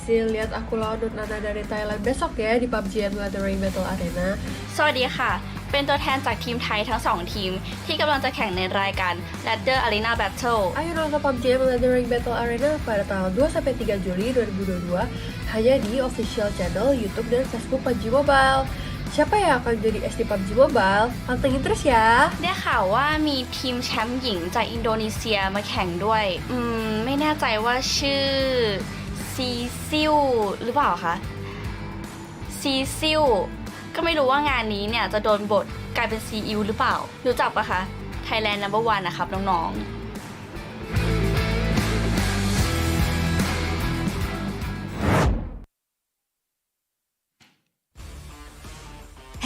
Cecil, lihat aku lawan Nana dari Thailand besok ya di PUBG and Leathering Battle Arena. สวัสดีค่ะ เป็นตัวแทนจากทีมไทยทั้ง2ทีมที่กำลังจะแข่งในรายการ Ladder Arena Battle Ayo nonton PUBG and Leathering Battle Arena pada tanggal 2-3 Juli 2022 hanya di official channel YouTube dan Facebook PUBG Mobile. Siapa yang akan jadi SD PUBG Mobile? Pantengin terus ya. ได้ข่าวว่ามีทีมแชมป์หญิงจากอินโดนีเซียมาแข่งด้วยไม่แน่ใจว่าชื่อซีซิลหรือเปล่าคะซีซิลก็ไม่รู้ว่างานนี้เนี่ยจะโดนบทกลายเป็นซีอิวหรือเปล่ารู้จักปะคะ Thailand No. 1นะครับน้องๆ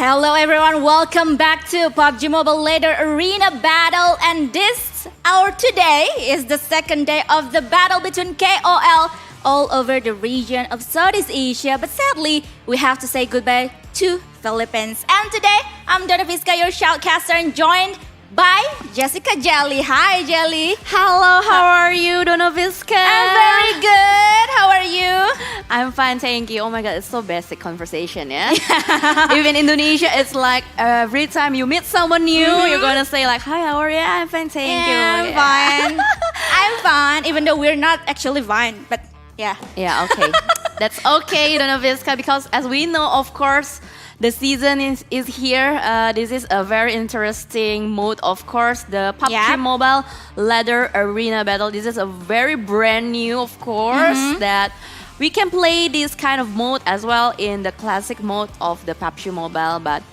Hello everyone, welcome back to PUBG Mobile Ladder Arena Battle, and our today is the second day of the battle between KOL all over the region of Southeast Asia, but sadly we have to say goodbye to Philippines. And today I'm Donna Vizca, your shoutcaster, and joined by Jessica Jelly. Hi Jelly. Hello, how are you, Donna Vizca? I'm very good. How are you? I'm fine, thank you. Oh my god, it's so basic conversation, yeah? Even in Indonesia, it's like every time you meet someone new, you're gonna say like, hi, how are you? I'm fine, thank you. I'm fine. I'm fine, even though we're not actually fine, but yeah. Yeah, okay. That's okay, Donna Vizca, because as we know, of course, the season is here. This is a very interesting mode, of course. The PUBG Mobile Ladder Arena Battle. This is a very brand new, of course, that we can play this kind of mode as well in the classic mode of the PUBG Mobile, but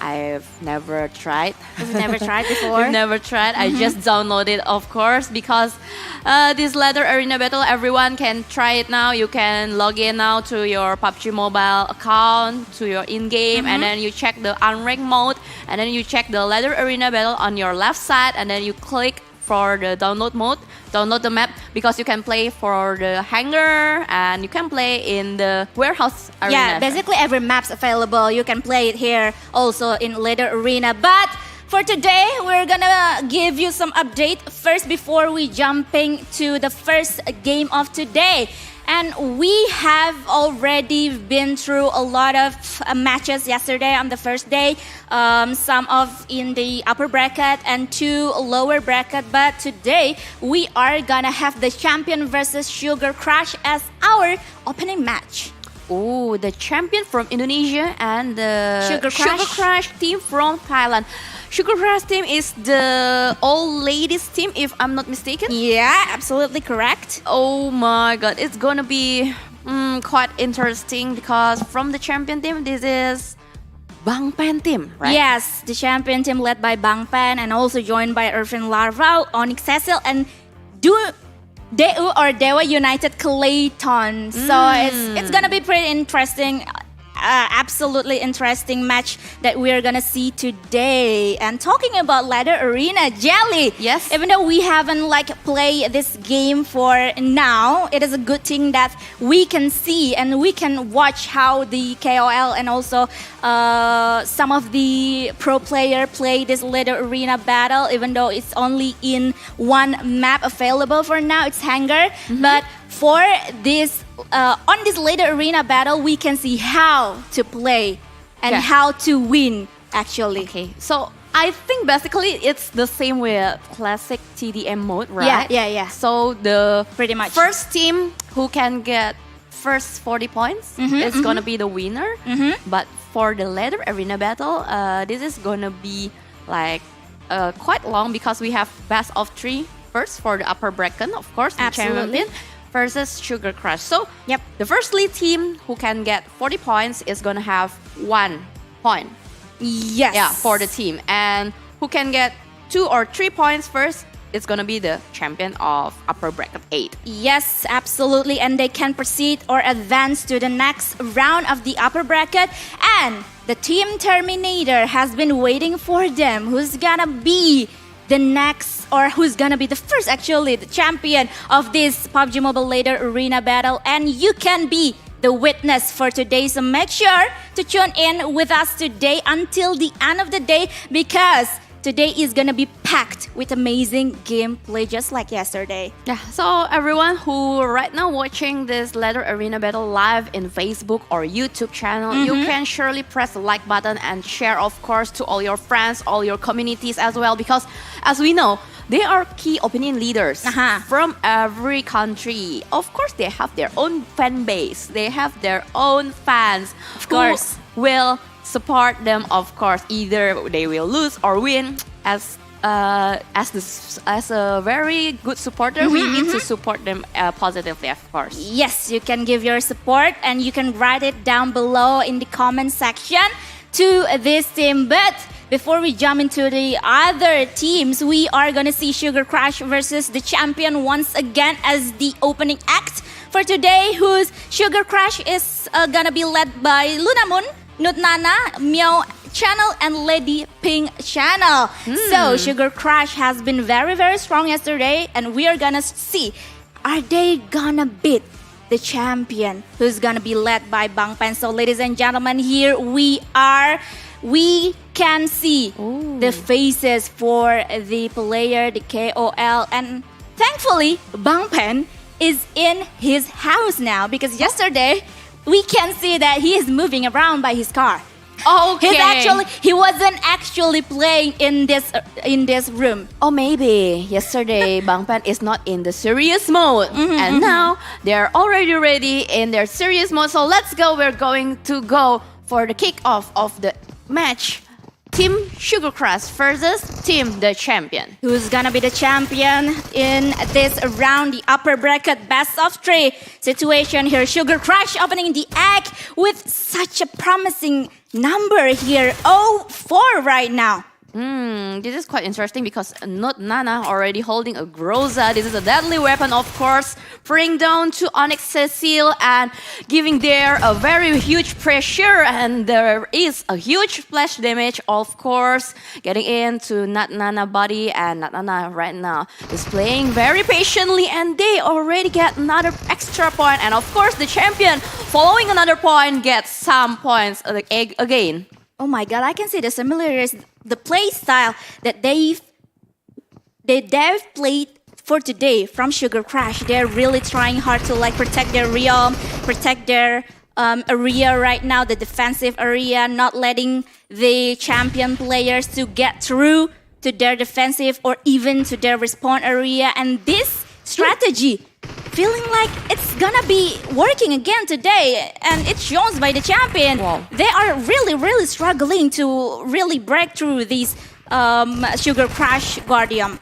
I've never tried. You've never tried before? I've never tried. I just downloaded, of course, because this Ladder Arena Battle, everyone can try it now. You can log in now to your PUBG Mobile account, to your in-game, and then you check the unranked mode, and then you check the Ladder Arena Battle on your left side, and then you click for the download mode, download the map, because you can play for the hangar and you can play in the warehouse arena. Yeah, basically every map's available. You can play it here also in Ladder Arena. But for today, we're gonna give you some update first before we jumping to the first game of today. And we have already been through a lot of matches yesterday on the first day. Some of in the upper bracket and 2 lower bracket. But today, we are gonna have the champion versus Sugar Crush as our opening match. Oh, the champion from Indonesia and the Sugar Crush team from Thailand. Sugar Crush team is the all ladies team, if I'm not mistaken. Yeah, absolutely correct. Oh my god, it's gonna be quite interesting because from the champion team, this is Bangpen team, right? Yes, the champion team led by Bangpen and also joined by Ervin, Larva, Onic, Cecil, and Dewa United Duclayton. So it's gonna be pretty interesting. Absolutely interesting match that we're gonna see today. And talking about Ladder Arena, Jelly. Yes. Even though we haven't played this game for now, it is a good thing that we can see and we can watch how the KOL and also some of the pro player play this Ladder Arena battle. Even though it's only in one map available for now, it's hangar. But for this on this Ladder Arena battle, we can see how to play and how to win, actually. Okay, so I think basically it's the same with classic TDM mode, right? Yeah. So the Pretty much. first team who can get first 40 points is gonna be the winner. But for the Ladder Arena battle, this is gonna be like quite long because we have best of 3 first for the upper bracket, of course, the Absolutely. champion versus Sugar Crush. So the first lead team who can get 40 points is gonna have 1 point. Yes. Yeah, for the team. And who can get 2 or 3 points first, it's gonna be the champion of upper bracket 8. Yes, absolutely. And they can proceed or advance to the next round of the upper bracket. And the team Terminator has been waiting for them. Who's gonna be the next, or who's gonna be the first, actually, the champion of this PUBG Mobile Ladder Arena battle? And you can be the witness for today. So make sure to tune in with us today until the end of the day, because today is gonna be packed with amazing gameplay just like yesterday. Yeah, so everyone who right now watching this Ladder Arena Battle live in Facebook or YouTube channel, you can surely press the like button and share, of course, to all your friends, all your communities as well, because as we know, they are key opinion leaders from every country. Of course, they have their own fan base. They have their own fans. Of course. Who will support them, of course. Either they will lose or win. As a very good supporter, we need to support them positively, of course. Yes, you can give your support and you can write it down below in the comment section to this team. But before we jump into the other teams, we are gonna see Sugar Crush versus the champion once again as the opening act for today, whose Sugar Crush is gonna be led by Luna Moon, Nutnana, Meow Channel, and Lady Pink Channel. So Sugar Crush has been very, very strong yesterday, and we are gonna see, are they gonna beat the champion who's gonna be led by Bangpen? So ladies and gentlemen, here we can see the faces for the player, the KOL, and thankfully Bangpen is in his house now, because yesterday we can see that he is moving around by his car. Okay. He wasn't actually playing in this room. Or maybe yesterday Bangpen is not in the serious mode, and now they're already ready in their serious mode. So let's go. We're going to go for the kickoff of the match. Team Sugar Crush versus Team the Champion. Who's gonna be the champion in this round, the upper bracket best of 3 situation here? Sugar Crush opening the egg with such a promising number here, 0-4 right now. This is quite interesting because Not Nana already holding a Groza. This is a deadly weapon, of course, bring down to Onic Cecil and giving there a very huge pressure, and there is a huge splash damage, of course, getting into Not Nana body, and Not Nana right now is playing very patiently, and they already get another extra point, and of course the champion following another point gets some points again. Oh my god, I can see the similarities, the play style that they've played for today from Sugar Crush. They're really trying hard to protect their realm, protect their area right now, the defensive area, not letting the champion players to get through to their defensive or even to their respawn area. And this strategy feeling like it's gonna be working again today, and it shows by the champion. Wow. They are really struggling to really break through these Sugar Crush Guardian.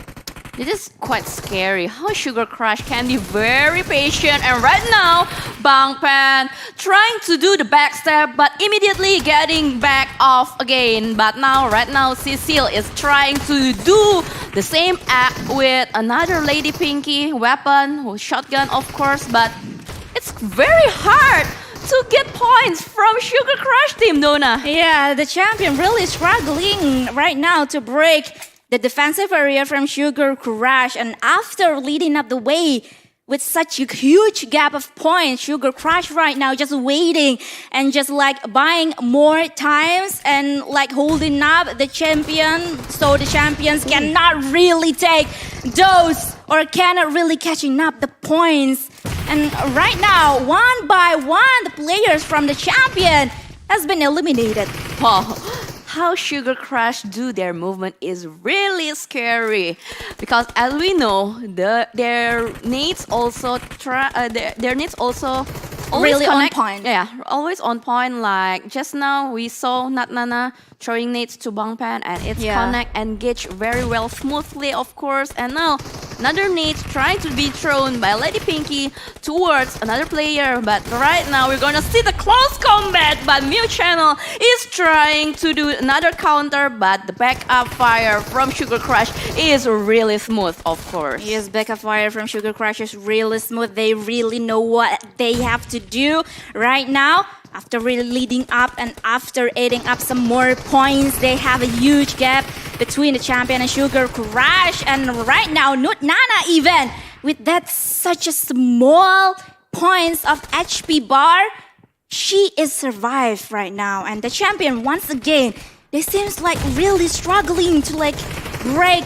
This is quite scary how Sugar Crush can be very patient, and right now Bangpen trying to do the backstep but immediately getting back off again. But right now Cecil is trying to do the same act with another Lady Pinky weapon, shotgun of course, but it's very hard to get points from Sugar Crush team, Donna. Yeah, the champion really struggling right now to break the defensive area from Sugar Crush, and after leading up the way with such a huge gap of points, Sugar Crush right now just waiting and just buying more times and holding up the champion, so the champions cannot really take those or cannot really catching up the points. And right now, one by one, the players from the champion has been eliminated. Wow. How Sugar Crush do their movement is really scary, because as we know, their needs also always Really on point. Yeah, always on point. Like just now, we saw Nat Nana throwing nades to Bangpen, and it's connect engage very well, smoothly, of course. And now another nade trying to be thrown by Lady Pinky towards another player. But right now we're gonna see the close combat. But Mew Channel is trying to do another counter, but the backup fire from Sugar Crush is really smooth, of course. Yes, backup fire from Sugar Crush is really smooth. They really know what they have to do right now. After really leading up and after adding up some more points, they have a huge gap between the champion and Sugar Crush. And right now, Nut Nana even with that such a small points of HP bar, she is survived right now. And the champion once again they seems like really struggling to like break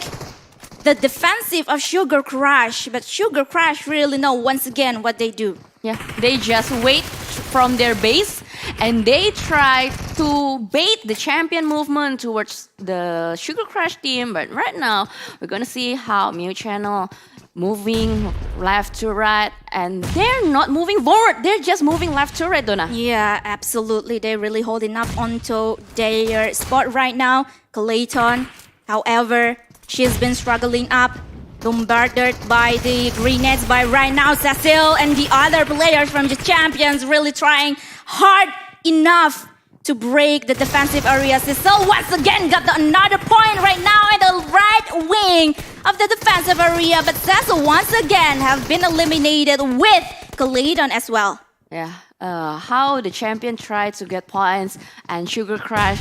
the defensive of Sugar Crush. But Sugar Crush really know once again what they do. Yeah, they just wait from their base and they try to bait the champion movement towards the Sugar Crush team. But right now, we're gonna see how Mew Channel moving left to right, and they're not moving forward. They're just moving left to right, Donna. Yeah, absolutely. They're really holding up onto their spot right now. Clayton, however, she's been struggling up, bombarded by the grenades by right now Cecil and the other players from the champions really trying hard enough to break the defensive area. Cecil once again got another point right now in the right wing of the defensive area, but Cecil once again have been eliminated with Clayton as well. Yeah, how the champion try to get points and Sugar Crush,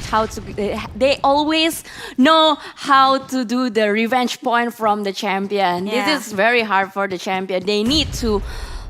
they always know how to do the revenge point from the champion. Yeah. This is very hard for the champion. They need to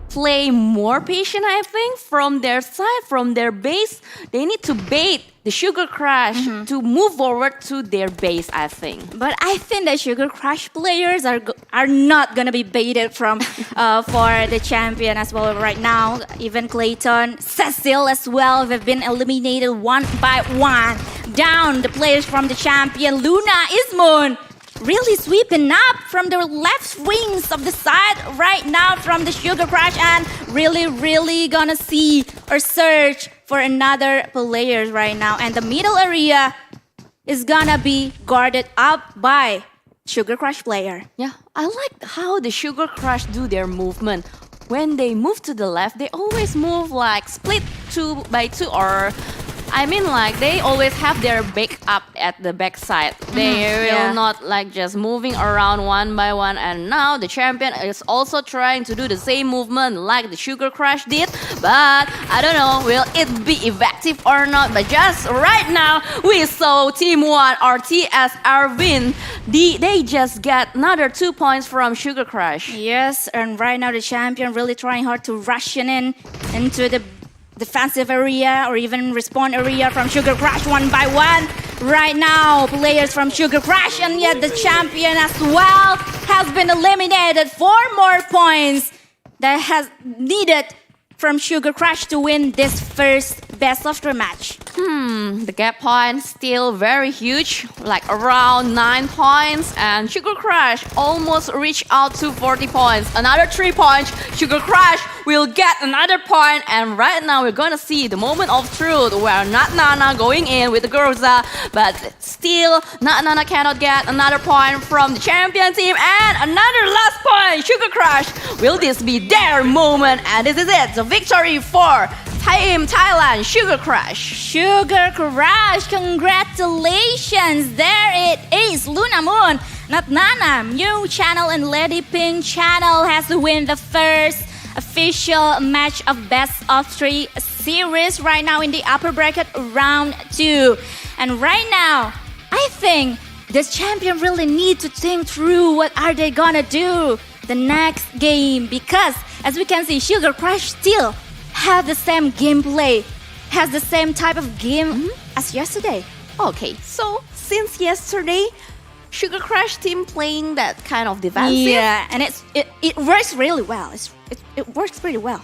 play more patient, I think, from their side, from their base. They need to bait the Sugar Crush to move forward to their base, I think. But I think that Sugar Crush players are not gonna be baited from for the champion as well right now. Even Clayton, Cecil as well, they've been eliminated one by one. Down the players from the champion, Luna, Ismun, really sweeping up from the left wings of the side right now from the Sugar Crush, and really gonna see or search for another players right now. And the middle area is gonna be guarded up by Sugar Crush player. Yeah, I like how the Sugar Crush do their movement. When they move to the left, they always move like split 2 by 2, or I mean like they always have their back up at the back side. They will not like just moving around one by one. And now the champion is also trying to do the same movement like the Sugar Crush did. But I don't know, will it be effective or not? But just right now, we saw Team 1 or TS Ervin. They just got another 2 points from Sugar Crush. Yes, and right now the champion really trying hard to rush into the defensive area or even respawn area from Sugar Crush one by one. Right now, players from Sugar Crush, and yet the champion as well has been eliminated. 4 more points that has needed from Sugar Crush to win this first best of 3 match. The gap point still very huge, like around 9 points, and Sugar Crush almost reached out to 40 points. Another 3 points, Sugar Crush will get another point, and right now we're gonna see the moment of truth where Not Nana going in with the Moza, but still Not Nana cannot get another point from the champion team, and another last point, Sugar Crush. Will this be their moment? And this is it, the victory for Team Thailand, Sugar Crush. Sugar Crush, congratulations! There it is, Luna Moon, Not Nana, Mew Channel, and Lady Pink Channel has to win the first official match of best of 3 series right now in the upper bracket round 2. And right now, I think this champion really need to think through what are they gonna do the next game, because as we can see, Sugar Crush still have the same gameplay, has the same type of game as yesterday. Okay, so since yesterday, Sugar Crush team playing that kind of defensive. Yeah, and it works really well. It works pretty well.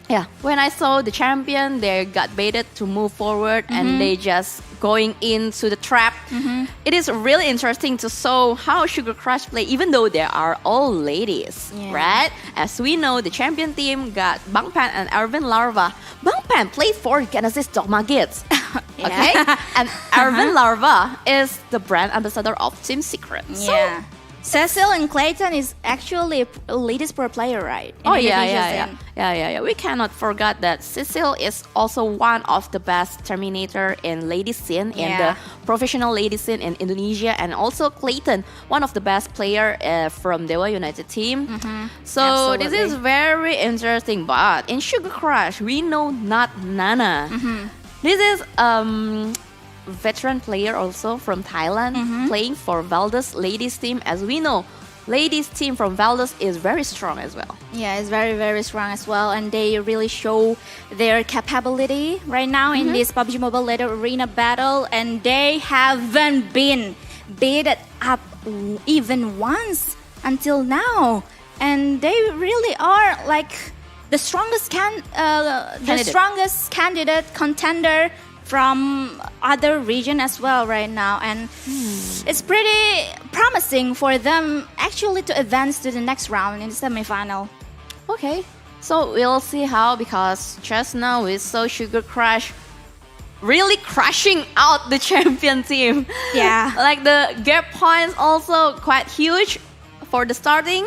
Yeah, when I saw the champion, they got baited to move forward and they just going into the trap. It is really interesting to show how Sugar Crush play, even though they are all ladies, right? As we know, the champion team got Bangpen and Ervin Larva. Bangpen played for Genesis Dogma Kids. Okay? And Ervin Larva is the brand ambassador of Team Secret. Yeah. Cecil and Clayton is actually a ladies pro player, right? In Oh Indonesia scene. yeah. We cannot forget that Cecil is also one of the best Terminator in ladies scene, in the professional ladies scene in Indonesia, and also Clayton, one of the best player from Dewa United team. So this is very interesting. But in Sugar Crush, we know Not Nana. This is veteran player also from Thailand, playing for Valdez ladies team. As we know, ladies team from Valdez is very strong as well. Yeah, it's very, very strong as well. And they really show their capability right now in this PUBG Mobile Leader Arena battle. And they haven't been beaten up even once until now. And they really are like the strongest candidate contender from other region as well right now, and it's pretty promising for them actually to advance to the next round in the semi-final. Okay, so we'll see how, because just now we saw Sugar Crush really crashing out the champion team. Yeah. Like the gap points also quite huge for the starting.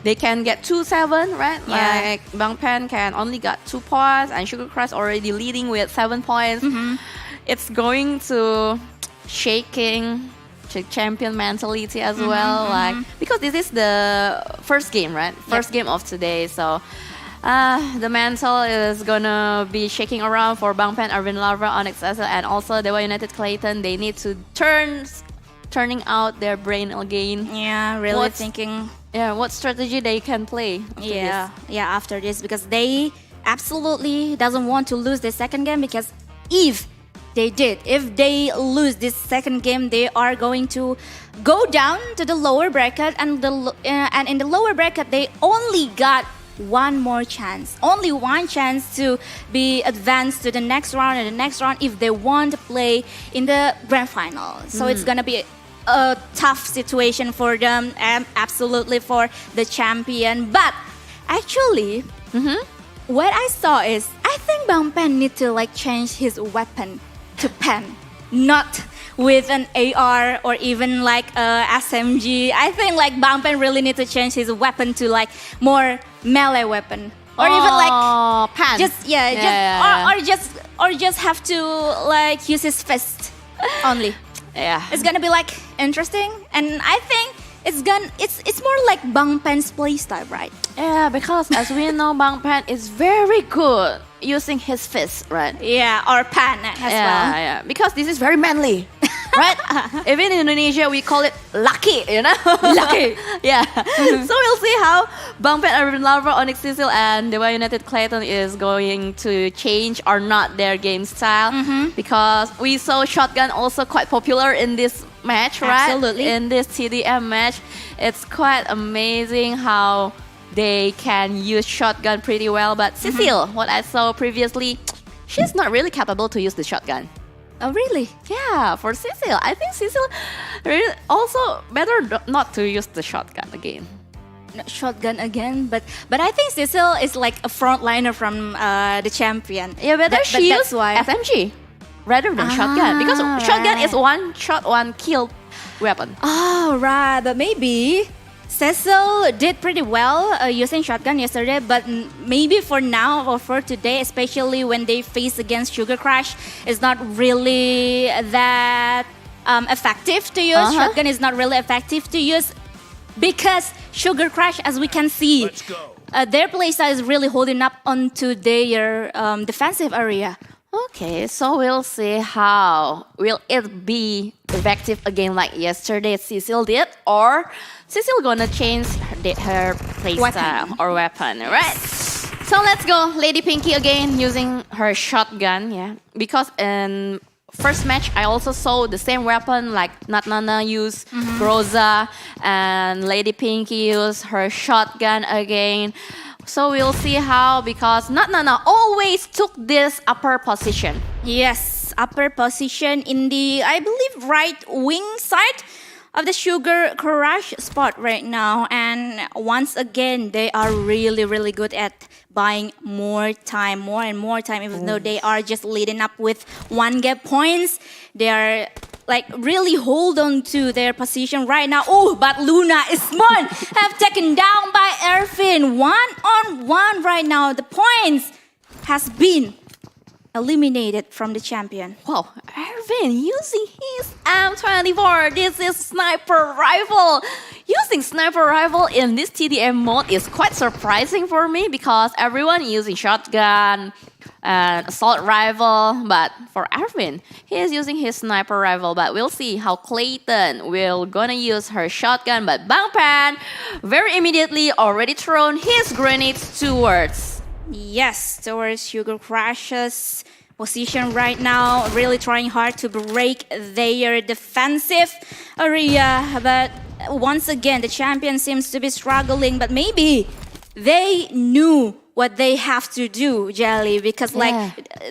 They can get 2-7, right? Yeah. Like Bangpen can only got 2 points and Sugar Crush already leading with 7 points. It's going to shaking the champion mentality as well. Like, because this is the first game, right? First game of today, so the mental is gonna be shaking around for Bangpen, Ervin, Larva, Onic, Cecil, and also Dewa United Duclayton. They need to turning out their brain again. Yeah, really thinking. Yeah, what strategy they can play. After this, because they absolutely doesn't want to lose the second game, because if they lose this second game, they are going to go down to the lower bracket, and in the lower bracket they only got one chance to be advanced to the next round, and the next round if they want to play in the grand final. So it's gonna be a tough situation for them, and absolutely for the champion. But actually, what I saw is, I think Bangpen need to like change his weapon to pen, not with an AR or even like a SMG. I think like Bangpen really need to change his weapon to like more melee weapon, or even like pan. Or just have to like use his fist only. Yeah, It's gonna be like interesting, and I think it's more like Bangpen's playstyle, right? Yeah, because as we know, Bangpen is very good using his fist, right? Yeah, or pan as well. Yeah, because this is very manly, right? Even in Indonesia, we call it lucky, you know? Lucky. Yeah. So we'll see how Bangpen, Ervin, Larva, Onic, Cecil, and Dewa United Clayton is going to change or not their game style. Because we saw shotgun also quite popular in this match, right? Absolutely. In this TDM match, it's quite amazing how they can use shotgun pretty well. But Cecil, what I saw previously, she's not really capable to use the shotgun. Oh, really? Yeah, for Cecil, I think Cecil really also better not to use the shotgun again. No, shotgun again, but I think Cecil is like a frontliner from the champion. Yeah, better she that's use why. SMG rather than shotgun, because shotgun is one shot, one kill weapon. Oh, right. But maybe Cecil did pretty well using shotgun yesterday, but maybe for now or for today, especially when they face against Sugar Crush, it's not really that effective to use. Shotgun is not really effective to use, because Sugar Crush, as we can see, their playstyle is really holding up onto their defensive area. Okay, so we'll see how will it be effective again like yesterday Cecil did, or Cecil gonna change her playstyle or weapon, right? So let's go, Lady Pinky again using her shotgun, yeah. Because in first match I also saw the same weapon like Natnana use Moza, and Lady Pinky use her shotgun again. So we'll see how, because Natnana always took this upper position. Yes, upper position in the, I believe, right wing side of the Sugar Crush spot right now. And once again, they are really, really good at buying more and more time, even though they are just leading up with 1 gap points. They are like really hold on to their position right now. Oh, but Luna Ismon have taken down by Ervin. 1-on-1 right now. The points has been eliminated from the champion. Wow, Ervin using his M24. This is sniper rifle. Using sniper rifle in this TDM mode is quite surprising for me, because everyone using shotgun, an assault rifle. But for Ervin, he is using his sniper rifle. But we'll see how Duclayton will gonna use her shotgun. But Bangpen very immediately already thrown his grenades towards. Yes, towards Sugar Crush's position right now, really trying hard to break their defensive area. But once again, the champion seems to be struggling, but maybe they knew what they have to do, Jelly, because like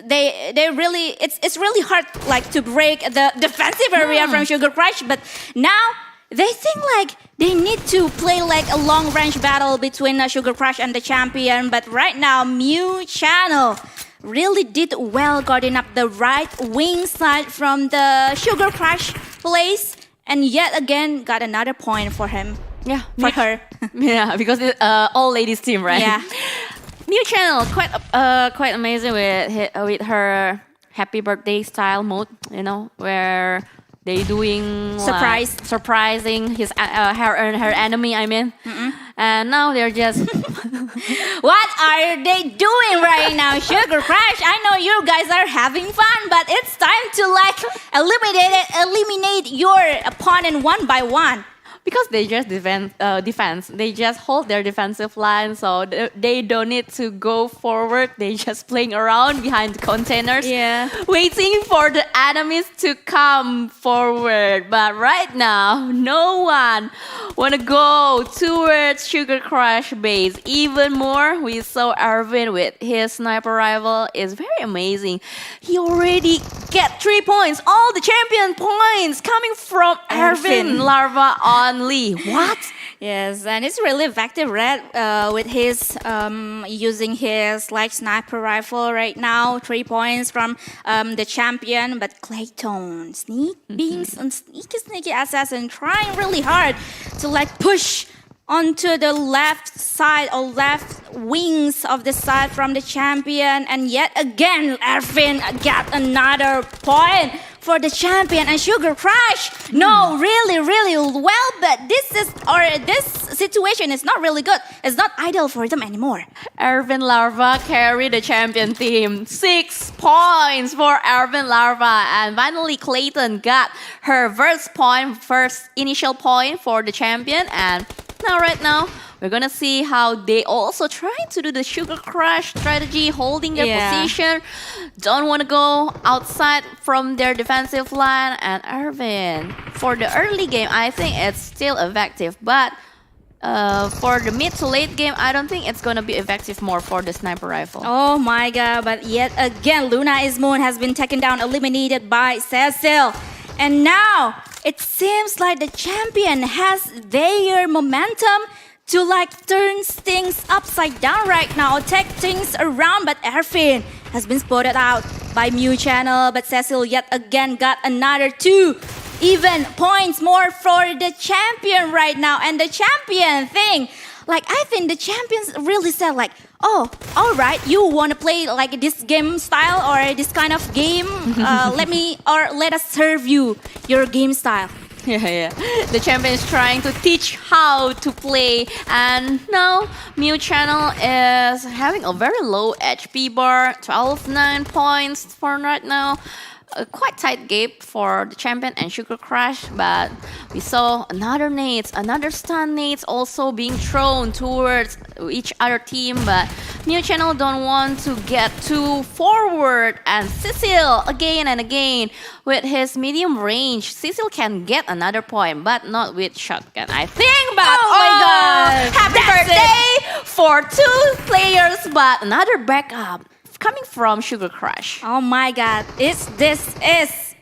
they really it's really hard like to break the defensive area from Sugar Crush, but now they think like they need to play like a long range battle between Sugar Crush and the champion. But right now, Mew Channel really did well guarding up the right wing side from the Sugar Crush place, and yet again got another point for him. Yeah, For her. Yeah, because it's all ladies team, right? Yeah. Mew Channel quite amazing with her happy birthday style mode, you know, where they doing surprising her enemy. I mean, and now they're just What are they doing right now, Sugar Crush? I know you guys are having fun, but it's time to like eliminate your opponent one by one. because they just defense. They just hold their defensive line, so they don't need to go forward. They just playing around behind the containers, waiting for the enemies to come forward. But right now, no one wanna go towards Sugar Crush base. Even more, we saw Ervin with his sniper rifle. It's very amazing. He already get 3 points. All the champion points coming from Ervin Larva only. What? Yes, and it's really effective, Red, with his using his like sniper rifle right now. 3 points from the champion, but Duclayton being sneaky assassin, trying really hard to like push onto the left side or left wings of the side from the champion, and yet again Ervin got another point for the champion. And Sugar Crush, no, really well, but this situation is not really good. It's not ideal for them anymore. Ervin Larva carried the champion team. 6 points for Ervin Larva, and finally Duclayton got her first initial point for the champion. And right now, we're gonna see how they also trying to do the Sugar Crush strategy, holding their position, don't want to go outside from their defensive line. And Ervin, for the early game, I think it's still effective, but for the mid to late game, I don't think it's gonna be effective more for the sniper rifle. Oh my god, but yet again, Luna Ismoon has been taken down, eliminated by Cecil. And now, it seems like the champion has their momentum to like turn things upside down right now, take things around. But Ervin has been spotted out by Mew Channel, but Cecil yet again got another 2 even points more for the champion right now. And the champion thing, like I think the champions really said like, oh, all right, you want to play like this game style or this kind of game? Let us serve you your game style. Yeah. The champion is trying to teach how to play, and now Mew Channel is having a very low HP bar, 12-9 points for right now. A quite tight gap for the champion and Sugar Crush, but we saw another stun nades also being thrown towards each other team, but Mew Channel don't want to get too forward. And Cecil again and again with his medium range, Cecil can get another point, but not with shotgun, I think. But my God, happy birthday for 2 players, but another backup coming from Sugar Crush. Oh my god, this is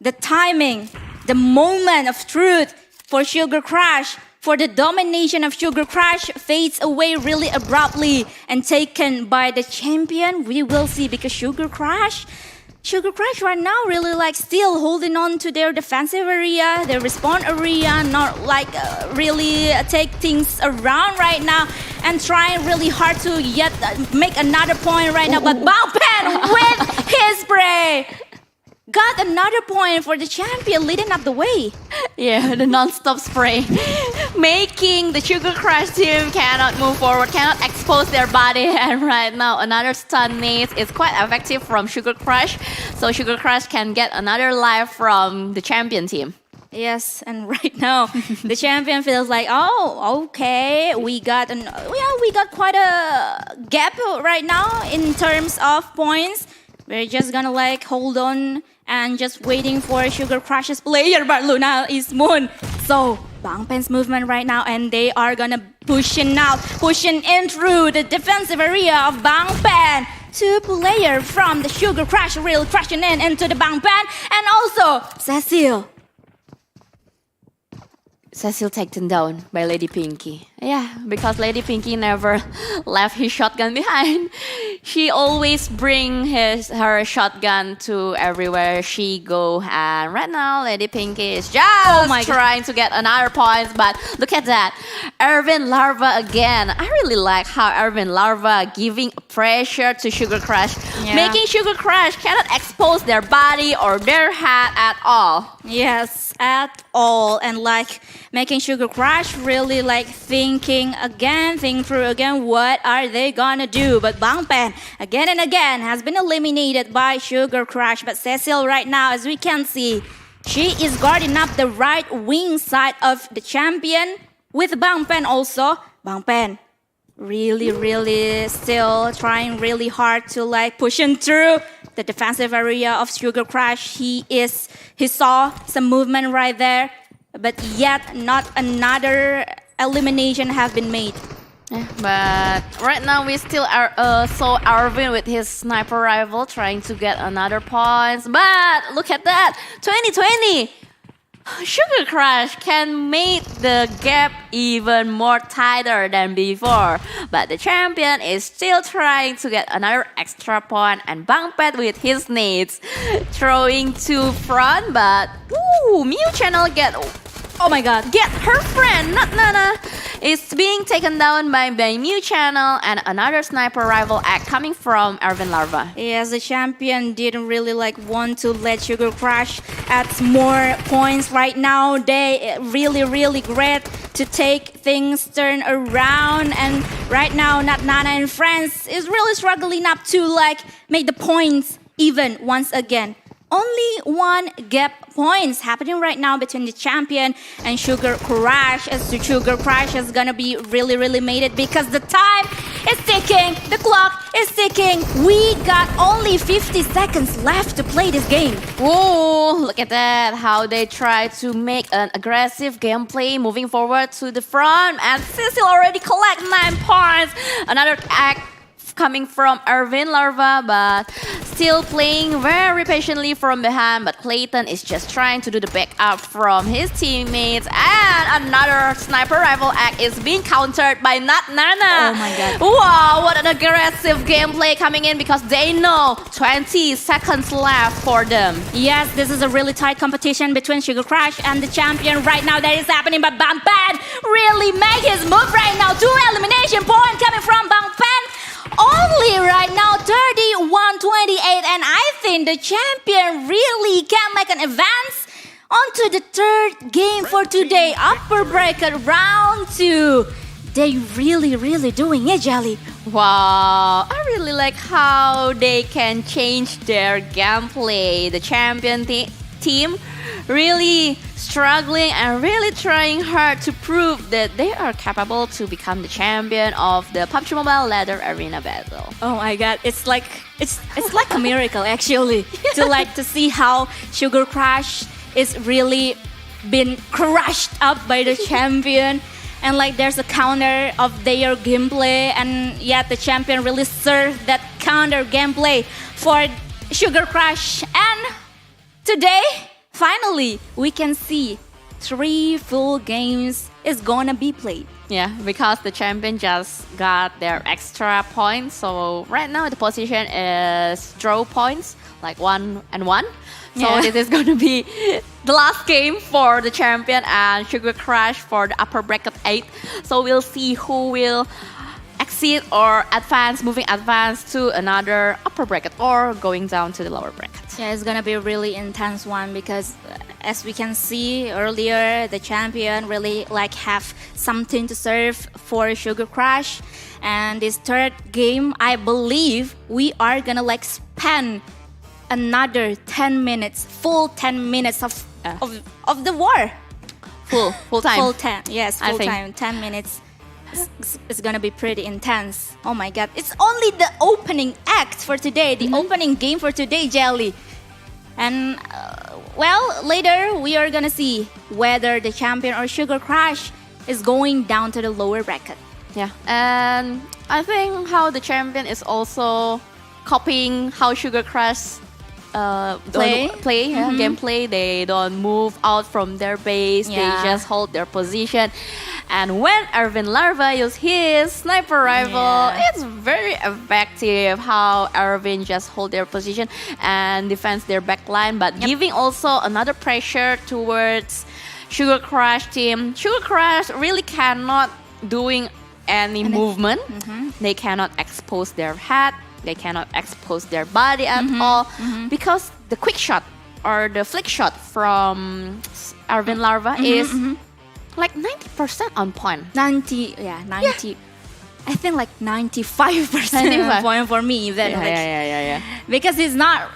the timing, the moment of truth for Sugar Crush. For the domination of Sugar Crush fades away really abruptly and taken by the champion. We will see, because Sugar Crush right now really like still holding on to their defensive area, their respawn area, not like really take things around right now, and trying really hard to yet make another point right now. But Bangpen with his spray got another point for the champion, leading up the way. Yeah, the non-stop spray, making the Sugar Crush team cannot move forward, cannot expect expose their body. And right now, another stun nade is quite effective from Sugar Crush. So Sugar Crush can get another life from the champion team. Yes, and right now the champion feels like, oh, okay, we got quite a gap right now in terms of points. We're just gonna like hold on and just waiting for Sugar Crush's player, but Luna is Moon. So Bangpen's movement right now, and they are gonna pushing in through the defensive area of Bangpen. Two player from the Sugar Crush really crashing in into the Bangpen, and also Cecil taken down by Lady Pinky. Yeah, because Lady Pinky never left his shotgun behind. She always bring her shotgun to everywhere she go. And right now, Lady Pinky is just trying to get another point. But look at that, Ervin Larva again. I really like how Ervin Larva giving pressure to Sugar Crush, making Sugar Crush cannot expose their body or their head at all. Yes, at all, and like making Sugar Crush really like think through again what are they gonna do. But Bangpen again and again has been eliminated by Sugar Crush. But Cecil right now, as we can see, she is guarding up the right wing side of the champion with Bangpen also. Bangpen really still trying really hard to like pushing through the defensive area of Sugar Crush. He saw some movement right there, but yet not another elimination have been made. Yeah, but right now we still saw Ervin with his sniper rifle trying to get another points. But look at that, 2020. Sugar Crush can make the gap even more tighter than before. But the champion is still trying to get another extra point, and Bangpen with his nades throwing to front. But Mew Channel get her friend, not Nana. It's being taken down by Mew Channel, and another sniper rival act coming from Ervin Larva. Yes, the champion didn't really like want to let Sugar Crush add more points right now. They really great to take things turn around, and right now Not Nana and friends is really struggling up to like make the points even once again. Only one gap points happening right now between the champion and Sugar Crush. As the Sugar Crush is gonna be really made it because the time is ticking, the clock is ticking. We got only 50 seconds left to play this game. Oh, look at that, how they try to make an aggressive gameplay moving forward to the front, and Cecil already collect 9 points. Another act coming from Ervin Larva, but still playing very patiently from behind. But Clayton is just trying to do the backup from his teammates, and another sniper rifle act is being countered by Not Nana. Oh my god. Wow, what an aggressive gameplay coming in because they know 20 seconds left for them. Yes, this is a really tight competition between Sugar Crush and the champion right now that is happening, but Bangpen really make his move right now. 2 elimination points coming from Bangpen. Only right now 31-28, and I think the champion really can make an advance onto the third game for today. Upper bracket round 2. They really doing it, Jelly. Wow, I really like how they can change their gameplay. The champion team really struggling and really trying hard to prove that they are capable to become the champion of the PUBG Mobile Ladder Arena Battle. Oh my god, it's like a miracle actually to see how Sugar Crush is really been crushed up by the champion, and like there's a counter of their gameplay, and yet the champion really served that counter gameplay for Sugar Crush. And today, finally, we can see 3 full games is gonna be played. Yeah, because the champion just got their extra points. So right now the position is draw points, like 1-1. So this is going to be the last game for the champion and Sugar Crush for the upper bracket 8. So we'll see who will exceed or moving advance to another upper bracket or going down to the lower bracket. Yeah, it's gonna be a really intense one because as we can see earlier, the champion really like have something to serve for Sugar Crush. And this third game, I believe we are gonna like spend another 10 minutes, full 10 minutes of the war. Full time. Full time, yes, I full think. time, 10 minutes. It's gonna be pretty intense. Oh my god, it's only the opening act for today, the opening game for today, Jelly. And well, later we are gonna see whether the champion or Sugar Crush is going down to the lower bracket. Yeah, and I think how the champion is also copying how Sugar Crush Play. gameplay. They don't move out from their base. Yeah. They just hold their position. And when Ervin Larva use his sniper rifle, it's very effective how Ervin just hold their position and defends their backline, but giving also another pressure towards Sugar Crush team. Sugar Crush really cannot doing any movement. They cannot expose their head. They cannot expose their body at all because the quick shot or the flick shot from Ervin Larva is like 90% on point. 90. I think like 95% on point for me. Even Yeah. because he's not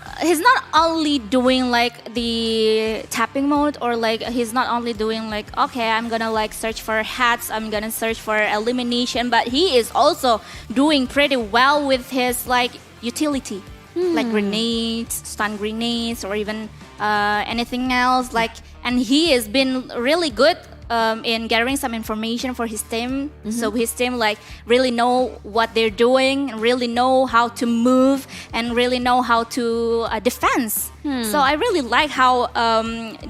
only doing like the tapping mode, or like he's not only doing like, okay, I'm gonna like search for hats, I'm gonna search for elimination, but he is also doing pretty well with his like utility, like grenades, stun grenades, or even anything else, like, and he has been really good in gathering some information for his team. So his team like really know what they're doing, and really know how to move, and really know how to defense. So I really like how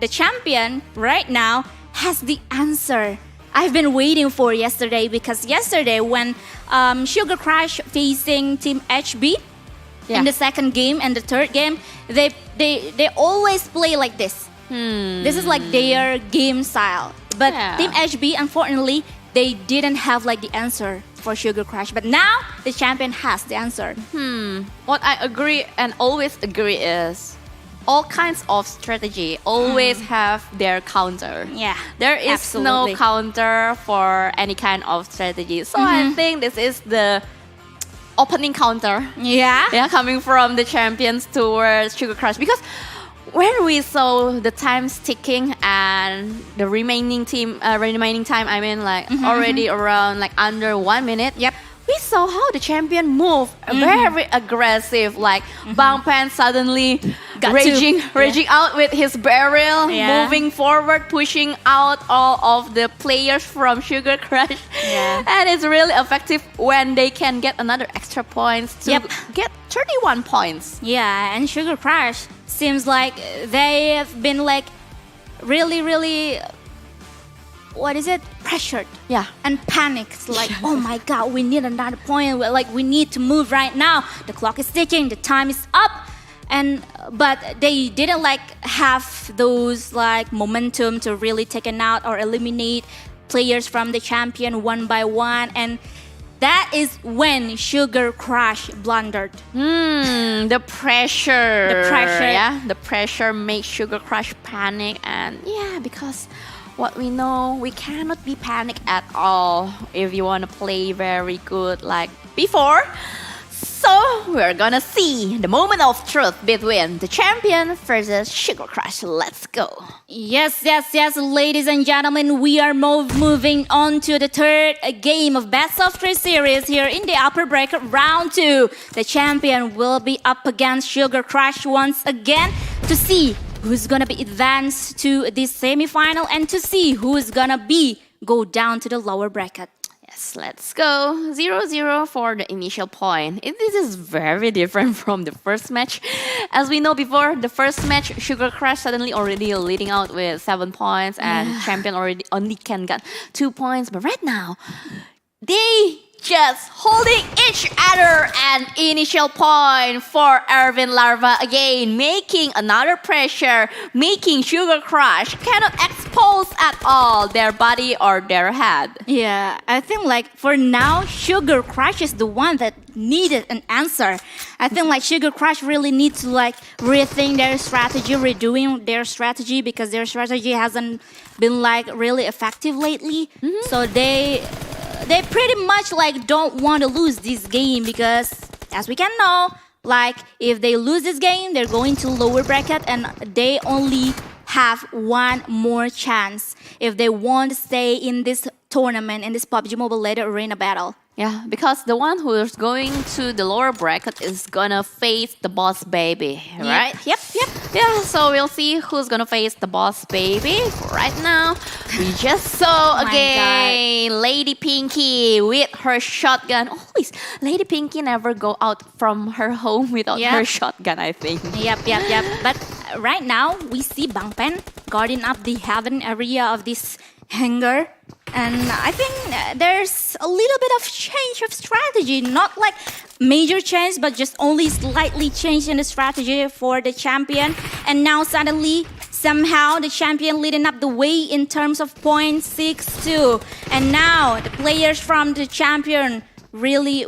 the champion right now has the answer I've been waiting for yesterday, because yesterday when Sugar Crush facing Team HB in the second game and the third game, they always play like this. This is like their game style. But Team HB, unfortunately, they didn't have like the answer for Sugar Crush. But now the champion has the answer. What I agree and always agree is all kinds of strategy always have their counter. Yeah, There is absolutely. no counter for any kind of strategy. So I think this is the opening counter. Yeah. Coming from the champions towards Sugar Crush, because when we saw the time ticking and the remaining time, I mean like already around like under 1 minute. Yep. We saw how the champion moved very aggressive, like Bangpen suddenly raging out with his barrel, moving forward, pushing out all of the players from Sugar Crush. And it's really effective when they can get another extra points to get 31 points. Yeah, and Sugar Crush seems like they have been like really pressured and panicked, like oh my god, we need another point, like we need to move right now, the clock is ticking, the time is up. And but they didn't like have those like momentum to really take it out or eliminate players from the champion one by one, and that is when Sugar Crush blundered. The pressure. The pressure makes Sugar Crush panic, and because what we know, we cannot be panicked at all if you want to play very good like before. So we're gonna see the moment of truth between the champion versus Sugar Crush. Let's go. Yes, ladies and gentlemen, we are moving on to the third game of Best of 3 series here in the upper bracket round 2. The champion will be up against Sugar Crush once again to see who's gonna be advanced to the semi-final and to see who's gonna go down to the lower bracket. Yes, let's go. 0-0 for the initial point. This is very different from the first match. As we know before, the first match, Sugar Crush suddenly already leading out with 7 points and champion only can get 2 points. But right now, they just holding each other an initial point for Ervin Larva again, making another pressure, making Sugar Crush cannot expect pose at all, their body or their head. Yeah, I think like for now, Sugar Crush is the one that needed an answer. I think like Sugar Crush really needs to like rethink their strategy, redoing their strategy because their strategy hasn't been like really effective lately. So they pretty much like don't want to lose this game because as we can know, like if they lose this game, they're going to lower bracket and they only have one more chance if they want to stay in this tournament, in this PUBG Mobile Ladder Arena battle. Yeah, because the one who's going to the lower bracket is gonna face the boss baby, right? Yep. Yeah, so we'll see who's gonna face the boss baby. Right now, we just saw my again Lady Pinky with her shotgun. Always, Lady Pinky never go out from her home without Yep. her shotgun, I think. Yep. But right now, we see Bangpen guarding up the heaven area of this hangar. And I think there's a little bit of change of strategy. Not like major change, but just only slightly change in the strategy for the champion. And now suddenly, somehow, the champion leading up the way in terms of points 6-2. And now, the players from the champion really,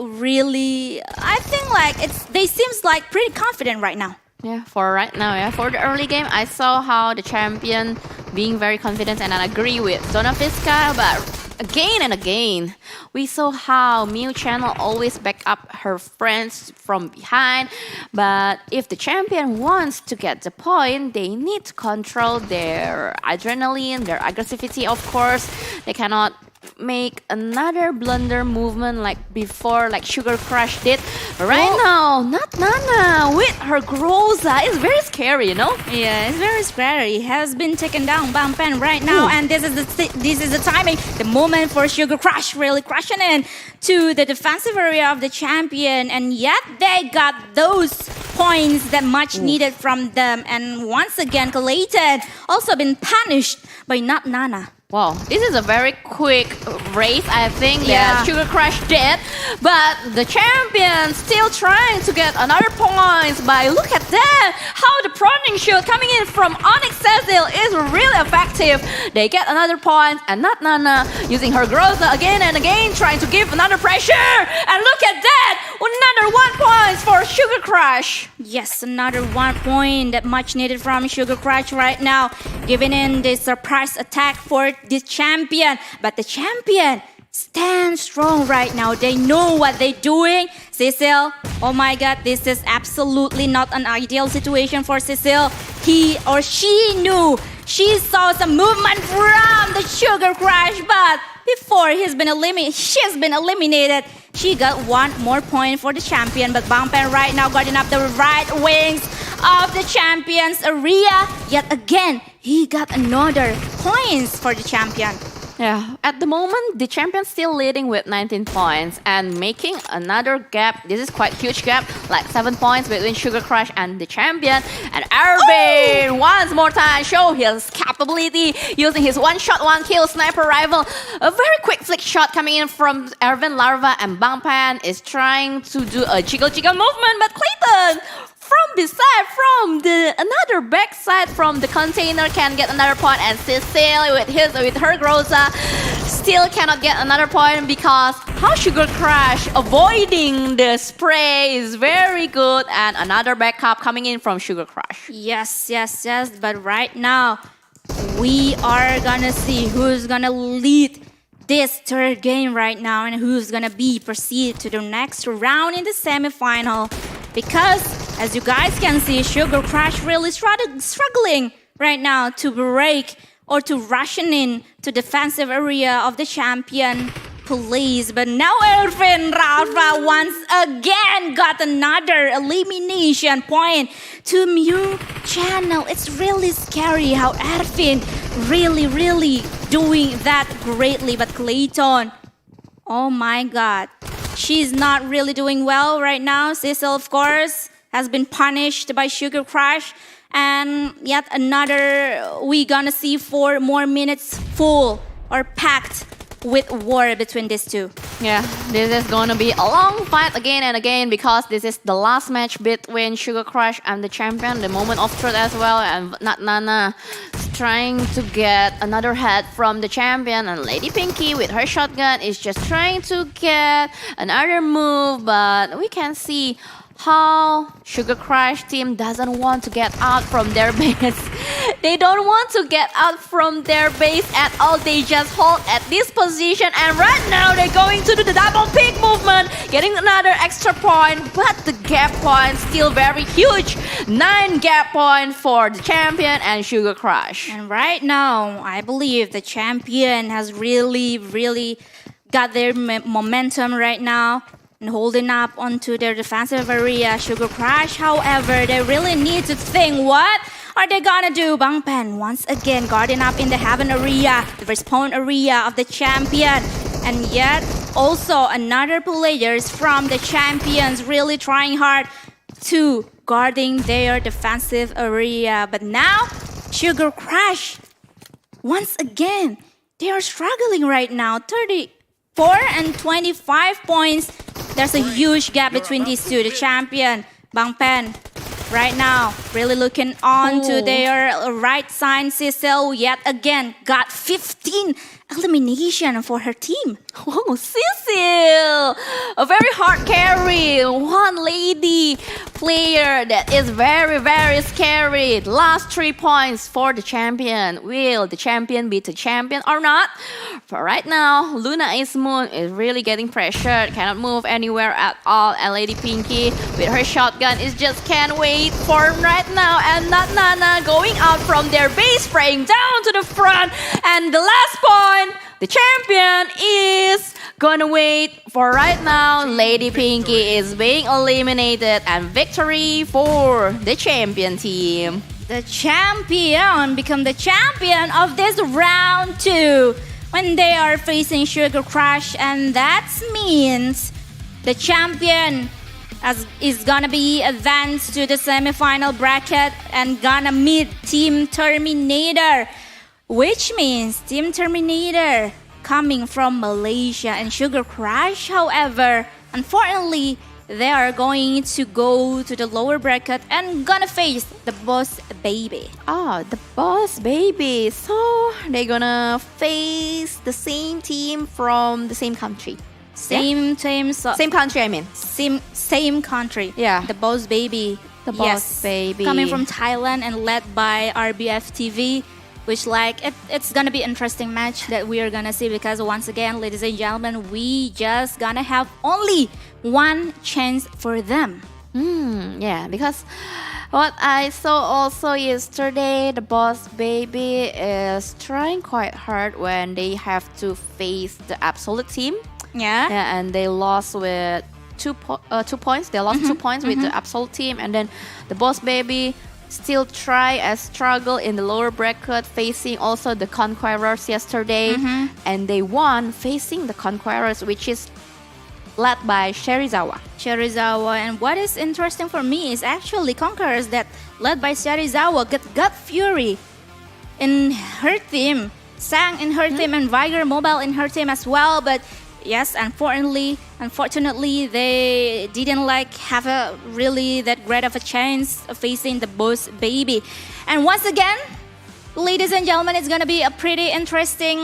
I think like they seems like pretty confident right now. Yeah, for right now, yeah. For the early game, I saw how the champion being very confident and I agree with Zona Fisca, but again and again, we saw how Mew Channel always back up her friends from behind. But if the champion wants to get the point, they need to control their adrenaline, their aggressivity, of course. They cannot make another blunder movement like before, like Sugar Crush did. Right now, not Nana with her Groza. It's very scary, you know? Yeah, it's very scary. It has been taken down Bangpen right now, and this is the timing, the moment for Sugar Crush really crashing in to the defensive area of the champion, and yet they got those points that much needed from them. And once again, Duclayton also been punished by not Nana. Wow, this is a very quick race, I think, Yeah. that Sugar Crush did. But the champion still trying to get another points by look at that. How the prodding shoot coming in from Onic Cecil is really effective. They get another point and not Nana using her Groza again and again, trying to give another pressure. And look at that, another 1 point for Sugar Crush. Yes, another 1 point that much needed from Sugar Crush right now, giving in the surprise attack for the champion. But the champion stands strong right now. They know what they're doing. Cecil, oh my god, this is absolutely not an ideal situation for Cecil. He or she knew. She saw some movement from the Sugar Crush, but before she's been eliminated. She got 1 more point for the champion, but Bangpen right now guarding up the right wings of the champion's area. Yet again, he got another points for the champion. Yeah, at the moment, the champion still leading with 19 points and making another gap. This is quite huge gap, like 7 points between Sugar Crush and the champion. And Ervin, once more time, show his capability using his one-shot, one-kill sniper rifle. A very quick flick shot coming in from Ervin, Larva, and Bangpen is trying to do a jiggle movement, but Clayton from beside, from the another backside from the container can get another point, and Cecil with her Groza still cannot get another point because how Sugar Crush avoiding the spray is very good, and another backup coming in from Sugar Crush. Yes. But right now, we are gonna see who's gonna lead this third game right now and who's gonna be proceed to the next round in the semifinal. Because as you guys can see, Sugar Crush really struggling right now to break or to rushing in to defensive area of the champion police. But now Ervin Larva once again got another elimination point to Mew Channel. It's really scary how Ervin really doing that greatly. But Clayton, oh my god, she's not really doing well right now. Cecil, of course, has been punished by Sugar Crush. And yet another, we gonna see 4 more minutes full or packed with war between these two. Yeah, this is going to be a long fight again and again because this is the last match between Sugar Crush and the champion, the moment of truth as well, and not Nana trying to get another head from the champion, and Lady Pinky with her shotgun is just trying to get another move, but we can see how Sugar Crush team doesn't want to get out from their base. They don't want to get out from their base at all. They just hold at this position, and right now they're going to do the double pick movement, getting another extra point, but the gap point still very huge. 9 gap point for the champion and Sugar Crush. And right now, I believe the champion has really got their momentum right now and holding up onto their defensive area. Sugar Crush, however, they really need to think, what are they gonna do? Bangpen once again guarding up in the heaven area, the respawn area of the champion. And yet, also another players from the champions really trying hard to guarding their defensive area. But now, Sugar Crush, once again, they are struggling right now. 34 and 25 points. There's a huge gap between these two. The champion, Bangpen, right now, really looking on to their right side. Cecil, yet again, got 15 elimination for her team. Oh, Cecil! A very hard carry. One lady player that is very scary. Last 3 points for the champion. Will the champion beat the champion or not? For right now, Luna Is Moon is really getting pressured. Cannot move anywhere at all. And Lady Pinky with her shotgun is just can't wait for right now. And not Nana going out from their base, spraying down to the front. And the last point, the champion is gonna wait for right now. Lady Pinky is being eliminated, and victory for the champion team. The champion become the champion of this round 2 when they are facing Sugar Crush, and that means the champion is gonna be advanced to the semi-final bracket and gonna meet Team Terminator, which means Team Terminator coming from Malaysia. And Sugar Crush, however, unfortunately, they are going to go to the lower bracket and gonna face the Boss Baby. Oh, the Boss Baby. So they're gonna face the same team from the same country. Same team, Same country, I mean. same country. Yeah. The Boss Baby. The Boss Baby. Coming from Thailand and led by RBF TV, which it's gonna be interesting match that we are gonna see, because once again, ladies and gentlemen, we just gonna have only one chance for them. Yeah, because what I saw also yesterday, the Boss Baby is trying quite hard when they have to face the Absolute team. Yeah. Yeah, and they lost with 2 points. They lost 2 points with the Absolute team, and then the Boss Baby still try and struggle in the lower bracket, facing also the Conquerors yesterday, and they won facing the Conquerors, which is led by Sherizawa. And what is interesting for me is actually Conquerors that led by Sherizawa got Fury in her team, Sang in her team, and Viger Mobile in her team as well. But yes, unfortunately, they didn't have a really that great of a chance of facing the Boss Baby. And once again, ladies and gentlemen, it's gonna be a pretty interesting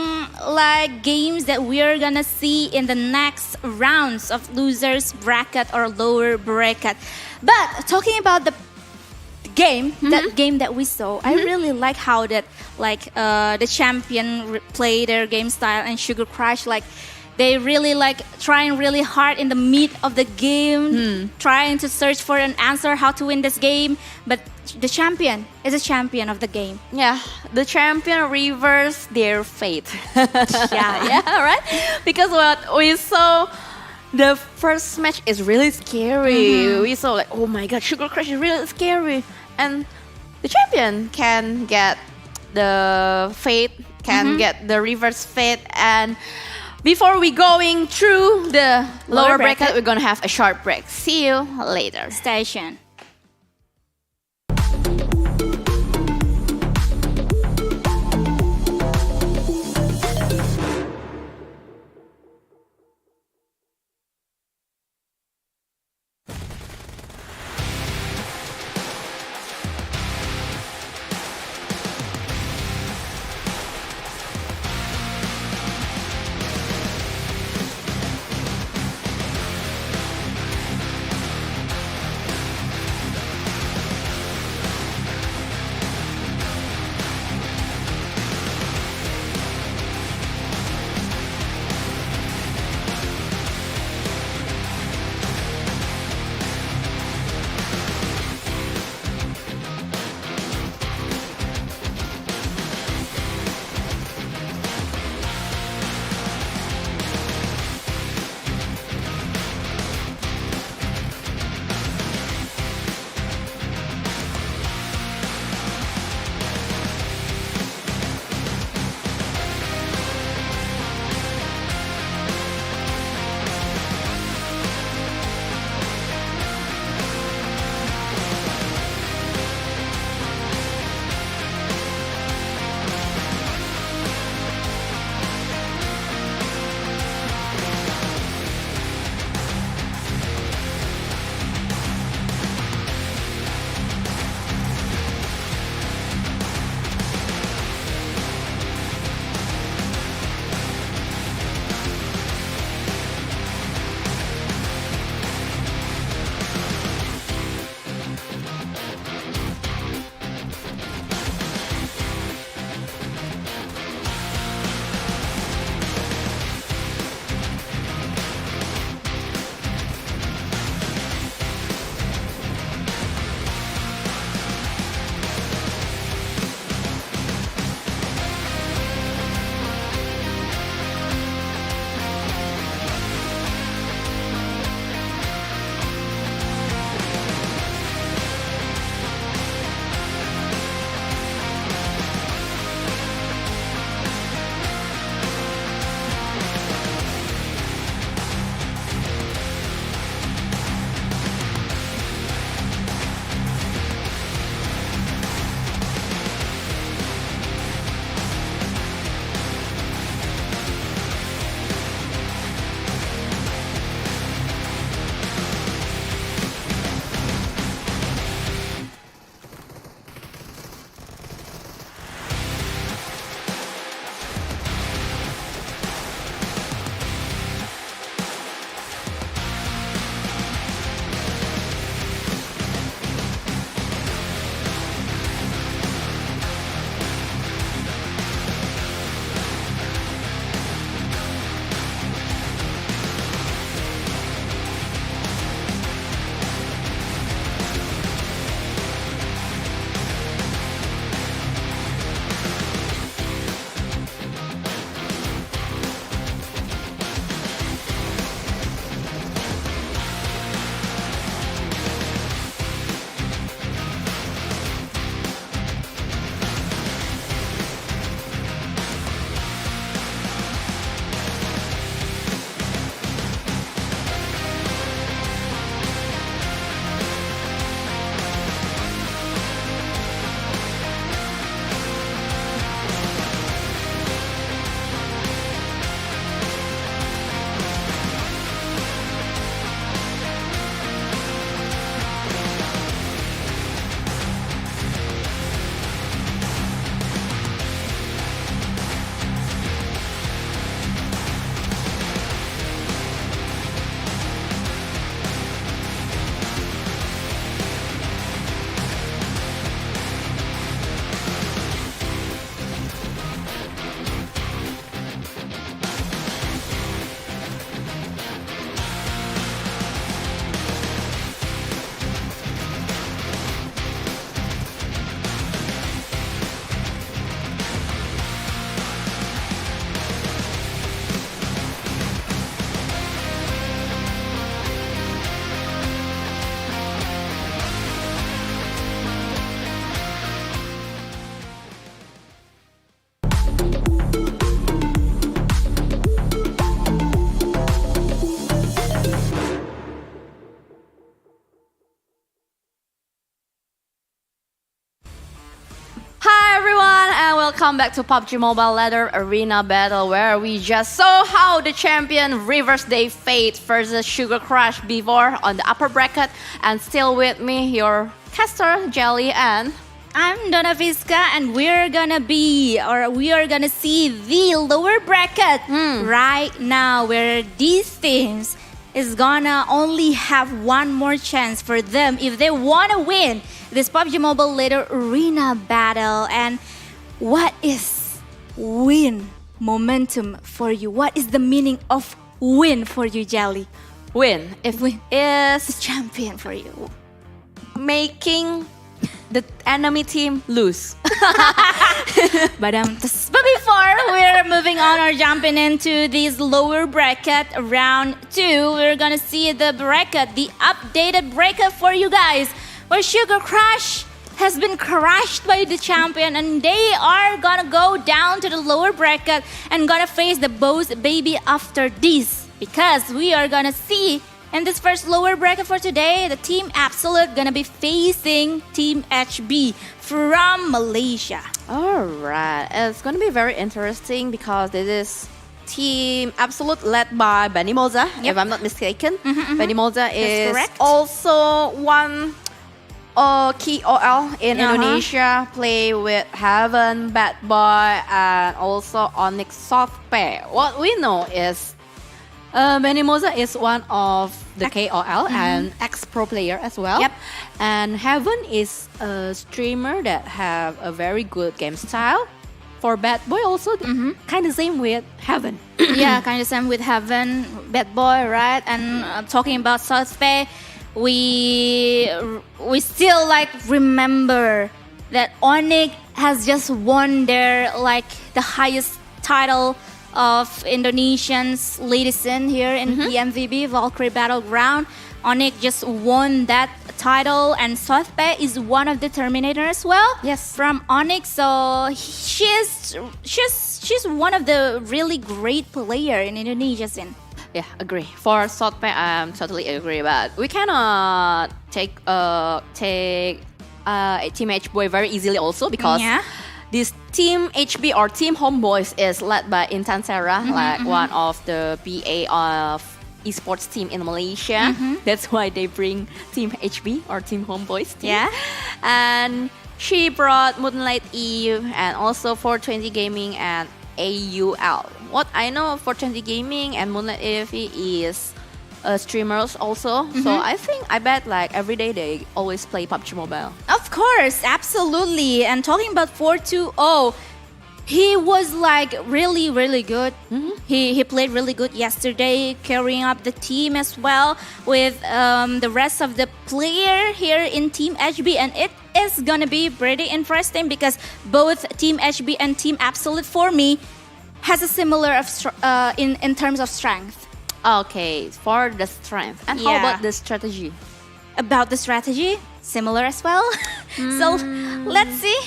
games that we're gonna see in the next rounds of losers bracket or lower bracket. But talking about the game, that game that we saw, I really like how that the champion play their game style, and Sugar Crush they really trying really hard in the mid of the game, trying to search for an answer how to win this game. But the champion is a champion of the game. Yeah, the champion reversed their fate. Yeah. Right? Because what we saw, the first match is really scary. We saw oh my god, Sugar Crush is really scary, and the champion can get the fate, can get the reverse fate. And before we going through the lower bracket, we're gonna have a short break. See you later. Station. welcome back to PUBG Mobile Ladder Arena Battle, where we just saw how the champion reversed their fate versus Sugar Crush before on the upper bracket. And still with me, your caster, Jelly, and I'm Donna Visca, and we are gonna see the lower bracket right now, where these teams is gonna only have one more chance for them if they wanna win this PUBG Mobile Ladder Arena Battle. And what is win momentum for you? What is the meaning of win for you, Jelly? win. If Win. is Champion for you. making the enemy team lose. But before we're moving on or jumping into this lower bracket, round 2, we're gonna see the bracket, the updated bracket for you guys, where Sugar Crush has been crushed by the champion, and they are gonna go down to the lower bracket and gonna face the Boss Baby after this, because we are gonna see in this first lower bracket for today, the Team Absolute gonna be facing Team HB from Malaysia. Alright, it's gonna be very interesting because this is Team Absolute led by Moza, if I'm not mistaken. Moza is correct. also one key OL in Indonesia, play with Heaven, Badboy, and also Onic Sothpe. What we know is Moza is one of the KOL and ex-pro player as well. Yep. And Heaven is a streamer that have a very good game style. For Badboy also, kind of same with Heaven. Yeah, kind of same with Heaven, Badboy, right? And talking about Sothpe, we still like remember that Onic has just won their like the highest title of Indonesians ladies here in PMVB Valkyrie Battleground. Onic just won that title, and Sothpe is one of the Terminator as well. Yes. From Onic, so she's one of the really great player in Indonesia scene. Yeah, agree. For Sothpe, I'm totally agree. But we cannot take a Team H-Boy very easily also, because this Team HB or Team Homeboys is led by Intan Sarah, like one of the BA of esports team in Malaysia. That's why they bring Team HB or Team Homeboys team. Yeah. And she brought Moonlight Eve and also 420 Gaming and AUL. What I know of 420 Gaming and Moonlight Eve is streamers also. So I bet like every day they always play PUBG Mobile. Of course, absolutely. And talking about 420, he was like really, really good. He played really good yesterday, carrying up the team as well with the rest of the player here in Team HB. And it is gonna be pretty interesting because both Team HB and Team Absolute for me has a similar in terms of strength. Okay, for the strength. And how about the strategy? About the strategy, similar as well. So let's see.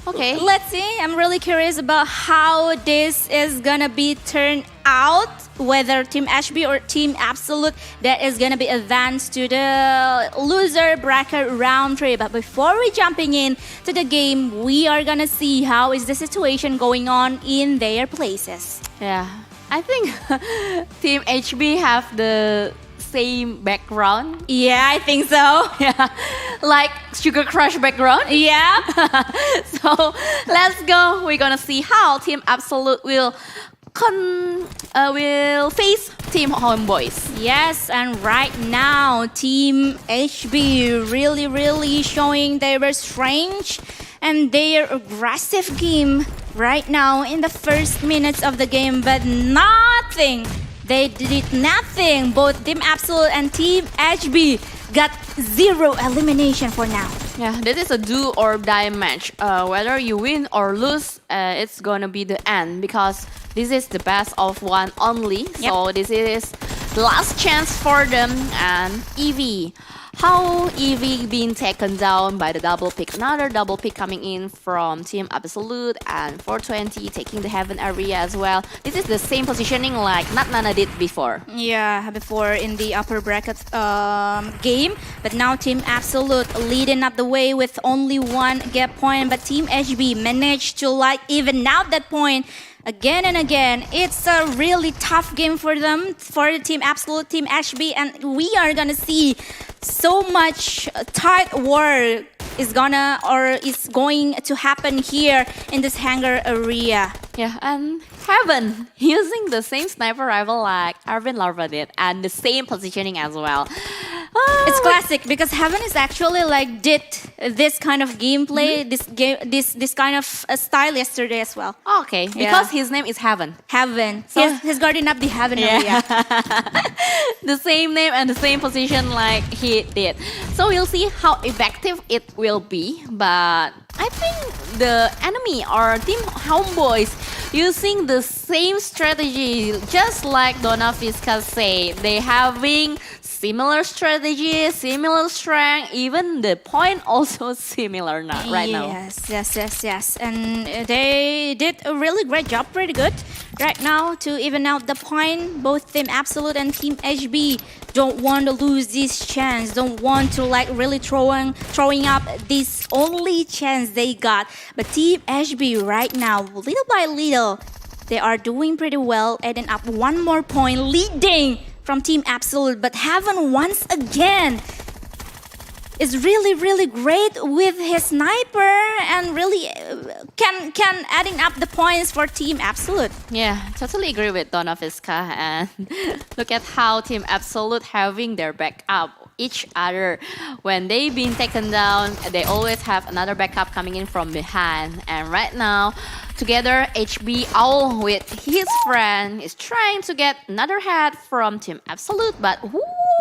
Okay. Let's see. I'm really curious about how this is gonna be turned out. Whether Team HB or Team Absolute that is gonna be advanced to the loser bracket round 3. But before we jumping in to the game, we are gonna see how is the situation going on in their places. Yeah, I think Team HB have the same background. Yeah, I think so. Yeah, like Sugar Crush background. Yeah. So let's go. We're gonna see how Team Absolute will face Team Homeboys. Yes, and right now Team HB really showing their strength and their aggressive game right now in the first minutes of the game, but nothing. They did nothing. Both Team Absolute and Team HB got 0 elimination for now. Yeah, this is a do or die match. Whether you win or lose, it's gonna be the end, because this is the best of one only. So this is the last chance for them. And Evie, how Eevee being taken down by the double pick. Another double pick coming in from Team Absolute and 420 taking the Heaven area as well. This is the same positioning like Nana did before. Yeah, before in the upper bracket game. But now Team Absolute leading up the way with only one gap point. But Team HB managed to like even out that point again and again. It's a really tough game for them, for the Team Absolute, Team HB. And we are gonna see so much tight war is going to happen here in this hangar area. Yeah, and Heaven using the same sniper rifle like Ervin Larva did and the same positioning as well. It's classic because Heaven is actually like did this kind of gameplay, this kind of style yesterday as well. Okay, because his name is Heaven. Heaven. So- He's guarding up the Heaven area. The same name and the same position like he did. So we'll see how effective it will be. But I think the enemy or Team Homeboys using the same strategy, just like Donna Fiska said. They having similar strategy, similar strength, even the point also similar now, right now. Yes. And they did a really great job, pretty good right now to even out the point. Both Team Absolute and Team HB don't want to lose this chance, don't want to like really throwing up this only chance they got. But Team HB right now, little by little, they are doing pretty well, adding up one more point, leading from Team Absolute. But Heaven once again is really great with his sniper and really can adding up the points for Team Absolute. Yeah, totally agree with Donna Fiska. And look at how Team Absolute having their backup each other. When they've been taken down, they always have another backup coming in from behind. And right now, together, HB Owl with his friend is trying to get another head from Team Absolute. But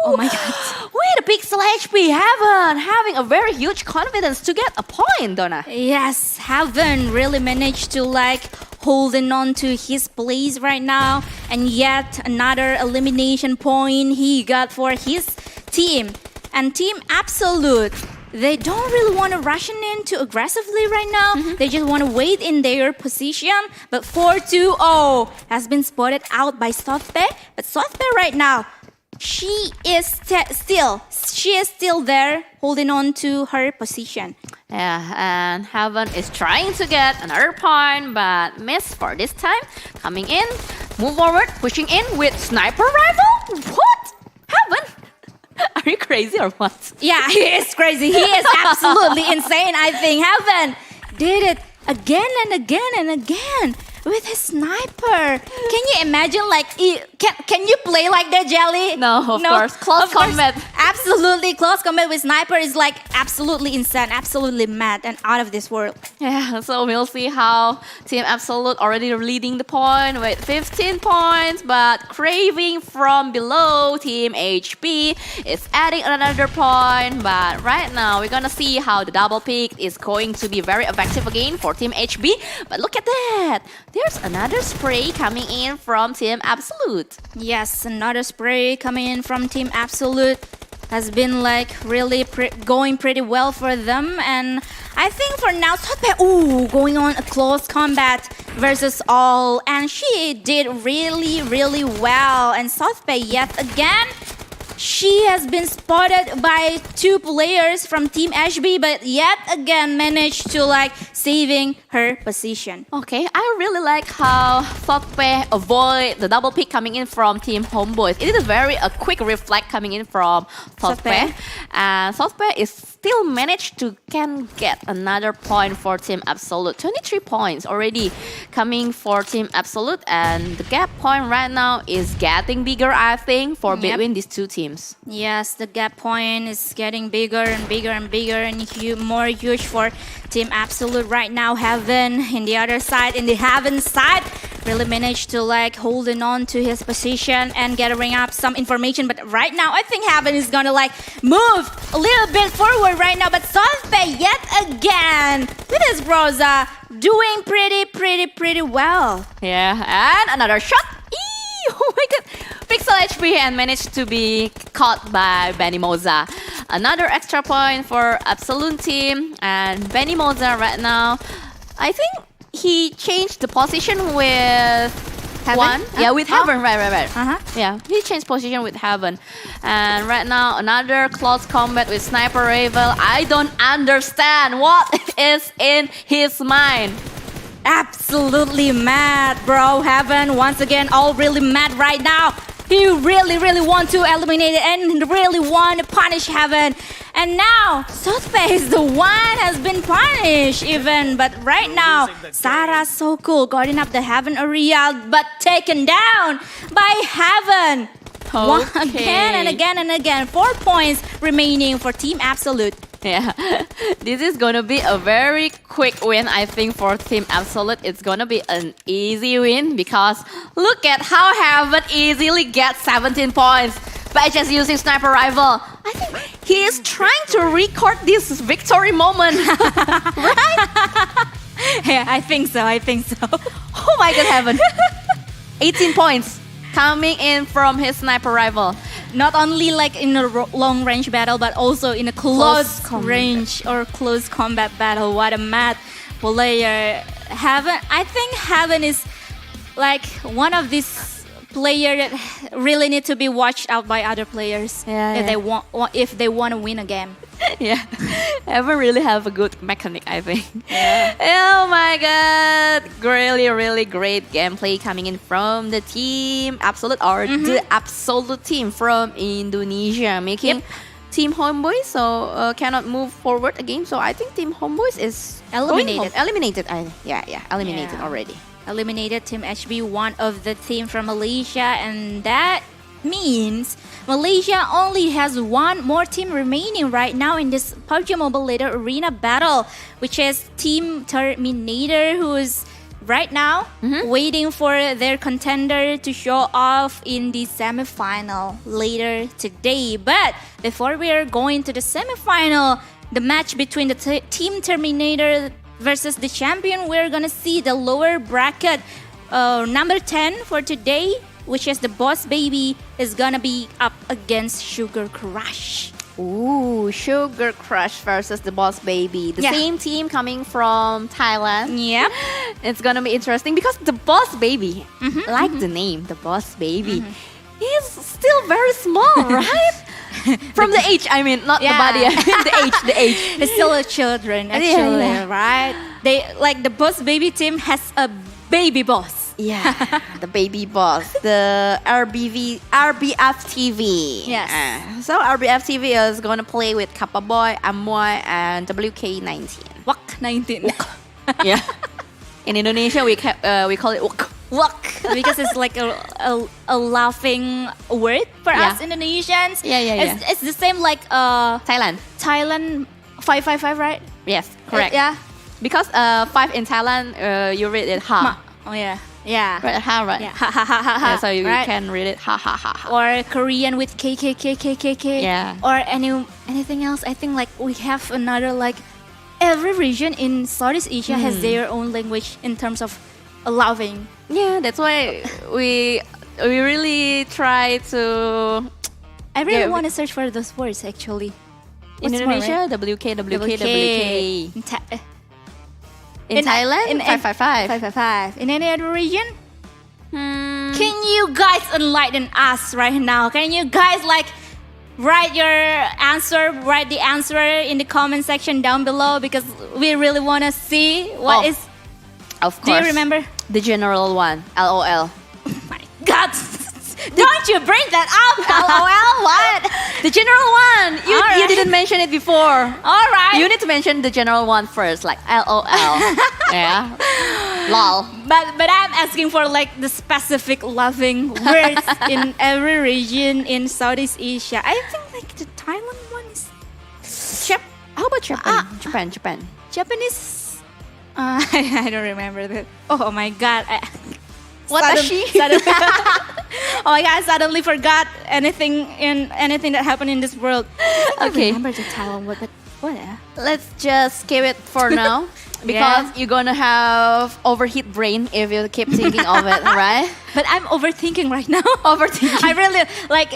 Oh my god. wait, the Pixel HB having a very huge confidence to get a point, Donna. Yes, Heaven really managed to like holding on to his place right now, and yet another elimination point he got for his team. And Team Absolute, they don't really want to rush in too aggressively right now. They just want to wait in their position. But 4-2-0 has been spotted out by Sothpe. But Sothpe right now, she is still there holding on to her position. Yeah, and Heaven is trying to get another point, but miss for this time. Coming in, move forward, pushing in with sniper rifle. What? Heaven? Are you crazy or what? Yeah, he is crazy. He is absolutely insane. I think Heaven did it again and again and again with his sniper. Can you imagine, like, can you play like that, Jelly? No, of course. Close combat. Absolutely, close combat with sniper is like absolutely insane, absolutely mad and out of this world. Yeah, so we'll see how Team Absolute already leading the point with 15 points, but craving from below. Team HB is adding another point, but right now we're gonna see how the double pick is going to be very effective again for Team HB. But look at that, there's another spray coming in from Team Absolute. Yes, another spray coming in from Team Absolute has been like really going pretty well for them. And I think for now, Sothpe, going on a close combat versus all. And she did really well. And Sothpe yet again, she has been spotted by two players from Team HB, but yet again managed to like saving her position. Okay, I really like how Sothpe avoid the double pick coming in from Team Homeboys. It is a quick reflect coming in from Sothpe. And Sothpe is still managed to can get another point for Team Absolute. 23 points already coming for Team Absolute, and the gap point right now is getting bigger, I think, for between these two teams. Yes, the gap point is getting bigger and more huge for Team Absolute right now. Heaven in the other side, in the Heaven side, really managed to like holding on to his position and gathering up some information. But right now, I think Heaven is gonna like move a little bit forward right now. But Sothpe yet again with his Moza doing pretty well. Yeah, and another shot. Oh my god, Pixel HB and managed to be caught by Moza. Another extra point for Absolute team and Benny Moza right now. I think he changed the position with Heaven? Yeah, with Heaven, right. Uh-huh. Yeah, he changed position with Heaven. And right now, another close combat with Sniper Rifle. I don't understand what is in his mind. Absolutely mad, bro. Heaven, once again, all really mad right now. He really want to eliminate it and really want to punish Heaven. And now, Sothpe is the one has been punished even. But right now, Sarah so cool, guarding up the Heaven area, but taken down by Heaven. Again and again and again. 4 points remaining for Team Absolute. Yeah, this is gonna be a very quick win, I think, for Team Absolute. It's gonna be an easy win because look at how Heaven easily gets 17 points by just using Sniper Rifle. I think he is trying to record this victory moment, right? Yeah, I think so. Oh my god, Heaven. 18 points coming in from his Sniper Rifle. Not only like in a long range battle, but also in a close combat. range or close combat battle. What a mad player. Heaven, I think Heaven is like one of these players that really need to be watched out by other players if they want to win a game. Yeah, Heaven really have a good mechanic, I think. Yeah. Oh my god, really great gameplay coming in from the Team Absolute or the Absolute team from Indonesia, making Team Homeboys cannot move forward again. So I think Team Homeboys is Eliminated. Eliminated. Eliminated already. Eliminated Team HB, one of the team from Malaysia, and that means Malaysia only has one more team remaining right now in this PUBG Mobile Leader Arena battle, which is Team Terminator, who is right now waiting for their contender to show off in the semifinal later today. But before we are going to the semifinal, the match between the Team Terminator versus the champion, we're gonna see the lower bracket number 10 for today, which is the Boss Baby, is gonna be up against Sugar Crush. Ooh, Sugar Crush versus the Boss Baby. The same team coming from Thailand. Yep. It's gonna be interesting because the Boss Baby, like the name, the Boss Baby, he's still very small, right? From the age, I mean, not the body. the age. It's still a children, actually, right? They like the Boss Baby team has a baby boss. Yeah, the baby boss, the RBF TV. Yes. So RBF TV is gonna play with Kappa Boy, Amoy, and WK19. Wak 19. Yeah. In Indonesia, we call it wak. Wak, because it's like a laughing word for us Indonesians. Yeah. It's the same like Thailand 555, right? Yes, correct. Yeah. Because 5 in Thailand, you read it ha. Oh yeah. Right, ha, right? Yeah. Ha ha ha ha. Yeah, so you right? can read it ha ha ha ha. Or Korean with KKKKKK. Yeah. Or anything else. I think like we have another like every region in Southeast Asia has their own language in terms of laughing. Yeah, that's why we really try to. I really want to search for those words actually. In Indonesia, WK. In Thailand, 555. In any other region? Can you guys enlighten us right now? Can you guys like write the answer in the comment section down below, because we really want to see what is. Of course. Do you remember? The general one, LOL. Oh my God. Don't you bring that up, LOL? What? The general one. You didn't mention it before. All right. You need to mention the general one first, like LOL. Yeah. Lol. But I'm asking for like the specific loving words in every region in Southeast Asia. I think like the Thailand one is. How about Japan? Japan. Japanese. I don't remember that. Oh my God. Watashi. Oh my God, I suddenly forgot anything that happened in this world. I Okay. remember the Thailand word, but what? Let's just skip it for now. because Yeah. you're gonna have overheat brain if you keep thinking of it, right? But I'm overthinking right now. Overthinking. I really like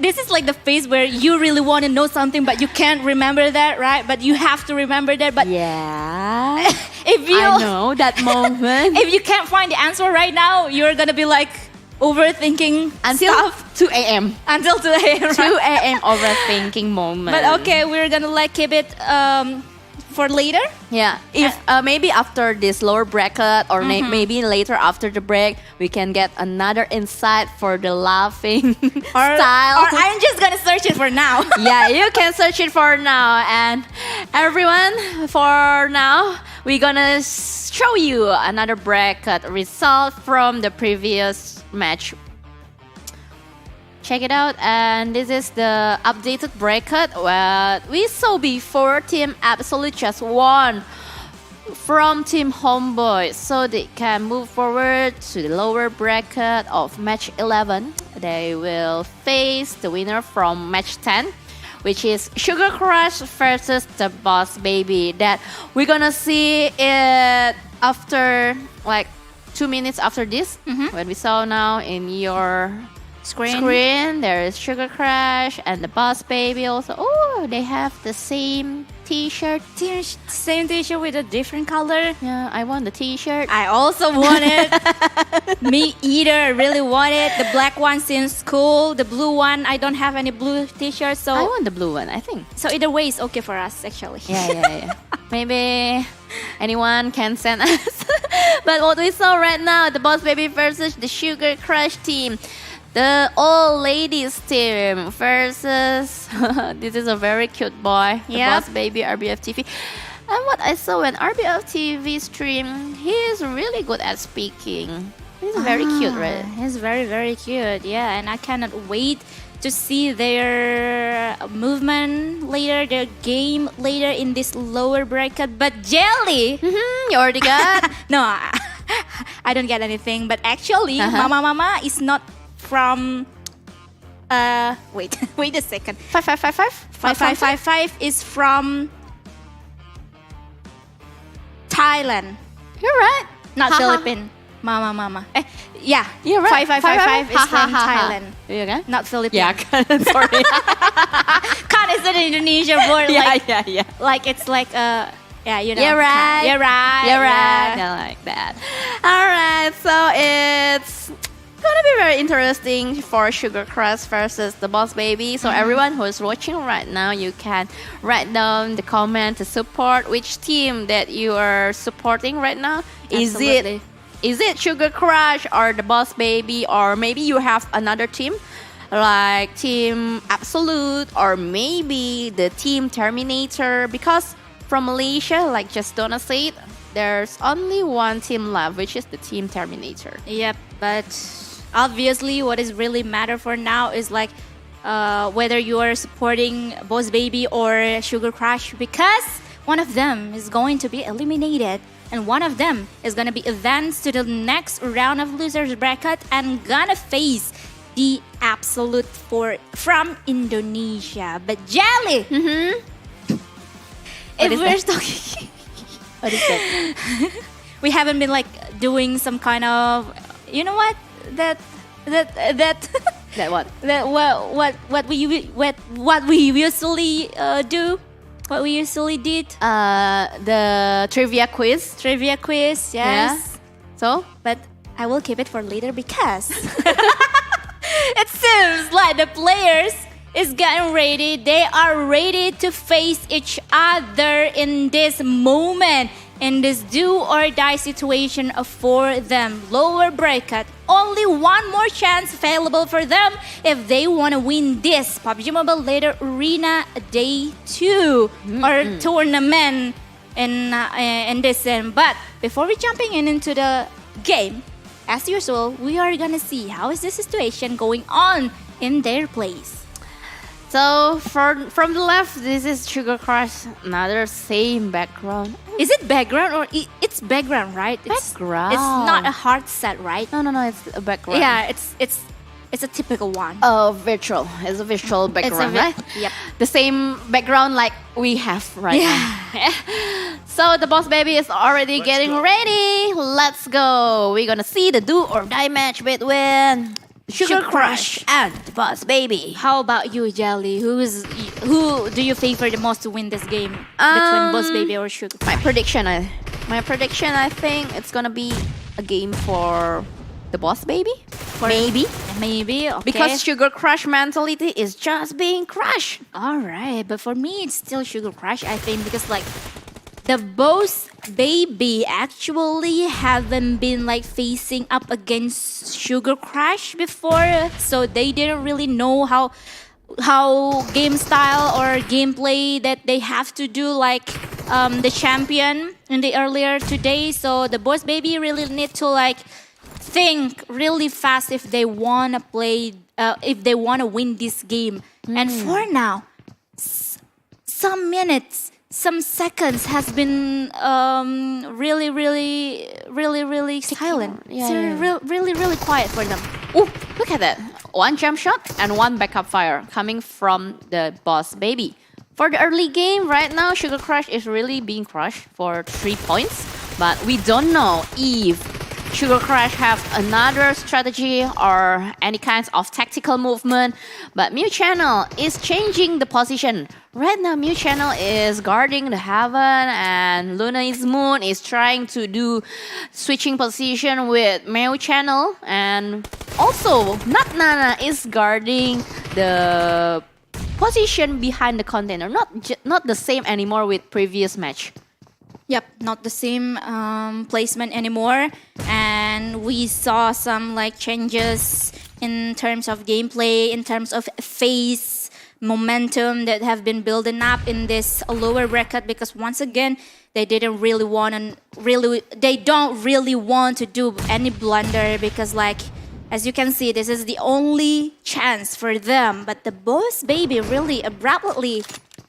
this is like the phase where you really want to know something, but you can't remember that, right? But you have to remember that. But Yeah, if you I know that moment. if you can't find the answer right now, you're gonna be like overthinking Until stuff 2 a.m. until 2 a.m. 2 Right? a.m. overthinking moment. But okay, we're gonna like keep it for later. Yeah, if maybe after this lower bracket or maybe later after the break, we can get another insight for the laughing style. Or I'm just gonna search it for now. Yeah, you can search it for now. And everyone, for now, we're gonna show you another bracket result from the previous match. Check it out, and this is the updated bracket where we saw before Team Absolute just won from Team Homeboy, so they can move forward to the lower bracket of match 11. They will face the winner from match 10, which is Sugar Crush versus the Boss Baby. That we're gonna see it after like 2 minutes after this. When we saw now in your screen, there is Sugar Crush and the Boss Baby also. Oh, they have the same t-shirt. Same t-shirt with a different color. Yeah, I want the t-shirt. I also want it. Me either. I really want it. The black one seems cool. The blue one, I don't have any blue t-shirts, so I want the blue one, I think. so either way is okay for us actually. Yeah. Maybe anyone can send us. But what we saw right now, the Boss Baby versus the Sugar Crush team. The old ladies team versus this is a very cute boy, the Yep. Boss Baby RBF TV. And what I saw when RBF TV stream, he is really good at speaking. He's very cute, right? He's very, very cute. Yeah, and I cannot wait to see their movement later, their game later in this lower bracket. But Jelly, You already got? no, I don't get anything. But actually, Mama is not from. Wait a second. 5555? 5555 is from Thailand, You're right. not Ha, ha. Philippines. Mama. Yeah, You're right. 5555 is from Thailand, You okay? not Philippines. Yeah, sorry. Khan is an Indonesian word. yeah. Like it's like yeah, you know. You're right. You're right. You're right. yeah. Yeah, like that. All right, so it's gonna be very interesting for Sugar Crush versus the Boss Baby. So everyone who is watching right now, you can write down the comment to support which team that you are supporting right now. Absolutely. Is it Sugar Crush or the Boss Baby, or maybe you have another team like Team Absolute or maybe the Team Terminator? Because from Malaysia, like just Donna said, there's only one team left, which is the Team Terminator. Yep, but obviously what is really matter for now is like whether you are supporting Boss Baby or Sugar Crush, because one of them is going to be eliminated and one of them is going to be advanced to the next round of losers bracket and gonna face the Absolute from Indonesia. But Jelly, if is we're that? talking What is that? we haven't been like doing some kind of, you know what, that That what? that what we usually do, what we usually did, The trivia quiz. trivia quiz. Yes, So but I will keep it for later because it seems like the players is getting ready. They are ready to face each other in this moment, in this do or die situation for them. Lower bracket, only one more chance available for them if they want to win this PUBG Mobile Later Arena Day 2 or tournament in this end. But before we jumping into the game, as usual, we are gonna see how is the situation going on in their place. So from the left, this is Sugar Crush, another same background. Is it background or it's background, right? Background. It's not a hard set, right? No, it's a background. Yeah, it's It's a typical one. Oh, virtual. It's a virtual background, right? Yep. The same background like we have right now. So the boss baby is already getting ready. Let's go. We're gonna see the do or die match between Sugar Crush and the boss baby. How about you, Jelly? Who do you favor the most to win this game between Boss Baby or Sugar Crush? My prediction, I think it's gonna be a game for the boss baby. Maybe, okay. Because Sugar Crush mentality is just being crushed. All right, but for me, it's still Sugar Crush, I think, because like the Boss Baby actually haven't been like facing up against Sugar Crush before, so they didn't really know how game style or gameplay that they have to do like the champion in the earlier today. So the Boss Baby really need to like think really fast if they wanna play, if they wanna win this game. And for now, some minutes, some seconds has been really silent. Really quiet for them. Ooh, look at that. One jump shot and one backup fire coming from the boss baby. For the early game, right now, Sugar Crush is really being crushed for 3 points. But we don't know if Sugar Crush have another strategy or any kinds of tactical movement. But Mew Channel is changing the position. Right now, Mew Channel is guarding the heaven and Luna's Moon is trying to do switching position with Mew Channel. And also, Nat Nana is guarding the position behind the container. Not the same anymore with previous match. Yep, not the same placement anymore. And we saw some like changes in terms of gameplay, in terms of phase, momentum that have been building up in this lower bracket, because once again, they don't really want to do any blunder, because like, as you can see, this is the only chance for them. But the Boss Baby really abruptly,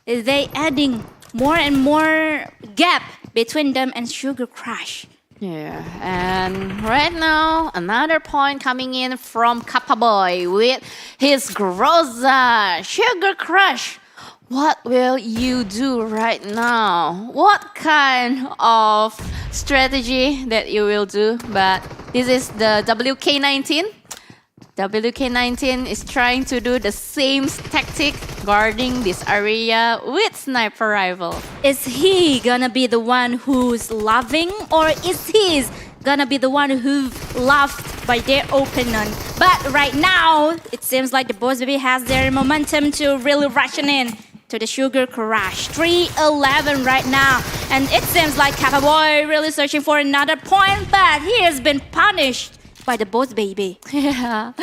they adding more and more gap between them and Sugar Crush. Yeah, and right now, another point coming in from Boy with his Groza. Sugar Crush, what will you do right now? What kind of strategy that you will do? But this is the WK19. WK19 is trying to do the same tactic guarding this area with sniper rifle. Is he gonna be the one who's loving, or is he gonna be the one who's loved by their opponent? But right now, it seems like the Boss Baby has their momentum to really rushing in to the Sugar Crush. 3-11 right now. And it seems like Boy really searching for another point, but he has been punished by the Boss Baby. Yeah,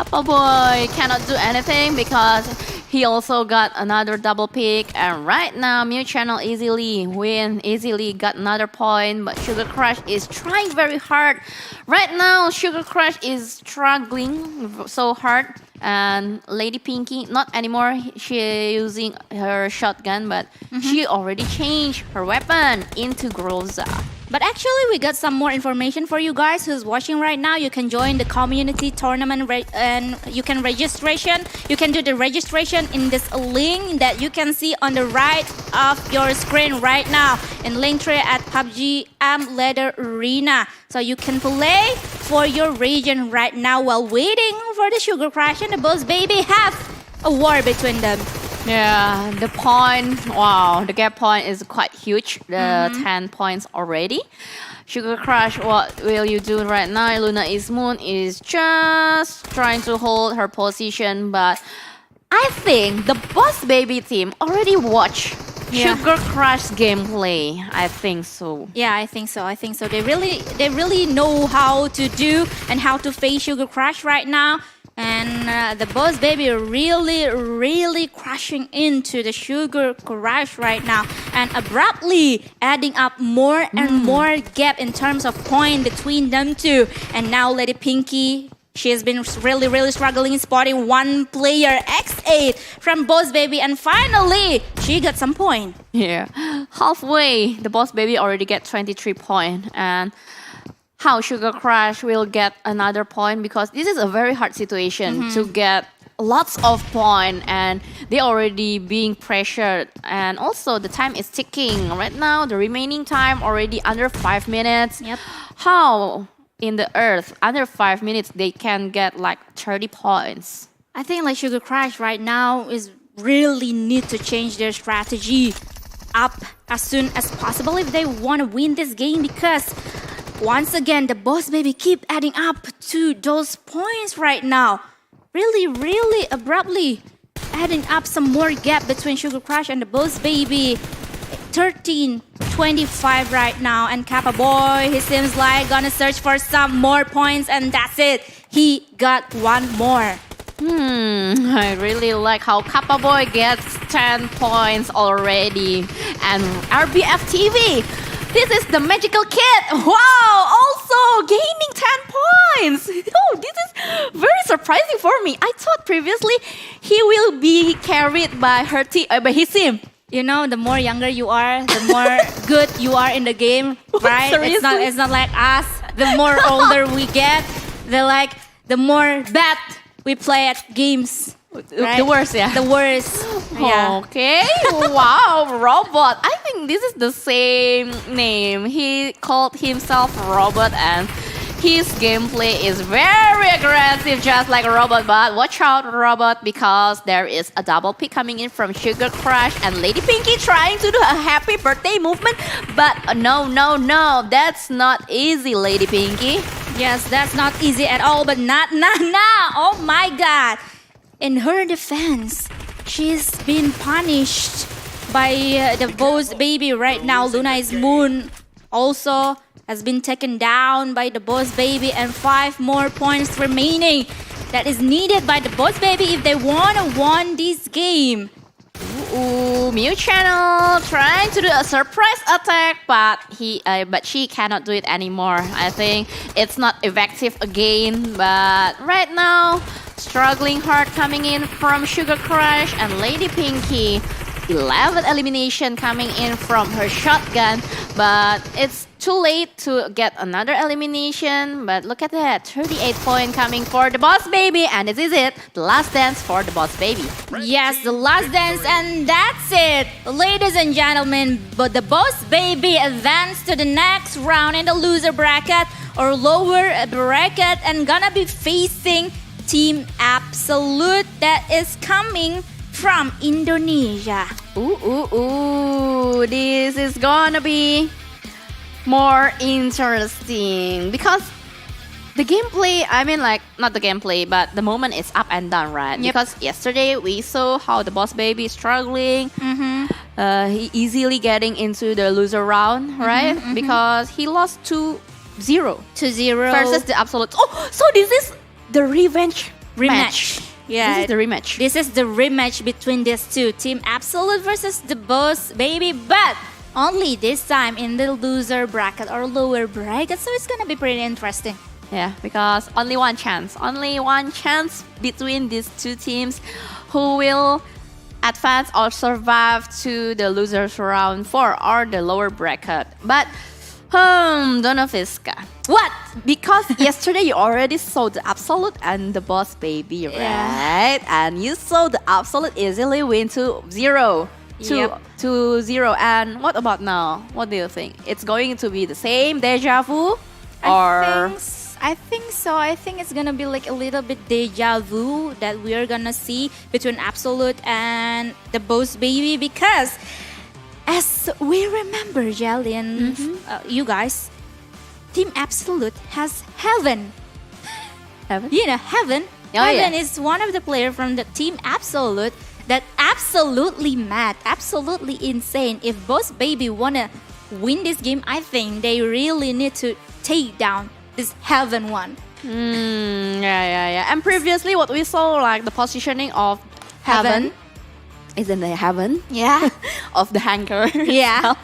Boy cannot do anything because he also got another double pick, and right now Mew Channel easily got another point, but Sugar Crush is trying very hard. Right now Sugar Crush is struggling so hard, and Lady Pinky, not anymore, she using her shotgun, but she already changed her weapon into Groza. But actually, we got some more information for you guys who's watching right now. You can join the community tournament and you can registration. You can do the registration in this link that you can see on the right of your screen right now in Linktree at PUBG Leather Arena. So you can play for your region right now while waiting for the Sugar Crush and the Boss Baby have a war between them. Yeah, the point, wow, the gap point is quite huge, the 10 points already. Sugar Crush, what will you do right now? Luna's Moon is just trying to hold her position, but I think the Boss Baby team already watched Sugar Crush gameplay. I think so. Yeah, I think so. They really know how to do and how to face Sugar Crush right now. And the Boss Baby really crushing into the Sugar Crush right now, and abruptly adding up more and more gap in terms of point between them two. And now Lady Pinky, she has been really struggling spotting one player X8 from Boss Baby, and finally she got some point. Yeah, halfway the Boss Baby already get 23 points, and how Sugar Crush will get another point because this is a very hard situation to get lots of point and they already being pressured and also the time is ticking right now. The remaining time already under 5 minutes. Yep. How in the earth under 5 minutes they can get like 30 points? I think like Sugar Crush right now is really need to change their strategy up as soon as possible if they want to win this game because once again the Boss Baby keep adding up to those points right now. Really abruptly adding up some more gap between Sugar Crush and the Boss Baby. 13-25 right now and Kappa Boy, he seems like gonna search for some more points and that's it. He got one more. I really like how Kappa Boy gets 10 points already. And RBF TV, this is the magical kid. Wow, also gaining 10 points. Oh, this is very surprising for me. I thought previously he will be carried by by his team. You know, the more younger you are, the more good you are in the game, right? Seriously? It's not like us. The more older we get, the more bad we play at games. Right? The worst, yeah. The worst. Yeah. Okay. Wow, Robot. I think this is the same name. He called himself Robot and his gameplay is very aggressive just like Robot. But watch out, Robot, because there is a double pick coming in from Sugar Crush and Lady Pinky trying to do a happy birthday movement. But no. That's not easy, Lady Pinky. Yes, that's not easy at all, but not now. Oh my god. In her defense, she's been punished by the Boss Baby right now. Lunai's Moon also has been taken down by the Boss Baby and 5 more points remaining. That is needed by the Boss Baby if they want to win this game. Ooh, Mew Channel trying to do a surprise attack, but she cannot do it anymore. I think it's not effective again. But right now, struggling hard coming in from Sugar Crush and Lady Pinky. 11 elimination coming in from her shotgun, but it's too late to get another elimination. But look at that, 38 point coming for the Boss Baby, and this is it, the last dance for the Boss Baby. Yes, the last dance, and that's it, ladies and gentlemen. But the Boss Baby advanced to the next round in the loser bracket or lower bracket, and gonna be facing Team Absolute that is coming from Indonesia. Ooh, this is gonna be more interesting because the gameplay, I mean like, not the gameplay, but the moment is up and down, right? Yep. Because yesterday we saw how the Boss Baby is struggling. He easily getting into the loser round, right? Because he lost 2-0. 2-0 versus the Absolute. Oh, so this is the rematch. Yeah, This is the rematch. This is the rematch between these two, Team Absolute versus the Boss Baby, but only this time in the loser bracket or lower bracket, so it's gonna be pretty interesting. Yeah, because only one chance between these two teams who will advance or survive to the losers round 4 or the lower bracket. But Donoviska, What? because yesterday you already saw the Absolute and the Boss Baby, right? Yeah. And you saw the Absolute easily win 2-0. Yep. 2-0. And what about now? What do you think? It's going to be the same deja vu? Or I think so. I think it's gonna be like a little bit deja vu that we're gonna see between Absolute and the Boss Baby, because as we remember, Jelly and you guys, Team Absolute has Heaven. Heaven? You know, Heaven. Oh, Heaven yeah. is one of the players from the Team Absolute that absolutely mad, absolutely insane. If Boss Baby wanna win this game, I think they really need to take down this Heaven one. Yeah. And previously, what we saw, like the positioning of Heaven, is in the heaven Yeah. of the hangar. Yeah. itself.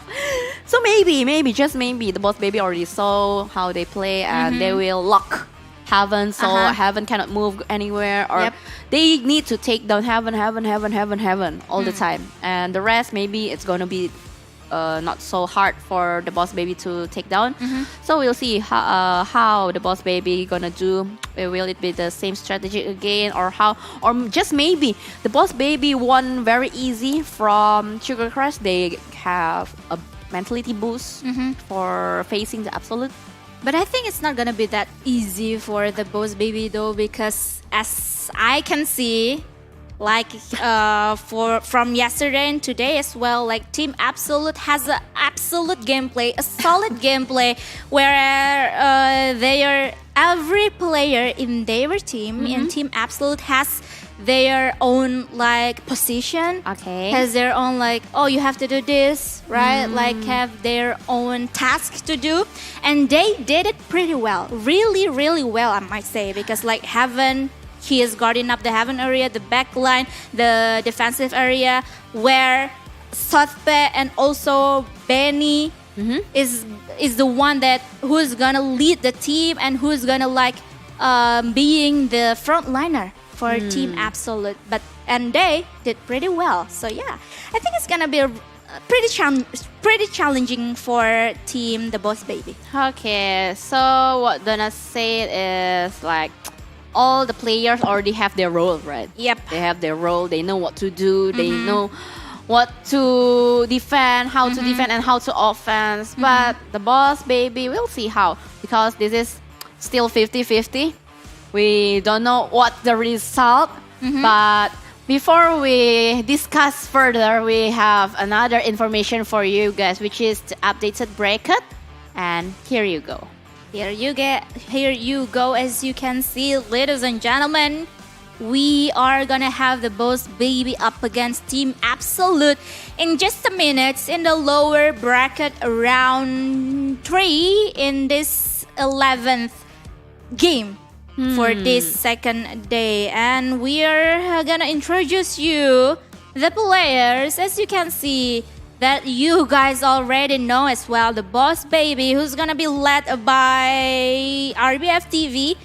So maybe, just maybe, the Boss Baby already saw how they play and they will lock Heaven, so Heaven cannot move anywhere, or Yep. they need to take down Heaven all the time. And the rest, maybe it's gonna be not so hard for the boss baby to take down. So we'll see how the boss baby gonna do. Will it be the same strategy again, or how, or just maybe the boss baby won very easy from Sugar Crush. They have a mentality boost for facing the absolute. But I think it's not gonna be that easy for the boss baby though, because as I can see, like from yesterday and today as well, like Team Absolute has a absolute gameplay, a solid gameplay, where every player in their team in Team Absolute has their own like position, has their own like, oh, you have to do this, right? Like have their own tasks to do, and they did it pretty well, really well, I might say, because like Heaven, he is guarding up the Heaven area, the back line, the defensive area, where Sothpe and also Benny is the one that who's gonna lead the team and who's gonna like being the frontliner for Team Absolute. And they did pretty well. So yeah, I think it's gonna be a pretty challenging for Team the Boss Baby. Okay, so what Donna said is like all the players already have their role, right? Yep. They have their role. They know what to do. They know what to defend, how to defend, and how to offense. But the boss baby, we'll see how, because this is still 50-50. We don't know what the result. But before we discuss further, we have another information for you guys, which is the updated bracket. And here you go. Here you go. As you can see, ladies and gentlemen, we are gonna have the boss baby up against Team Absolute in just a minute in the lower bracket round 3 in this 11th game for this second day. And we are gonna introduce you the players. As you can see, that you guys already know as well, the boss baby, who's gonna be led by RBF TV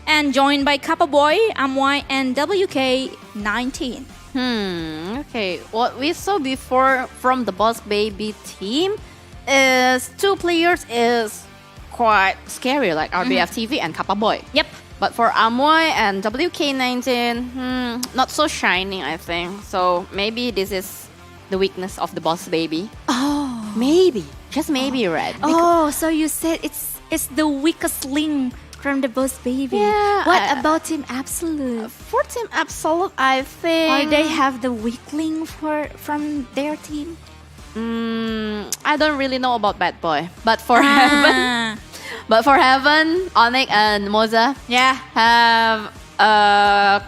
and joined by Kappa Boy, Amoy, and WK19. Okay, what we saw before from the boss baby team is 2 players is quite scary, like RBF TV and Kappa Boy. Yep. But for Amoy and WK19, not so shiny, I think. So maybe this is the weakness of the boss baby. Oh, maybe, just maybe, right? Oh, so you said it's the weakest link from the boss baby. Yeah. What about Team Absolute? For Team Absolute, I think, Or they have the weak link from their team? I don't really know about Badboy, but for Heaven, Onic and Moza, have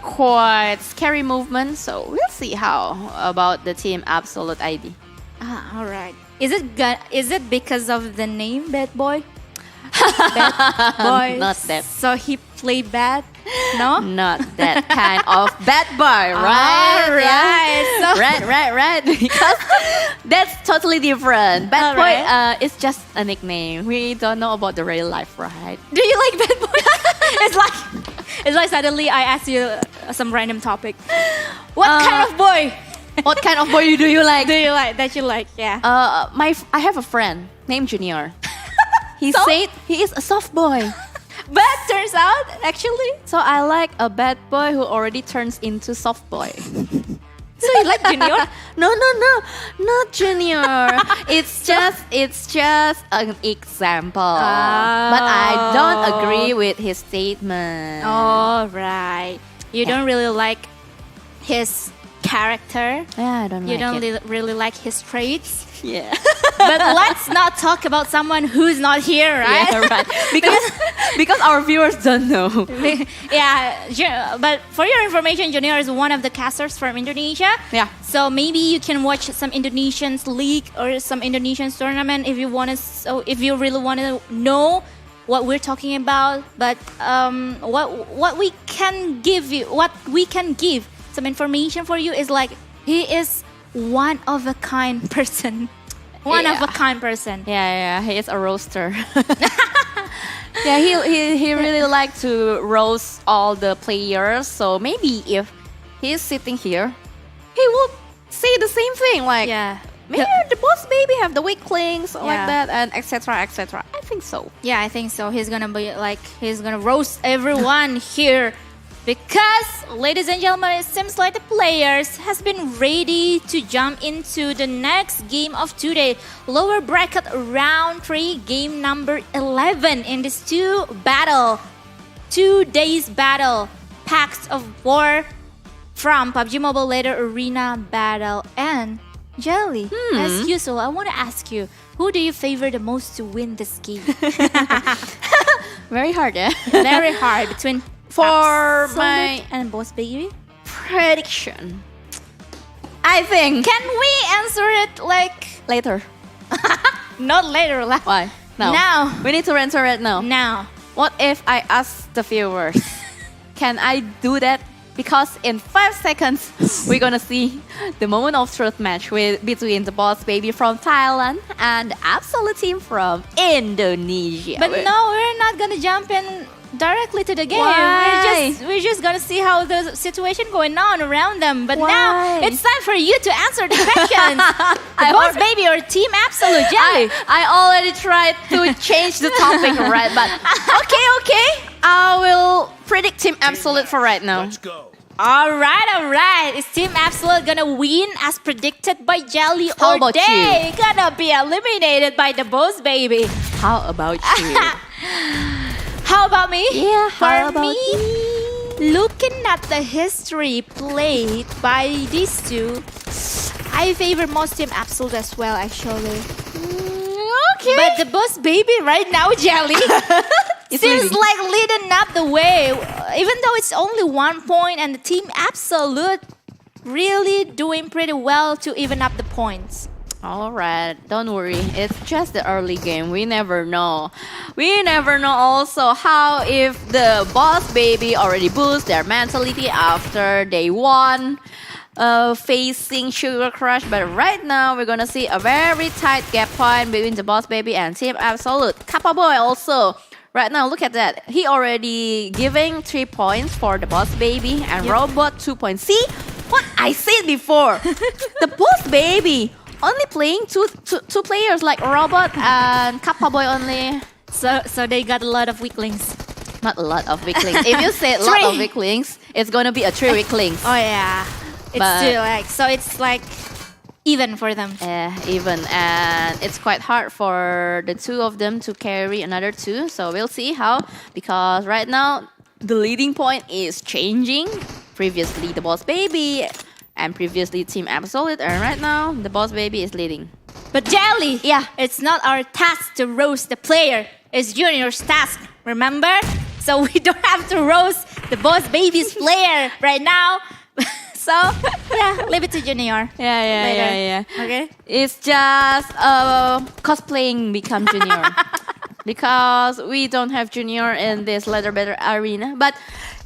quite scary movement. So we'll see how about the Team Absolute ID. All right. Is it because of the name Badboy? Badboy. Not that. So he play bad? No. Not that kind of bad boy, right? Alright. Right. Because that's totally different. Bad boy Alright. is just a nickname. We don't know about the real life, right? Do you like Badboy? It's like suddenly I ask you some random topic. What kind of boy? What kind of boy do you like? Yeah. I have a friend named Junior. He said he is a soft boy. But turns out, actually. So I like a bad boy who already turns into soft boy. So you like Junior? No, not Junior. It's just an example. But I don't agree with his statement. All right. You don't really like his character. Yeah, I don't like You don't it. really like his traits. Yeah. But let's not talk about someone who's not here, right? Yeah, right. Because our viewers don't know. But for your information, Junior is one of the casters from Indonesia. Yeah. So maybe you can watch some Indonesian league or some Indonesian tournament if you want to. So if you really want to know what we're talking about, but what we can give some information for you is like he is one of a kind person. Yeah, he is a roaster. Yeah, he really like to roast all the players. So maybe if he's sitting here, he will say the same thing. Like, Maybe the boss baby have the weaklings like Yeah. that and etc. etc. I think so. Yeah, I think so. He's gonna be like, he's gonna roast everyone here. Because, ladies and gentlemen, it seems like the players has been ready to jump into the next game of today. Lower bracket round 3, game number 11 in this 2 days battle. Packs of War from PUBG Mobile Later Arena Battle. And Jelly, as usual, I want to ask you, who do you favor the most to win this game? Very hard, yeah. Very hard between For Absolute my and Boss Baby. prediction, I think Can we answer it like later. not later? Like Why? No. Now. We need to answer it now. now. What if I ask the viewers? Can I do that? Because in 5 seconds, we're gonna see the moment of truth match between the boss baby from Thailand and the Absolute team from Indonesia. But no, we're not gonna jump in directly to the game. Why? We're just gonna see how the situation going on around them. But Why? now it's time for you to answer the questions. The Boss Baby or Team Absolute Jelly? I already tried to change the topic, right? But okay. I will predict Team Absolute for right now. Let's go. All right. Is Team Absolute gonna win as predicted by Jelly, How or about they gonna be eliminated by the Boss Baby? How about you? How about me? Yeah, For how about me, looking at the history played by these two, I favor most Team Absolute as well, actually. Okay. But the Boss Baby right now, Jelly, It's seems leading. like leading up the way. Even though it's only 1 point, and the Team Absolute really doing pretty well to even up the points. Alright, don't worry. It's just the early game. We never know. We never know also how if the boss baby already boost their mentality after they won facing Sugar Crush. But right now we're gonna see a very tight gap point between the boss baby and Team Absolute. Kappa Boy also. Right now, look at that. He already giving 3 points for the boss baby and Robot 2 points. See what I said before? The boss baby only playing two players like Robot and Kappa Boy only. So they got a lot of weaklings. Not a lot of weaklings. If you say a lot of weaklings, it's gonna be a 3 weaklings. Oh yeah, it's But- still like, so it's like even for them. Even, and it's quite hard for the two of them to carry another 2. So we'll see how, because right now the leading point is changing. Previously the boss baby and previously Team Absolute, and right now the boss baby is leading. But Jelly, it's not our task to roast the player. It's Junior's task, remember? So we don't have to roast the Boss Baby's player right now. So yeah, leave it to Junior. Later. Yeah. Okay. It's just cosplaying become junior. Because we don't have junior in this leather battle arena. But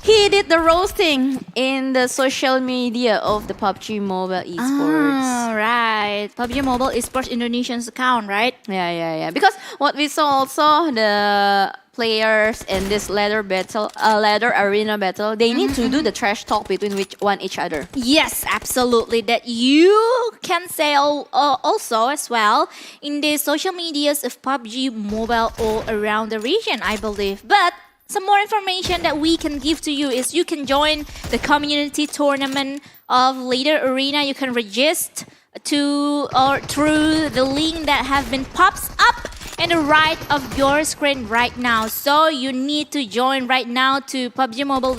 he did the roasting in the social media of the PUBG Mobile Esports. All right. PUBG Mobile Esports Indonesian's account, right? Yeah. Because what we saw also, the players in this leather arena battle, they need to do the trash talk between each other. Yes, absolutely. That you can say also as well in the social medias of PUBG Mobile all around the region, I believe. But some more information that we can give to you is you can join the community tournament of Later Arena. You can register through the link that have been pops up in the right of your screen right now. So you need to join right now to PUBG Mobile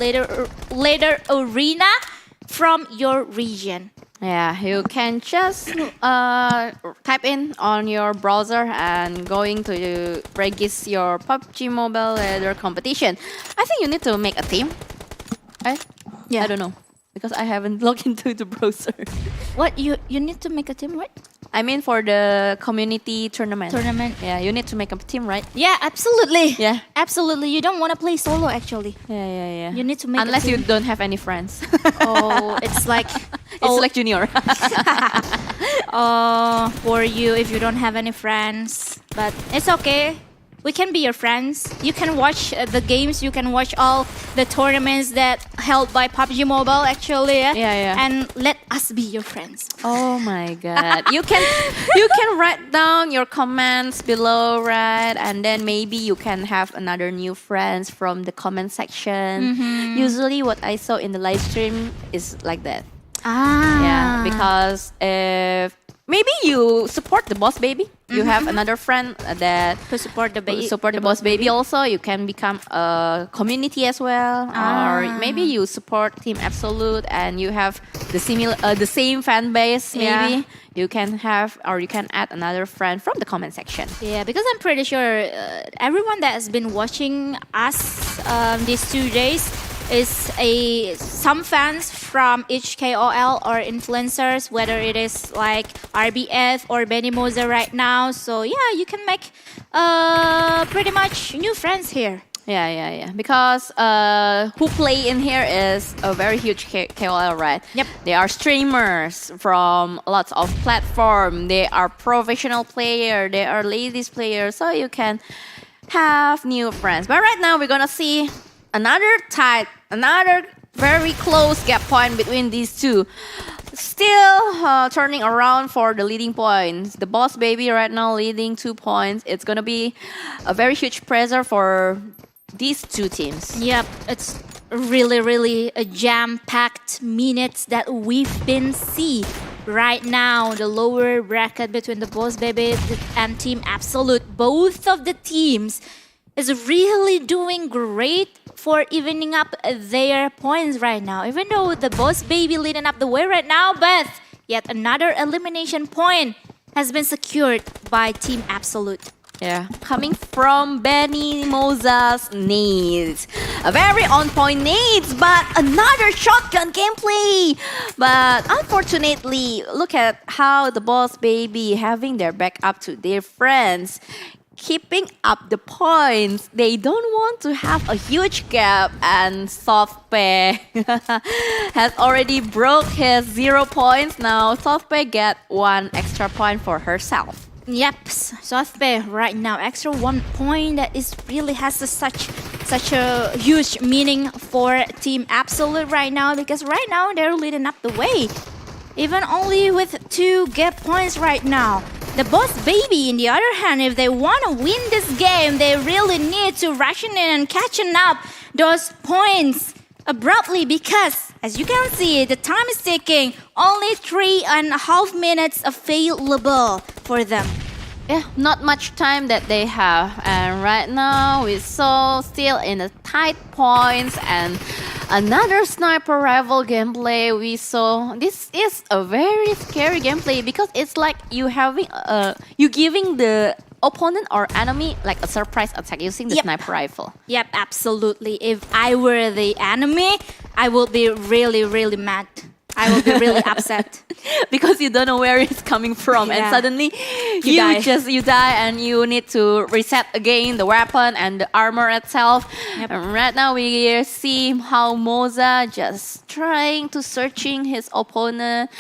Later Arena from your region. Yeah, you can just type in on your browser and going to register your PUBG Mobile Leader competition. I think you need to make a team, right? Yeah. I don't know because I haven't logged into the browser. What you need to make a team, right? I mean for the community tournament. Yeah, you need to make a team, right? Yeah, absolutely. Yeah. Absolutely. You don't want to play solo actually. Yeah. You need to make Unless a you team. don't have any friends. Oh, it's like It's like junior. for you if you don't have any friends, but it's okay. we can be your friends. You can watch the games. You can watch all the tournaments that held by PUBG Mobile actually. Yeah. And let us be your friends. Oh my god. You can write down your comments below, right? And then maybe you can have another new friends from the comment section. Usually what I saw in the live stream is like that. Yeah, because if maybe you support the boss baby, you have another friend that To support the baby. support the boss baby also, you can become a community as well. Or maybe you support Team Absolute and you have the same fan base. Maybe Yeah. you can have, or you can add another friend from the comment section. Yeah, because I'm pretty sure everyone that has been watching us these 2 days is some fans from each KOL or influencers, whether it is like RBF or Benny Moza right now. So yeah, you can make pretty much new friends here. Yeah. Because who play in here is a very huge KOL, right? Yep. They are streamers from lots of platform. They are professional player. They are ladies players. So you can have new friends. But right now we're gonna see another very close gap point between these two. Still turning around for the leading points. The boss baby right now leading 2 points. It's gonna be a very huge pressure for these two teams. Yep, it's really a jam-packed minutes that we've been see right now. The lower bracket between the Boss Baby and Team Absolute, both of the teams is really doing great for evening up their points right now. Even though the Boss Baby leading up the way right now, but yet another elimination point has been secured by Team Absolute. Yeah, coming from Benny Moza's nades. A very on-point nades, but another shotgun gameplay. But unfortunately, look at how the Boss Baby having their back up to their friends. Keeping up the points. They don't want to have a huge gap, and Sothpe has already broke his 0 points. Now Sothpe get 1 extra point for herself. Yep, Sothpe right now extra 1 point that is really has such a huge meaning for Team Absolute right now, because right now they're leading up the way, even only with 2 gap points right now. The Boss Baby, in the other hand, if they want to win this game, they really need to ration in and catching up those points abruptly, because as you can see, the time is ticking. Only 3.5 minutes available for them. Yeah, not much time that they have, and right now we saw still in a tight points and another sniper rifle gameplay. We saw this is a very scary gameplay because it's like you giving the opponent or enemy like a surprise attack using the sniper rifle. Yep, absolutely. If I were the enemy, I would be really mad. I will be really upset. Because you don't know where it's coming from, and suddenly you die and you need to reset again the weapon and the armor itself. And right now we see how Moza just trying to searching his opponent.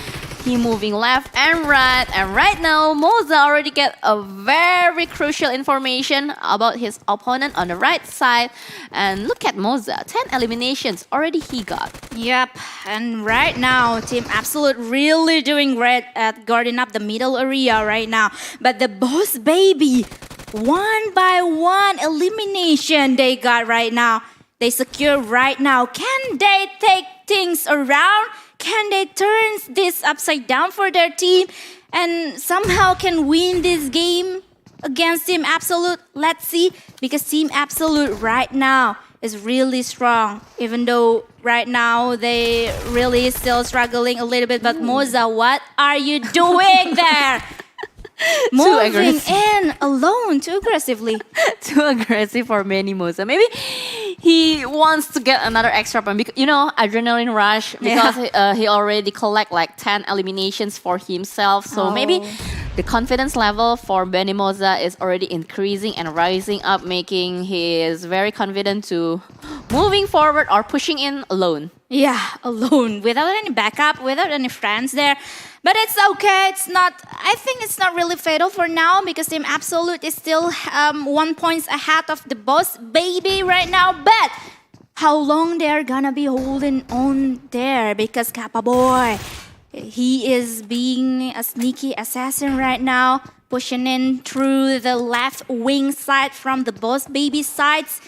He moving left and right now Moza already get a very crucial information about his opponent on the right side. And look at Moza, 10 eliminations already he got. Yep, and right now Team Absolute really doing great at guarding up the middle area right now. But the Boss Baby, 1 by 1 elimination they got right now. They secure right now. Can they take things around? Can they turn this upside down for their team and somehow can win this game against Team Absolute? Let's see, because Team Absolute right now is really strong, even though right now they really still struggling a little bit. But Moza, what are you doing there? Moving in alone too aggressively. Too aggressive for Benny Moza. Maybe he wants to get another extra point because, you know, adrenaline rush, because he already collect like 10 eliminations for himself. So maybe the confidence level for Benny Moza is already increasing and rising up, making he is very confident to moving forward or pushing in alone. Yeah, alone, without any backup, without any friends there. But it's okay. I think it's not really fatal for now because Team Absolute is still 1 point ahead of the Boss Baby right now. But how long they're gonna be holding on there? Because Kappa Boy, he is being a sneaky assassin right now, pushing in through the left wing side from the Boss Baby sides.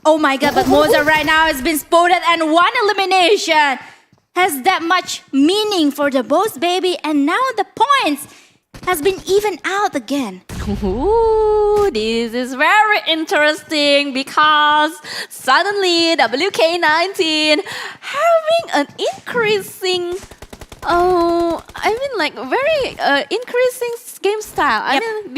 Oh my God! But Moza right now has been spotted and 1 elimination. Has that much meaning for the Boss Baby, and now the points has been even out again. Ooh, this is very interesting because suddenly WK19 having an increasing, very increasing game style. I mean,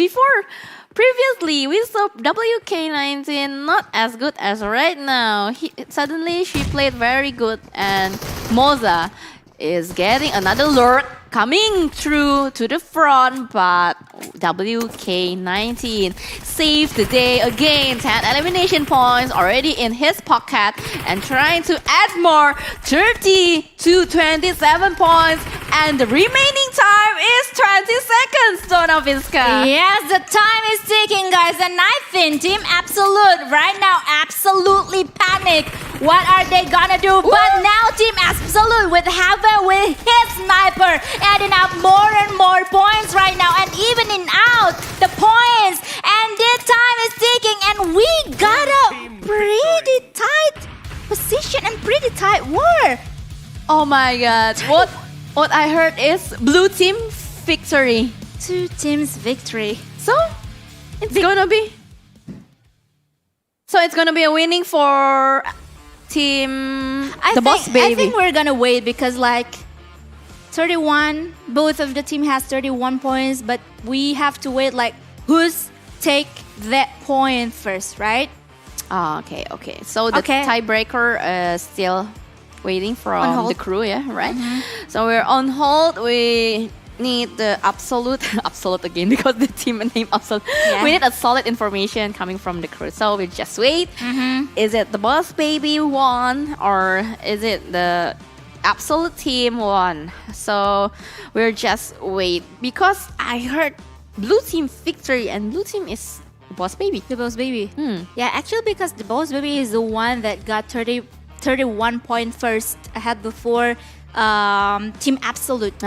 previously we saw WK19 not as good as right now. Suddenly she played very good, and Moza is getting another lurk coming through to the front, but WK19 saved the day again. 10 elimination points already in his pocket and trying to add more 30 to 27 points, and the remaining time is 20 seconds, Donna Visca. Yes, the time is ticking, guys, and I think Team Absolute right now absolutely panic. What are they gonna do? But now Team Absolute with Ervin with his sniper adding up more and more points right now and evening out the points. And the time is ticking, and we got a pretty tight position and pretty tight war. Oh my God! What I heard is blue team victory. 2 teams victory. So it's gonna be a winning for team Boss Baby. I think we're gonna wait because 31, both of the team has 31 points, but we have to wait who's take that point first, right? Okay. So the tiebreaker is still waiting from the crew, yeah, right? So we're on hold. We need the absolute again because the team name Absolute. Yeah. We need a solid information coming from the crew. So we just wait. Is it the Boss Baby won, or is it the Absolute team won? So we're just wait because I heard blue team victory, and blue team is the Boss Baby. The Boss Baby. Yeah, actually because the Boss Baby is the one that got 31 point first ahead before Team Absolute.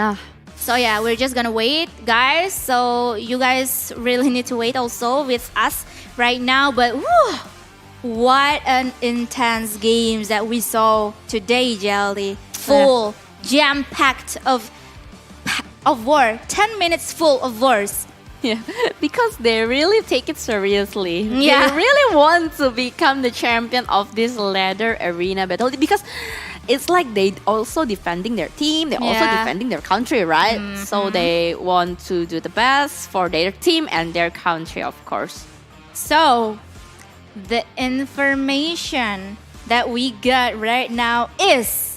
So yeah, we're just gonna wait, guys. So you guys really need to wait also with us right now. But what an intense games that we saw today, Jelly. Full, jam-packed of war. 10 minutes full of wars. Yeah, because they really take it seriously. Yeah. They really want to become the champion of this ladder arena battle because it's like they also defending their team, they're also defending their country, right? So they want to do the best for their team and their country, of course. So the information that we got right now is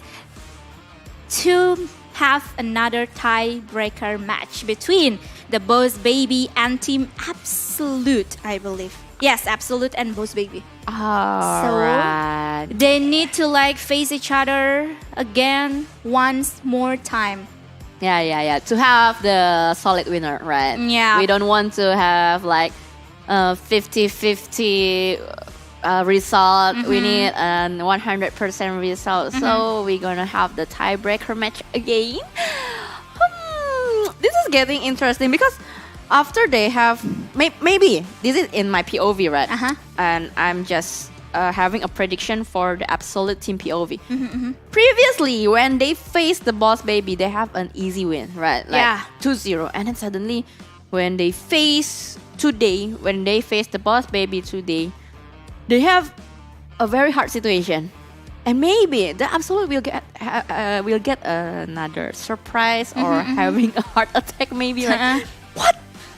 to have another tiebreaker match between the Boss Baby and Team Absolute, I believe. Yes, Absolute and Boss Baby. Alright. So they need to face each other again once more time. Yeah. To have the solid winner, right? Yeah. We don't want to have 50-50 result. We need a 100% result. So we're gonna have the tiebreaker match again. This is getting interesting because after they have maybe this is in my POV, right? And I'm just having a prediction for the Absolute team POV. Previously, when they faced the Boss Baby, they have an easy win, right? 2-0, and then suddenly when they face the Boss Baby today, they have a very hard situation, and maybe the Absolute will get another surprise or having a heart attack. Maybe what?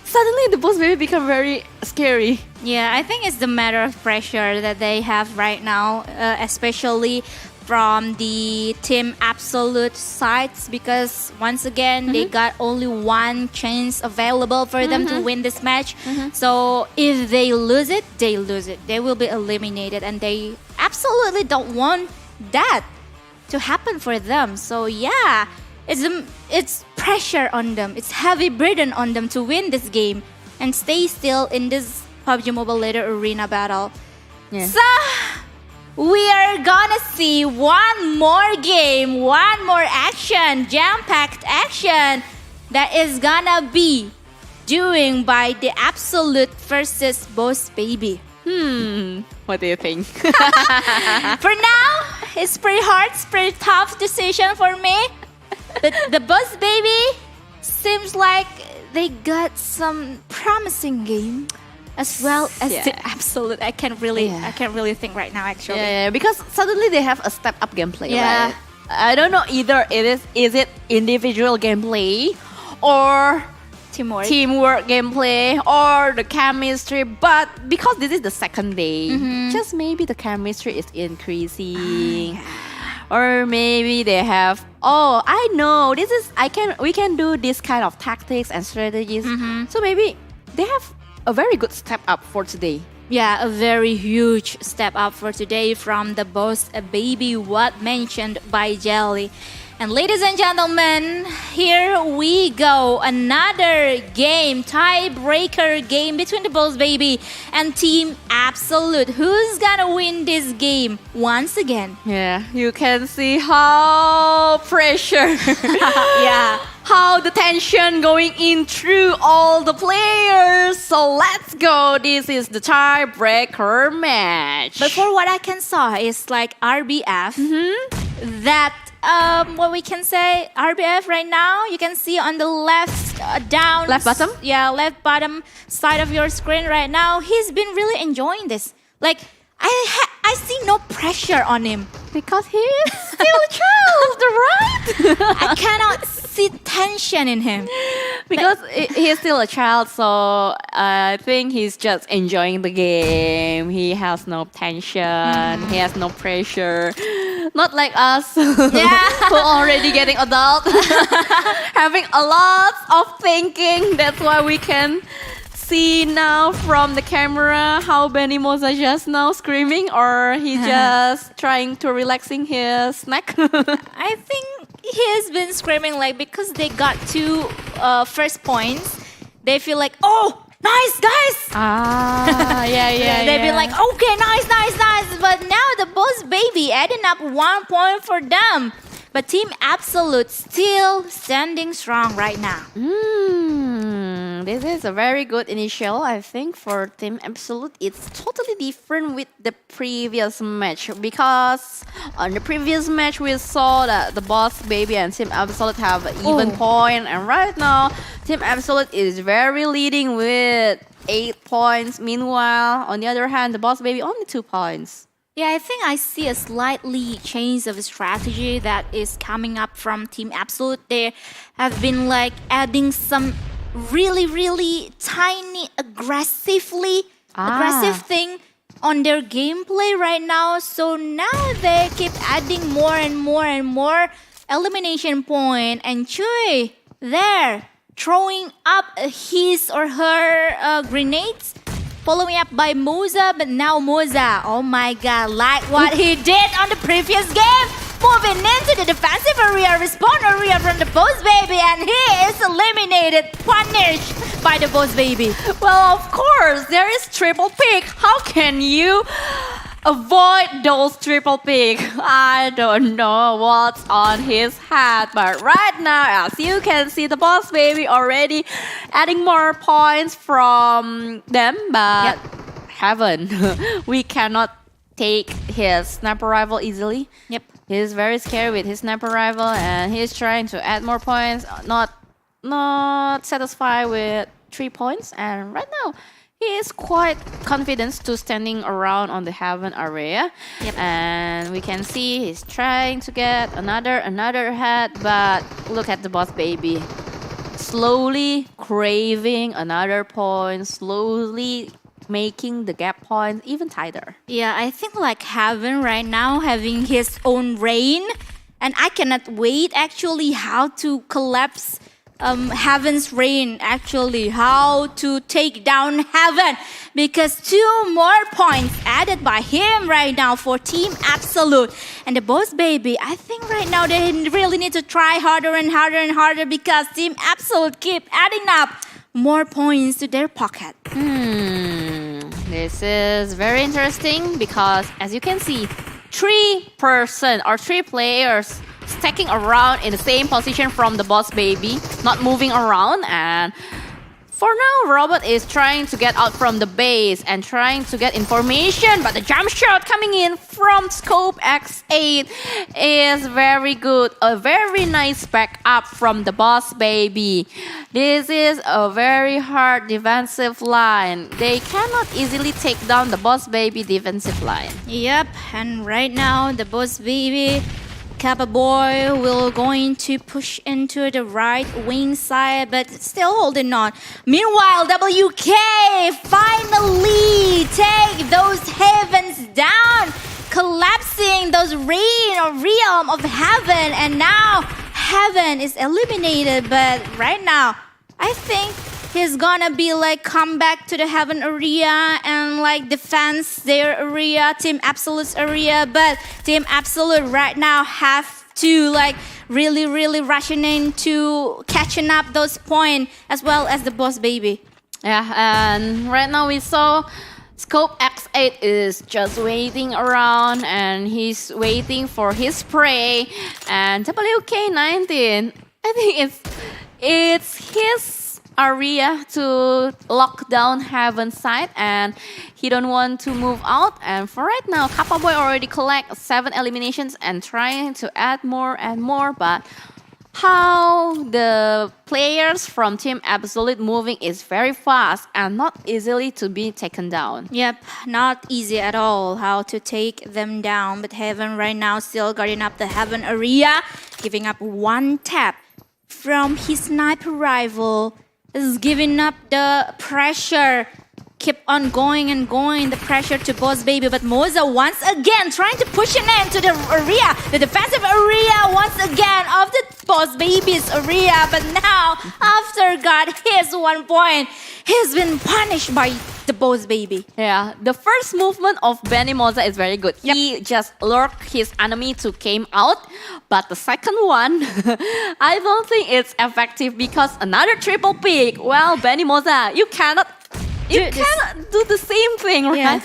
Suddenly the Boss Baby become very scary. Yeah, I think it's the matter of pressure that they have right now, especially from the Team Absolute sides, because once again they got only one chance available for them to win this match. So if they lose it, they lose it. They will be eliminated, and they absolutely don't want that to happen for them. So yeah, it's pressure on them. It's heavy burden on them to win this game and stay still in this PUBG Mobile Leader Arena battle. Yeah. So we are gonna see one more game, one more action, jam-packed action that is gonna be doing by the Absolute versus Boss Baby. What do you think? For now, it's pretty hard, it's pretty tough decision for me. But the Boss Baby seems like they got some promising game as well as the Absolute. I can't really think right now actually. Yeah, because suddenly they have a step up gameplay. Yeah. Right? I don't know either. Is it individual gameplay or teamwork gameplay or the chemistry, but because this is the second day, just maybe the chemistry is increasing. Or maybe they have, I know we can do this kind of tactics and strategies. So maybe they have a very good step up for today. Yeah, a very huge step up for today from the Boss Baby, what mentioned by Jelly. And ladies and gentlemen, here we go. Another game, tiebreaker game between the Boss Baby and Team Absolute. Who's gonna win this game once again? Yeah, you can see how pressure. Yeah. How the tension going in through all the players. So let's go. This is the tiebreaker match. But for what I can saw is like RBF. That what we can say RBF right now, you can see on the left Left bottom? Yeah, left bottom side of your screen right now. He's been really enjoying this. Like I see no pressure on him. Because he is still a child, right? I cannot see tension in him. Because he is still a child, so I think he's just enjoying the game. He has no tension. He has no pressure. Not like us, who are already getting adult, having a lot of thinking. That's why we can see now from the camera how Benny Moza just now screaming, or he just trying to relaxing his snack. I think he has been screaming like because they got two first points. They feel like, oh, nice guys. They've been like, okay, nice. But now the Boss Baby adding up 1 point for them. But Team Absolute still standing strong right now. This is a very good initial, I think, for Team Absolute. It's totally different with the previous match, because on the previous match we saw that the Boss Baby and Team Absolute have an even point, and right now Team Absolute is very leading with 8 points. Meanwhile, on the other hand, the Boss Baby only 2 points. Yeah, I think I see a slightly change of strategy that is coming up from Team Absolute. They have been like adding some really tiny aggressive thing on their gameplay right now. So now they keep adding more and more elimination point, and Chui there throwing up his or her grenades, following up by Moza. But now Moza, oh my god, like what he did on the previous game, moving into the defensive area, respawn area from the Boss Baby, and he is eliminated, punished by the Boss Baby. Well, of course, there is triple pick. How can you avoid those triple pick? I don't know what's on his head, but right now, as you can see, the Boss Baby already adding more points from them, but haven't. We cannot take his sniper rifle easily. Yep. He's very scared with his sniper rifle, and he's trying to add more points, not satisfied with 3 points, and right now he is quite confident to standing around on the heaven area. And we can see he's trying to get another head, but look at the Boss Baby, slowly craving another point, slowly making the gap points even tighter. Yeah, I think like Heaven right now having his own reign, and I cannot wait actually how to collapse Heaven's reign, actually, how to take down Heaven, because 2 more points added by him right now for Team Absolute. And the Boss Baby, I think right now they really need to try harder and harder and harder, because Team Absolute keep adding up more points to their pocket. This is very interesting because, as you can see, 3 players stacking around in the same position from the Boss Baby, not moving around. And for now, Robert is trying to get out from the base and trying to get information, but the jump shot coming in from Scope X8 is very good. A very nice backup from the Boss Baby. This is a very hard defensive line. They cannot easily take down the Boss Baby defensive line. Yep, and right now the Boss Baby Kappa Boy will going to push into the right wing side, but still holding on. Meanwhile, WK finally take those heavens down, collapsing those realm of heaven, and now heaven is eliminated. But right now, I think he's gonna be like come back to the heaven area and like defense their area, Team Absolute's area. But Team Absolute right now have to like really rushing into catching up those points, as well as the Boss Baby. Yeah, and right now we saw Scope X8 is just waiting around and he's waiting for his prey. And WK19, I think it's his area to lock down Heaven side, and he don't want to move out. And for right now, Kappa Boy already collect 7 eliminations and trying to add more and more. But how the players from Team Absolute moving is very fast and not easily to be taken down. Yep, not easy at all how to take them down. But Heaven right now still guarding up the Heaven area, giving up 1 tap from his sniper rival. Is giving up the pressure. Keep on going and going the pressure to Boss Baby, but Moza once again trying to push an end to the area, the defensive area once again of the Boss Baby's area. But now, after got his 1 point, he's been punished by the Boss Baby. Yeah, the first movement of Benny Moza is very good. Yep. He just lured his enemy to came out. But the second one, I don't think it's effective because another triple pick. Well, Benny Moza, you cannot do the same thing, right?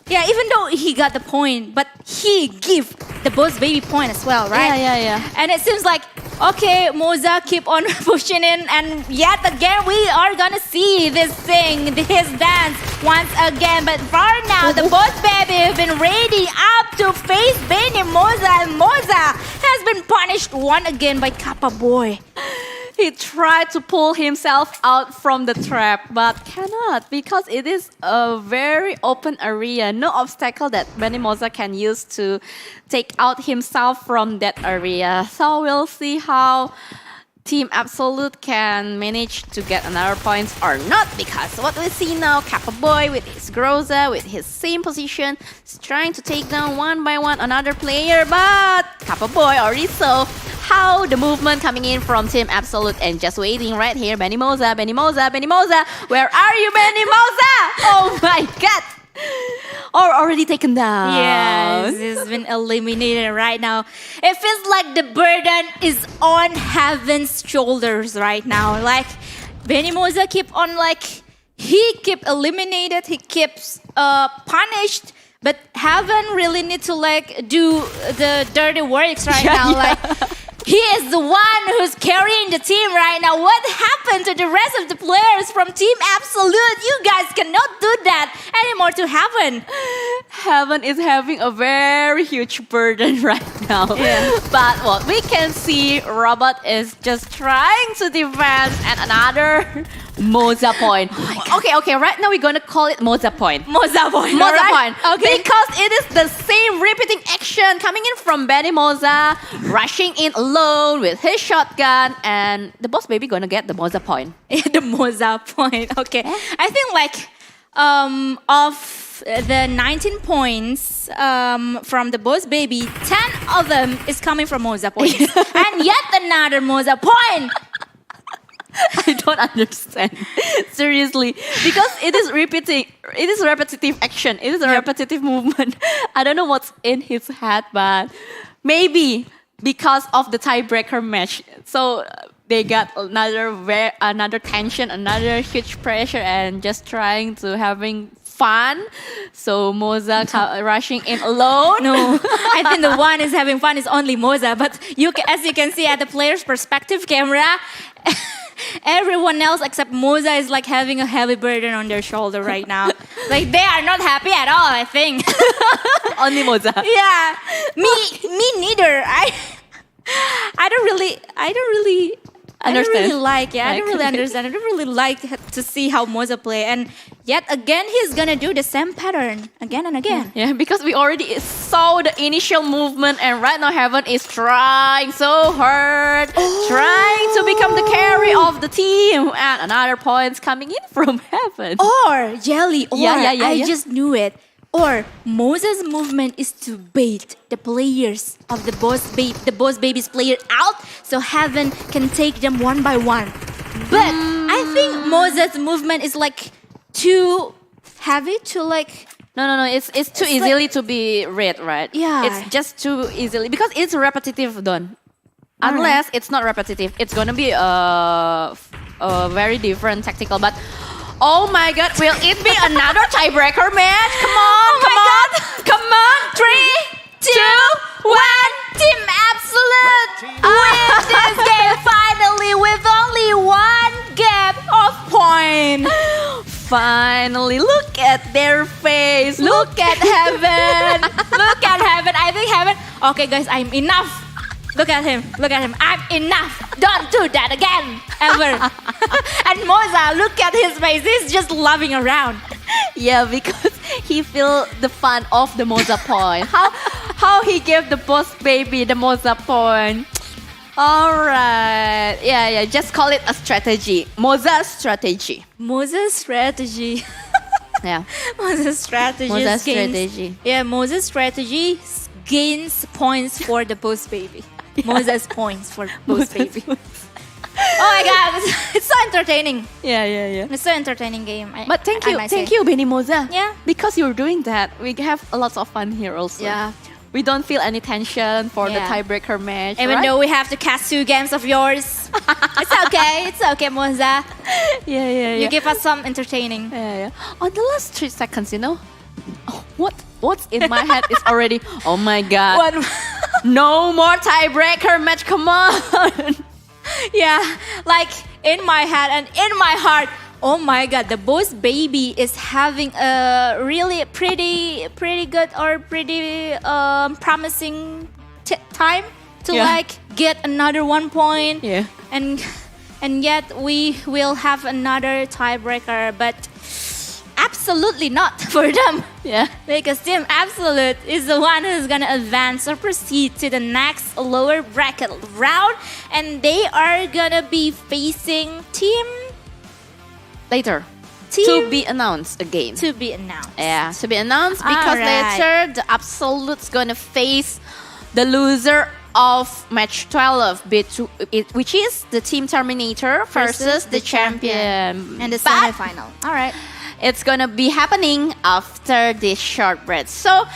Yeah, even though he got the point, but he give the Boss Baby point as well, right? Yeah. And it seems like, okay, Moza keep on pushing in, and yet again we are gonna see this thing, his dance once again. But for now, the Boss Baby have been ready up to face Benny Moza, and Moza has been punished once again by Kappa Boy. He tried to pull himself out from the trap, but cannot because it is a very open area. No obstacle that Benny Moza can use to take out himself from that area. So we'll see how Team Absolute can manage to get another points or not, because what we see now, Kappa Boy with his Groza, with his same position, is trying to take down one by one another player, but Kappa Boy already saw how the movement coming in from Team Absolute and just waiting right here. Benny Moza, where are you, Benny Moza? Oh my god! Or already taken down. Yes, he's been eliminated right now. It feels like the burden is on Heaven's shoulders right now. Like Benny Moza keep on he keep eliminated, he keeps punished, but Heaven really need to do the dirty works right now. Yeah. He is the one who's carrying the team right now. What happened to the rest of the players from Team Absolute? You guys cannot do that anymore to Heaven. Heaven is having a very huge burden right now. Yeah. But what we can see, Robert is just trying to defend and another Moza point. Okay, right now we're gonna call it Moza point. Moza point. Moza Alright. point. Okay. Because it is the same repeating action coming in from Benny Moza, rushing in alone with his shotgun, and the Boss Baby gonna get the Moza point. The Moza point. Okay. I think of the 19 points from the boss baby, 10 of them is coming from Moza points. And yet another Moza point. I don't understand. Seriously. Because it is repeating. It is repetitive action. It is a repetitive movement. I don't know what's in his head, but maybe because of the tiebreaker match. So they got another tension, another huge pressure, and just trying to having fun. So Moza rushing in alone. No, I think the one is having fun is only Moza. But as you can see at the player's perspective camera, everyone else except Moza is like having a heavy burden on their shoulder right now. Like they are not happy at all, I think. Only Moza. Yeah, me neither. I don't really Understand. like. Yeah, I don't really understand. I don't really like to see how Moza play. And yet again, he's gonna do the same pattern again and again. Yeah, because we already saw the initial movement, and right now Heaven is trying so hard, trying to become the carry of the team, and another points coming in from Heaven. Or Jelly. Or I Yeah. just knew it. Or Moza's movement is to bait the players of the boss baby's player out, so Heaven can take them one by one. But I think Moza's movement is like too heavy to like. No. It's too easily to be read, right? Yeah. It's just too easily because it's repetitive, Don. Unless it's not repetitive, it's gonna be a very different tactical. But oh my God, will it be another tiebreaker match? Come on. 3, 2, 1. Team Absolute win this game finally with only one gap of point. Finally, look at their face. Look at Heaven. Look at Heaven. I think Heaven. Okay, guys, I'm enough. Look at him. I'm enough. Don't do that again. Ever. And Moza, look at his face. He's just loving around. Yeah, because he feel the fun of the Moza point. How he gave the boss baby the Moza point. Alright. Yeah. Just call it a strategy. Moza strategy. Moza's strategy. Yeah. Moza's strategy. Moza's strategy. Yeah, Moza's strategy gains points for the boss baby. Moza's points for boss baby. Oh my God, it's so entertaining. Yeah. It's so entertaining game. But thank you, might say. Benny Moza. Yeah. Because you're doing that, we have a lot of fun here also. Yeah. We don't feel any tension for the Yeah. tiebreaker match. Even right? though we have to cast 2 games of yours. It's okay, Moza. Yeah. You give us some entertaining. Yeah. On the last 3 seconds, what's in my head is already, oh my God. No more tiebreaker match, come on. Yeah, like in my head and in my heart. Oh my God, the boss baby is having a really pretty good or pretty promising time to like get another 1 point. Yeah. And yet we will have another tiebreaker, but absolutely not for them. Yeah. Because Team Absolute is the one who's gonna advance or proceed to the next lower bracket round, and they are gonna be facing Team Later. To be announced again. to be announced. Yeah, to be announced because Alright. later the Absolute's gonna face the loser of match 12, which is the Team Terminator versus the champion. And the But semi-final. All right. it's gonna be happening after this short break. So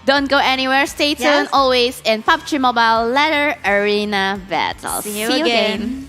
don't go anywhere. Stay tuned Yes. always in PUBG Mobile Ladder Arena Battle. See you again.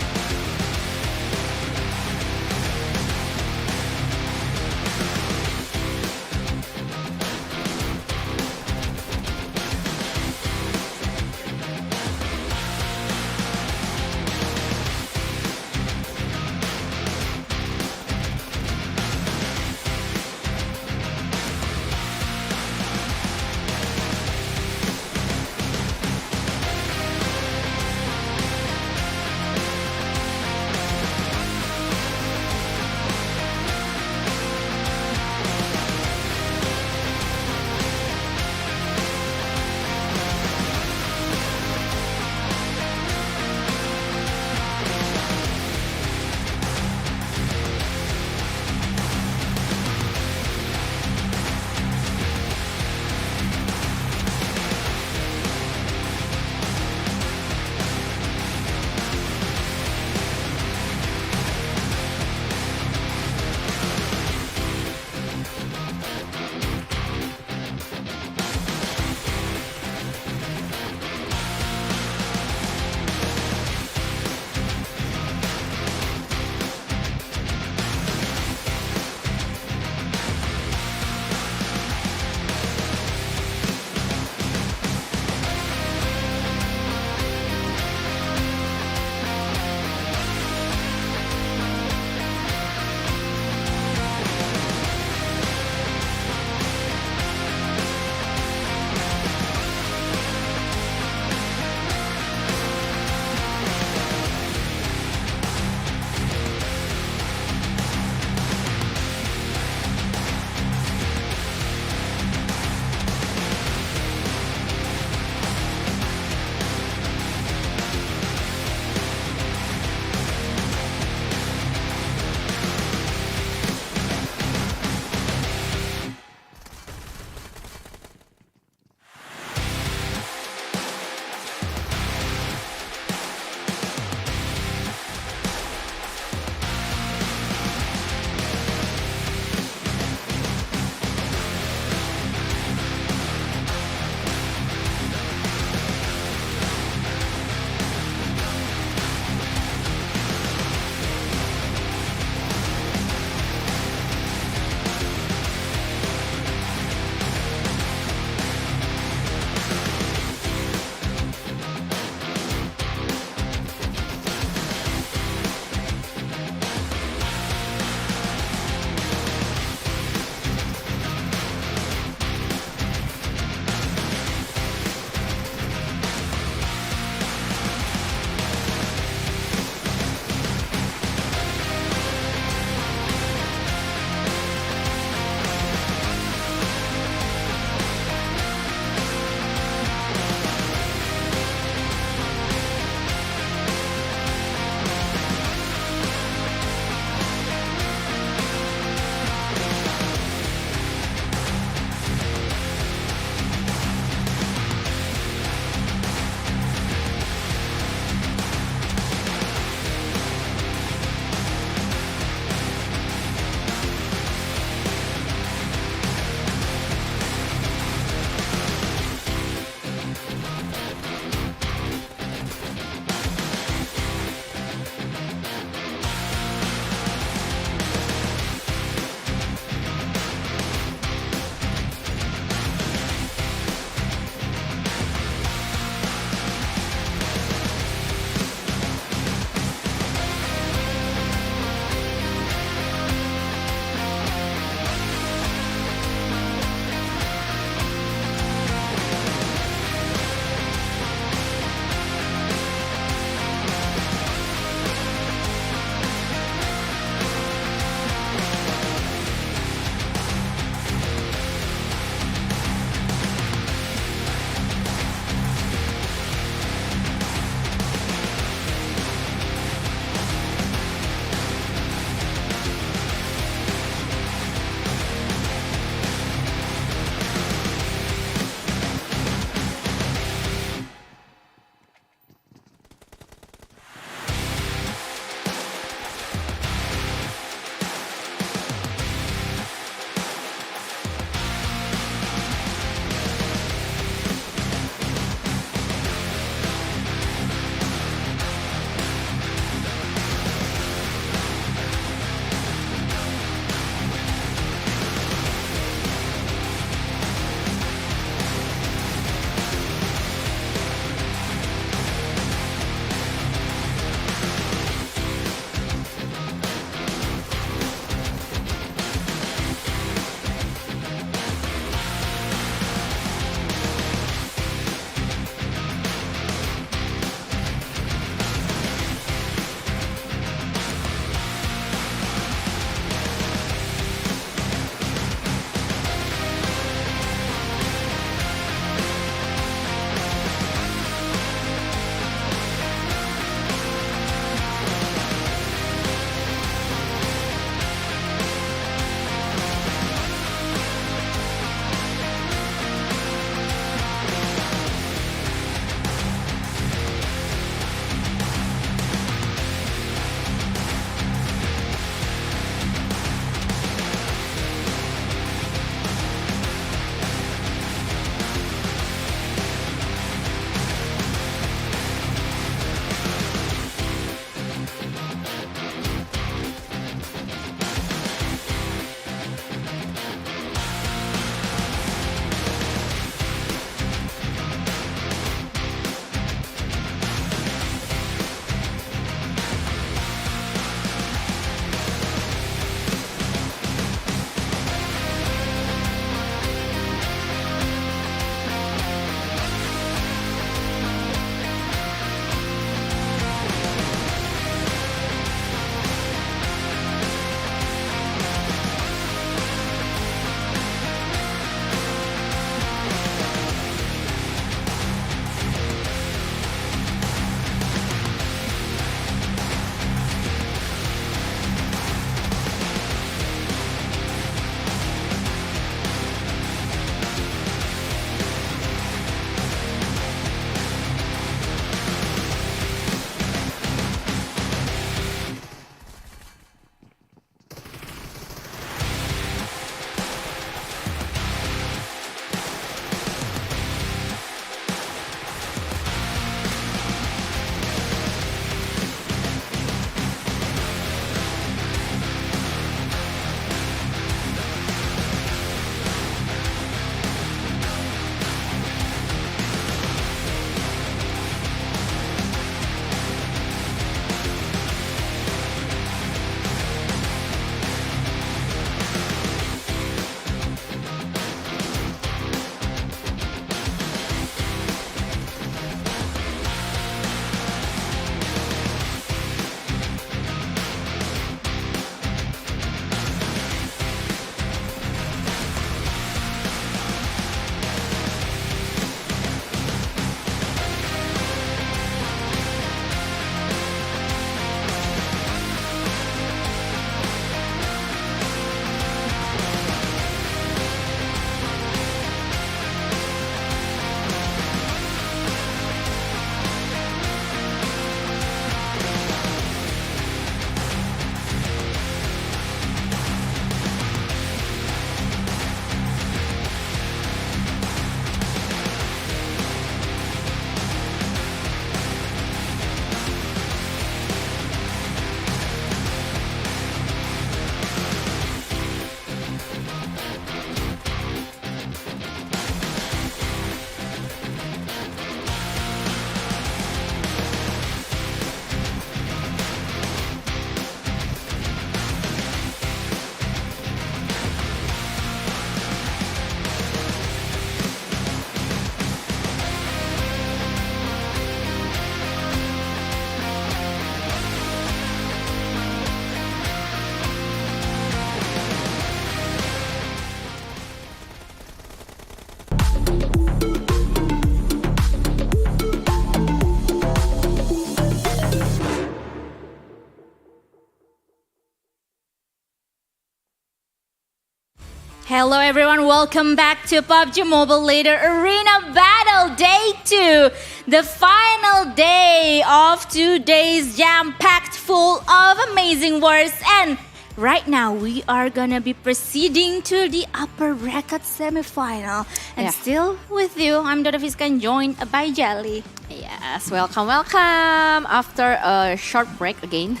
Hello everyone, welcome back to PUBG Mobile Leader Arena Battle Day 2. The final day of today's jam-packed full of amazing wars, and right now we are gonna be proceeding to the upper bracket semi-final. And Yeah. still with you, I'm Dora Fiskan, joined by Jelly. Yes, welcome. After a short break again.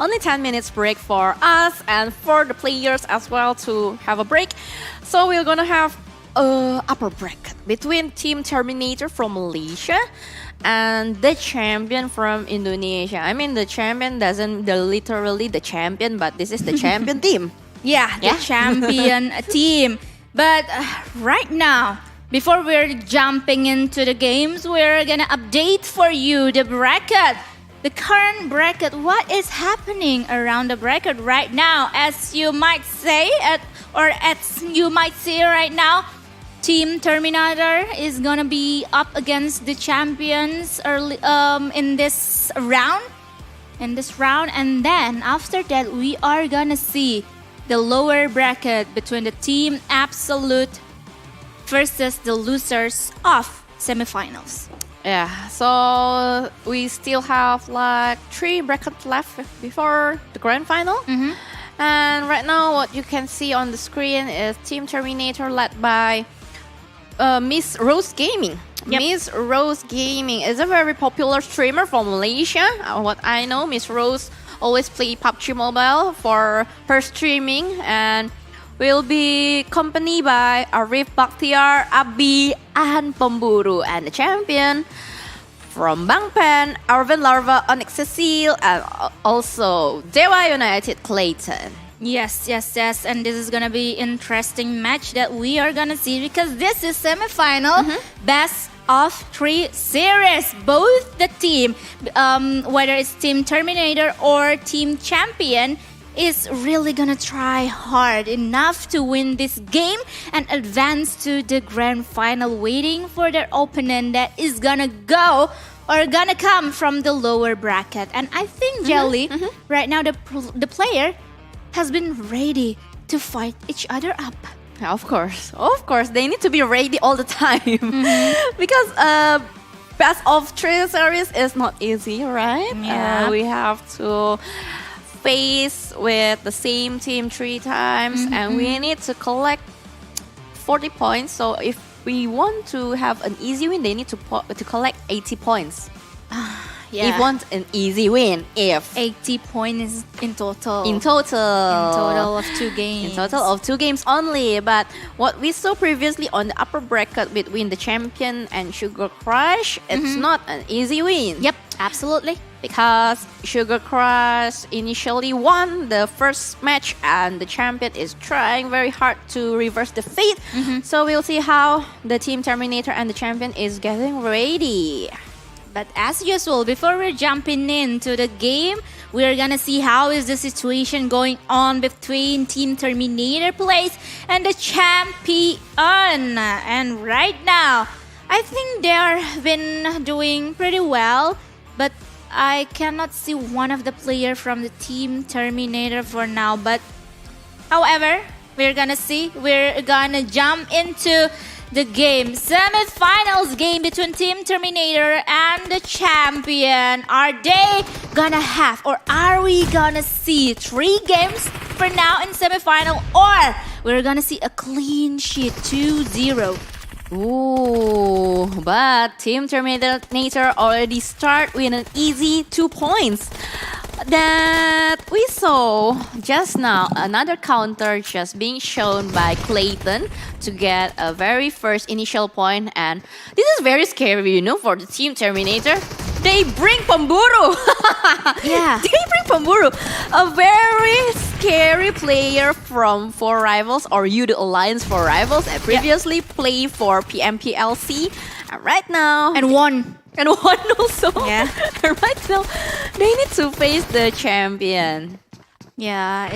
Only 10 minutes break for us and for the players as well to have a break. So we're gonna have a upper bracket between Team Terminator from Malaysia and the champion from Indonesia. I mean, the champion doesn't literally the champion, but this is the champion team. Yeah, the Yeah. champion team. But right now, before we're jumping into the games, we're gonna update for you the bracket. The current bracket, what is happening around the bracket right now? As you might say, as you might see right now, Team Terminator is gonna be up against the champions early in this round. And then after that, we are gonna see the lower bracket between the Team Absolute versus the losers of semifinals. Yeah, so we still have like 3 brackets left before the grand final. And right now, what you can see on the screen is Team Terminator led by Miss Rose Gaming. Yep. Miss Rose Gaming is a very popular streamer from Malaysia. What I know, Miss Rose always play PUBG Mobile for her streaming and will be accompanied by Arif Bakhtiar, Abi, and Pemburu, and the champion from Bangpen, Ervin, Larva, Onic, Cecil, and also Dewa United Clayton. Yes, and this is gonna be interesting match that we are gonna see because this is semifinal best of 3 series. Both the team, whether it's Team Terminator or Team Champion, is really gonna try hard enough to win this game and advance to the grand final, waiting for their opponent that is gonna go or gonna come from the lower bracket. And I think Jelly, right now the player has been ready to fight each other up. Of course, they need to be ready all the time because best of 3 series is not easy, right? Yeah. We have to face with the same team 3 times, and we need to collect 40 points. So if we want to have an easy win, they need to collect 80 points. If want an easy win, if 80 points in total. in total of 2 games. In total of 2 games only. But what we saw previously on the upper bracket between the champion and Sugar Crush, it's not an easy win. Yep, absolutely. Because Sugar Crush initially won the first match and the champion is trying very hard to reverse the fate. So we'll see how the Team Terminator and the champion is getting ready. But as usual, before we're jumping into the game, we're gonna see how is the situation going on between Team Terminator plays and the champion. And right now, I think they are been doing pretty well, but I cannot see one of the player from the Team Terminator for now. But however, we're gonna see. We're gonna jump into the game. Semi-finals game between Team Terminator and the champion. Are they gonna have, or are we gonna see 3 games for now in semi-final, or we're gonna see a clean sheet 2-0? Ooh, but Team Terminator already start with an easy 2 points. That we saw just now, another counter just being shown by Clayton to get a very first initial point, and this is very scary, you know, for the Team Terminator. They bring Pemburu. Yeah. They bring Pemburu, a very scary player from 4 Rivals or You the Alliance 4 Rivals, and previously played for PMPLC, and right now And won. and one also. Yeah. And right now, they need to face the champion. Yeah,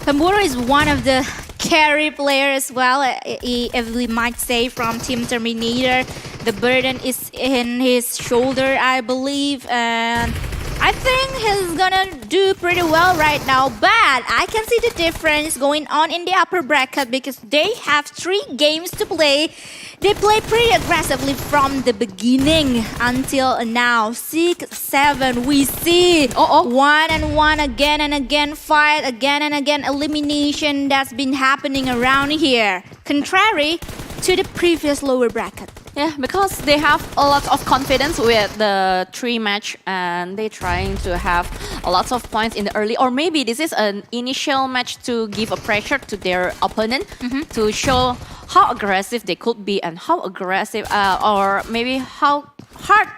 Pemburu is one of the carry player as well, if we might say, from Team Terminator. The burden is in his shoulder, I believe, and I I think he's gonna do pretty well right now, but I can see the difference going on in the upper bracket because they have 3 games to play. They play pretty aggressively from the beginning until now. 6, 7, we see 1-1 again and again, fight again and again, elimination that's been happening around here. Contrary to the previous lower bracket. Yeah, because they have a lot of confidence with the 3 match and they're trying to have a lot of points in the early, or maybe this is an initial match to give a pressure to their opponent to show how aggressive they could be and how aggressive or maybe how hard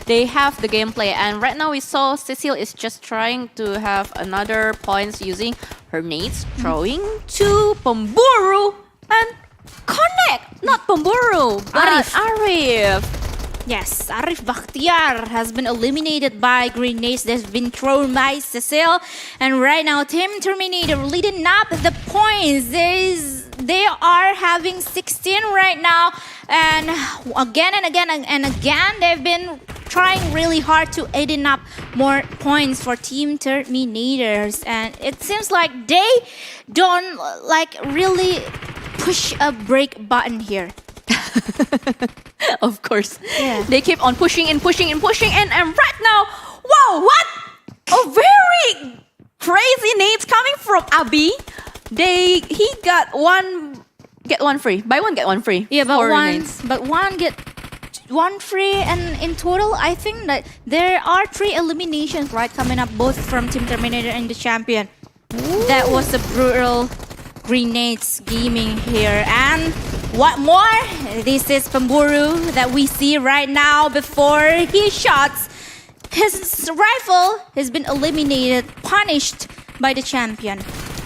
they have the gameplay. And right now we saw Cecil is just trying to have another points using her nades, throwing to Pemburu and connect, not Pemburu, but Arif. Yes, Arif Bakhtiar has been eliminated by grenades that's been thrown by Cecil. And right now, Team Terminator leading up the points. They are having 16 right now. And again and again and again, they've been trying really hard to adding up more points for Team Terminators. And it seems like they don't like really push a break button here. Of course. Yeah. They keep on pushing and right now, wow, what? A very crazy nades coming from Abi. He got get one free. Buy one, get one free. Yeah, for but one get one free, and in total, I think that there are 3 eliminations right coming up, both from Team Terminator and the champion. Ooh. That was a brutal grenades gaming here. And what more? This is Pemburu that we see right now before he shots. His rifle has been eliminated, punished by the champion.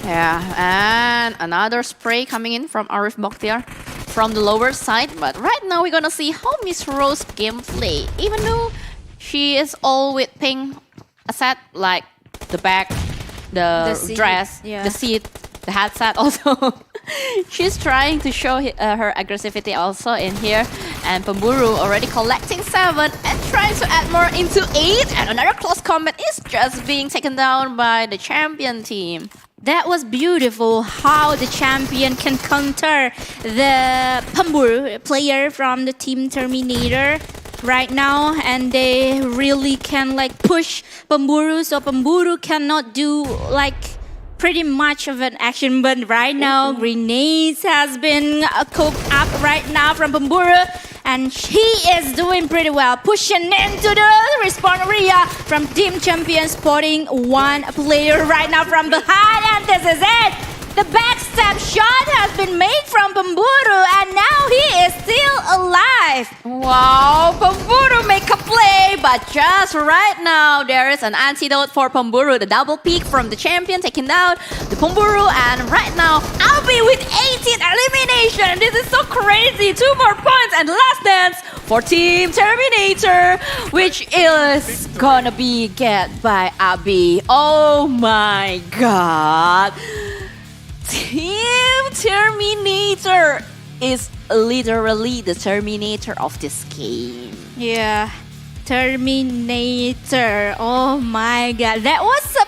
Yeah, and another spray coming in from Arif Bakhtiar from the lower side. But right now we're gonna see how Miss Rose gameplay. Even though she is all with pink asset like the bag, the dress, the seat, the headset also. She's trying to show her aggressivity also in here. And Pemburu already collecting 7 and trying to add more into 8. And another close combat is just being taken down by the champion team. That was beautiful how the champion can counter the Pemburu player from the Team Terminator right now, and they really can like push Pemburu, so Pemburu cannot do like pretty much of an action. But right now, grenades has been cooked up right now from Pemburu, and he is doing pretty well, pushing into the respawn area from Team Champion, spotting one player right now from behind, and this is it. The backstab shot has been made from Pemburu, and now he is still alive. Wow, Pemburu make a play, but just right now there is an antidote for Pemburu. The double peak from the champion taking down the Pemburu, and right now Abi with 18 elimination. This is so crazy. 2 more points and last dance for Team Terminator, which is gonna be get by Abi. Oh my god. Team Terminator is literally the Terminator of this game. Yeah, Terminator. Oh my god, that was a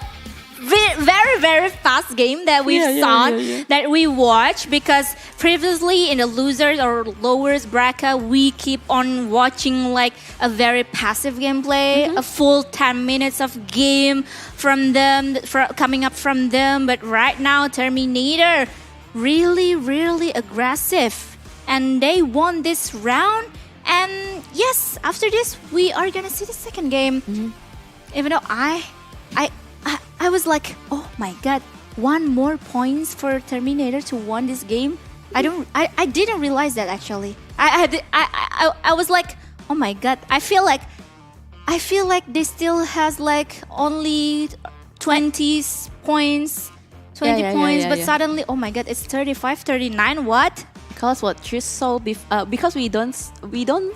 very, very fast game that we saw, that we watched, because previously in the losers or lowers bracket, we keep on watching like a very passive gameplay, a full 10 minutes of game from them, coming up from them. But right now, Terminator, really, really aggressive. And they won this round. And yes, after this, we are gonna see the second game. Even though I was like, oh my god, 1 more points for Terminator to win this game. I didn't realize that actually. I was like, oh my god, I feel like they still has like only 20 points, but suddenly, oh my god, it's 35, 39. What? Because what you saw because we don't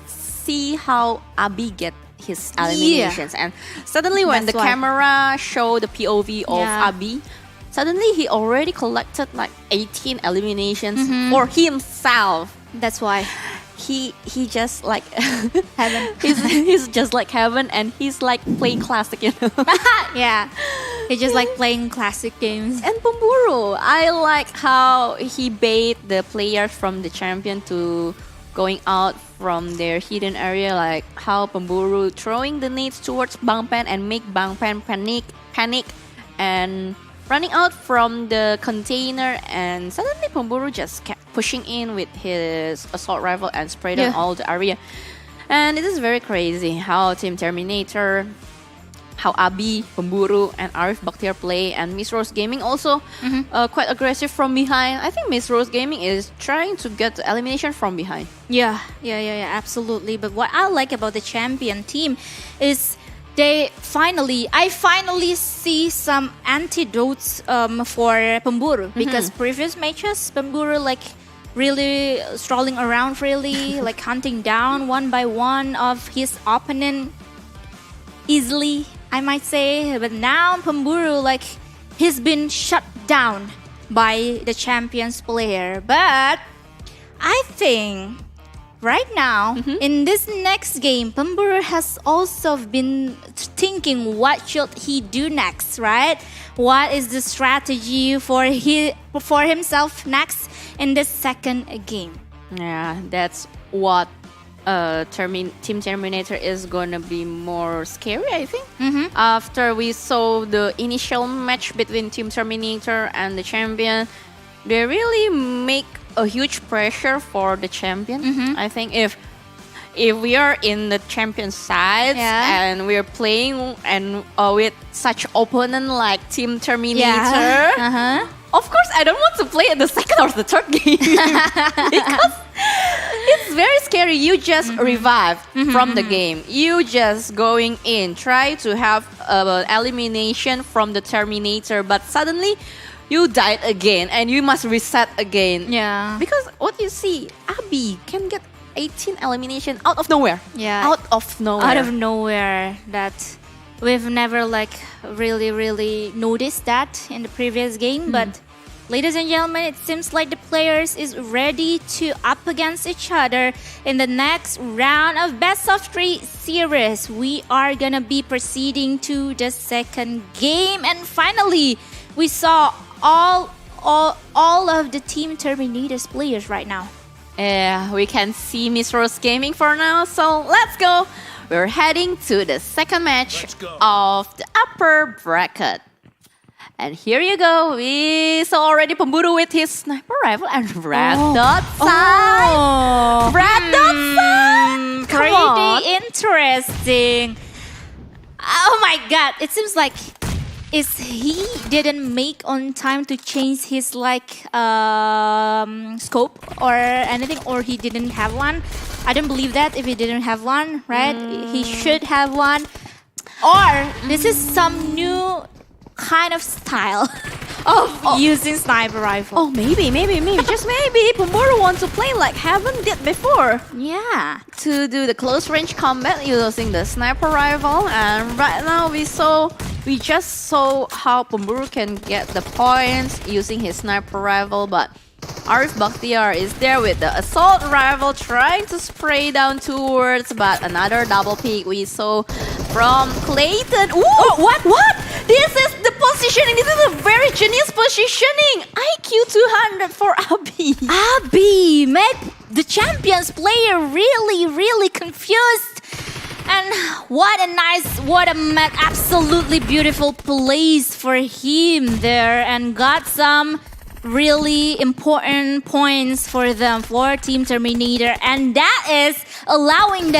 see how Abi get his eliminations, and suddenly when That's the why. camera show the POV of Abi, suddenly he already collected like 18 eliminations for himself. That's why. he just like Heaven. he's just like heaven, and he's like playing classic, you know. Yeah. He just like playing classic games. And Pemburu, I like how he bait the players from the champion to going out from their hidden area, like how Pemburu throwing the nades towards Bangpen and make Bangpen panic and running out from the container, and suddenly Pemburu just kept pushing in with his assault rifle and sprayed on all the area. And it is very crazy how Team Terminator, how Abi, Pemburu, and Arif Bakhtiar play, and Miss Rose Gaming also quite aggressive from behind. I think Miss Rose Gaming is trying to get the elimination from behind. Yeah, absolutely. But what I like about the champion team is I finally see some antidotes for Pemburu, because previous matches Pemburu like really strolling around freely, like hunting down one by one of his opponent easily, I might say. But now Pemburu, like, he's been shut down by the champions player. But I think right now in this next game, Pemburu has also been thinking what should he do next, right? What is the strategy for himself next in the second game? Yeah, that's what Team Terminator is gonna be more scary, I think. After we saw the initial match between Team Terminator and the champion, they really make a huge pressure for the champion. I think if we are in the champion side and we're playing and with such opponent like Team Terminator, of course I don't want to play in the second or the third game because it's very scary. You just revived from the game. You just going in, try to have elimination from the Terminator, but suddenly you died again and you must reset again. Yeah. Because what you see, Abi can get 18 elimination out of nowhere. Yeah. Out of nowhere. Out of nowhere. That we've never like really noticed that in the previous game. But ladies and gentlemen, it seems like the players is ready to up against each other in the next round of best of 3 series. We are gonna be proceeding to the second game, and finally we saw all of the Team Terminator's players right now. Yeah, we can see Miss Rose Gaming for now, so let's go. We're heading to the second match of the upper bracket. And here you go. We saw already Pemburu with his sniper rifle and red dot side. Red dot side. Come on. Pretty interesting. Oh my god, it seems like he didn't make on time to change his like scope or anything, or he didn't have one. I don't believe that if he didn't have one, right? He should have one. Or this is some new kind of style of using sniper rifle. Oh, maybe, just maybe Pemburu wants to play like Heaven did before. Yeah. To do the close range combat using the sniper rifle, and right now we just saw how Pemburu can get the points using his sniper rifle, but Arif Bakhtiar is there with the assault rifle trying to spray down towards, but another double pick we saw from Clayton. Ooh, what? This is the positioning. This is a very genius positioning. IQ 200 for Abi. Abi made the champions player really confused. And what a absolutely beautiful place for him there, and got some really important points for them, for Team Terminator, and that is allowing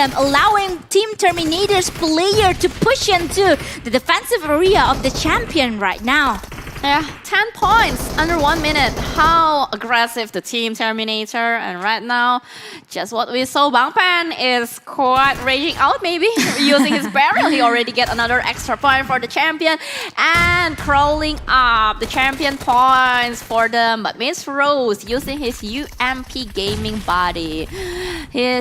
Team Terminator's player to push into the defensive area of the champion right now. Yeah, 10 points under 1 minute. How aggressive the Team Terminator. And right now, just what we saw, Bangpen is quite raging out maybe. Using his barrel, he already get another extra point for the champion. And crawling up the champion points for them. But Miss Rose using his UMP gaming body.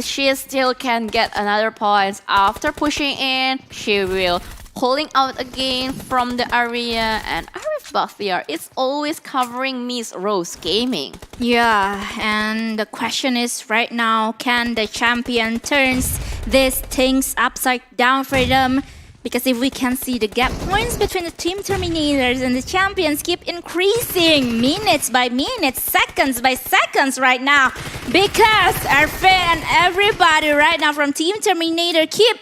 She still can get another points. After pushing in, she will pulling out again from the area, and Arif Buthier is always covering Miss Rose Gaming. Yeah, and the question is right now, can the champion turns these things upside down for them? Because if we can see the gap points between the team Terminators and the champions keep increasing minutes by minutes, seconds by seconds right now. Because Ervin and everybody right now from team Terminator keep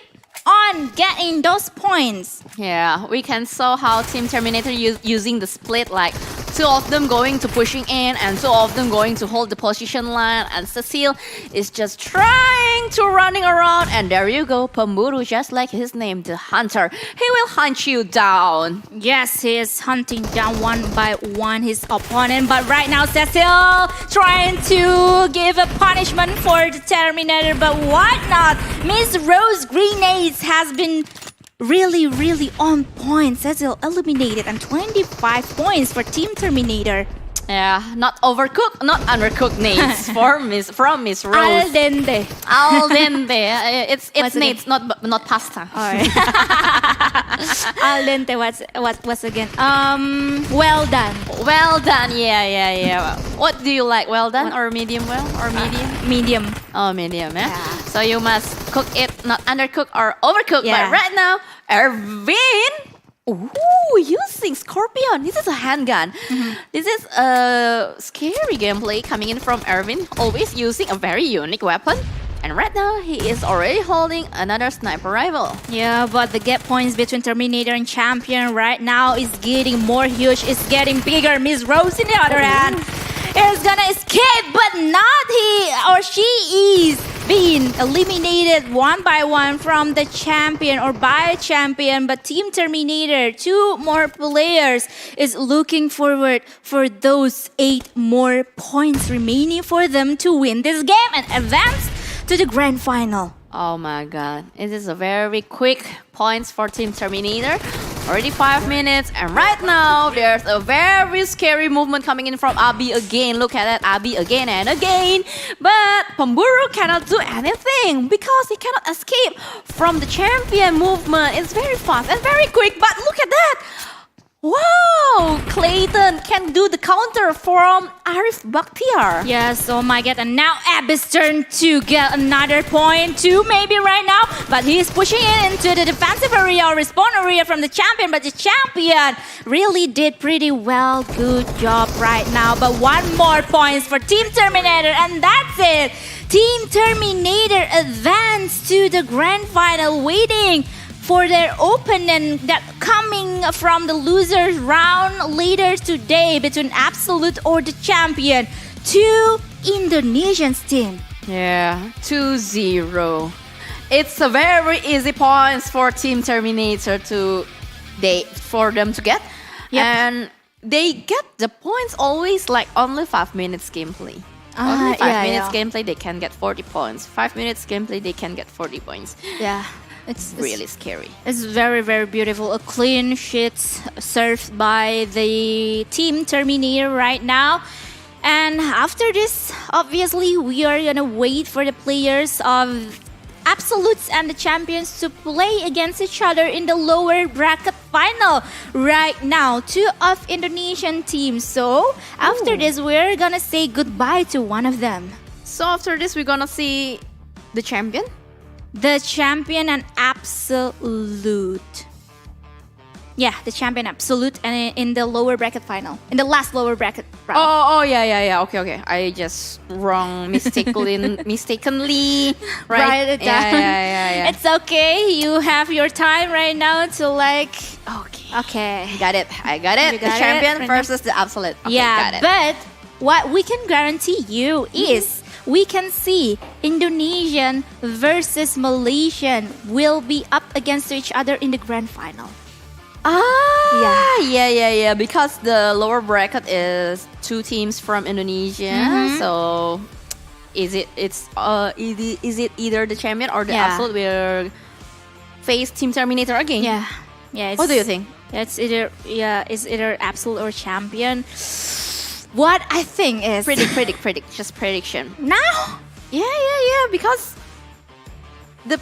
on getting those points. Yeah, we can saw how Team Terminator using the split, like 2 of them going to pushing in and 2 of them going to hold the position line, and Cecil is just trying to running around, and there you go, Pemburu, just like his name, the hunter. He will hunt you down. Yes, he is hunting down one by one his opponent, but right now Cecil trying to give a punishment for the Terminator, but what not? Miss Rose Grenades has been really on point. Cecil eliminated and 25 points for Team Terminator. Yeah, not overcooked, not undercooked nades from Miss Rose. Al dente. Al dente. It's What's nades, not pasta. Alright. Al dente. What's again? Well done. Well done. Yeah. What do you like? Well done or medium well or medium? Medium. Oh, medium. Yeah. Yeah. So you must cook it, not undercooked or overcooked. Yeah. But right now, Ervin. Ooh, using Scorpion. This is a handgun. This is a scary gameplay coming in from Ervin, always using a very unique weapon. And right now, he is already holding another sniper rifle. Yeah, but the gap points between Terminator and Champion right now is getting more huge. It's getting bigger. Miss Rose, in the other hand, is gonna escape, but not he or she is being eliminated one by one from the champion or by champion. But Team Terminator, 2 more players, is looking forward for those 8 more points remaining for them to win this game and advance to the grand final. Oh my god. It is a very quick points for Team Terminator. Already 5 minutes, and right now there's a very scary movement coming in from Abi again. Look at that, Abi again and again. But Pemburu cannot do anything because he cannot escape from the champion movement. It's very fast and very quick, but look at that. Wow, Clayton can do the counter from Arif Bakhtiar. Yes, oh my god, and now Abby's turn to get another point too, maybe right now, but he's pushing it into the defensive area or respawn area from the champion, but the champion really did pretty well. Good job right now, but 1 more points for Team Terminator, and that's it. Team Terminator advanced to the grand final, waiting for their opponent that coming from the losers round later today between Absolute or the champion to Indonesian's team. Yeah, 2-0. It's a very easy points for Team Terminator for them to get. Yep. And they get the points always like only 5 minutes gameplay. Only 5 minutes gameplay, they can get 40 points. 5 minutes gameplay, they can get 40 points. Yeah. It's really scary. It's very beautiful. A clean sheet served by the Team Terminator right now. And after this, obviously, we are gonna wait for the players of Absolutes and the champions to play against each other in the lower bracket final. Right now, 2 of Indonesian teams. So after this, we're gonna say goodbye to one of them. So after this, we're gonna see the champion. The champion and Absolute. Yeah, the champion Absolute, and in the lower bracket final. In the last lower bracket round. Oh, yeah. Okay. I just mistakenly Write it down. Yeah. It's okay. You have your time right now to like. Okay. Okay. Got it. I got it. You The got champion it? versus the absolute. Okay, Yeah, got it. but what we can guarantee you is we can see Indonesian versus Malaysian will be up against each other in the grand final. Yeah. Because the lower bracket is 2 teams from Indonesia, so is it either the champion or the absolute will face Team Terminator again? Yeah. What do you think? It's either absolute or champion. What I think is Predict. Just prediction. now. Yeah. Because the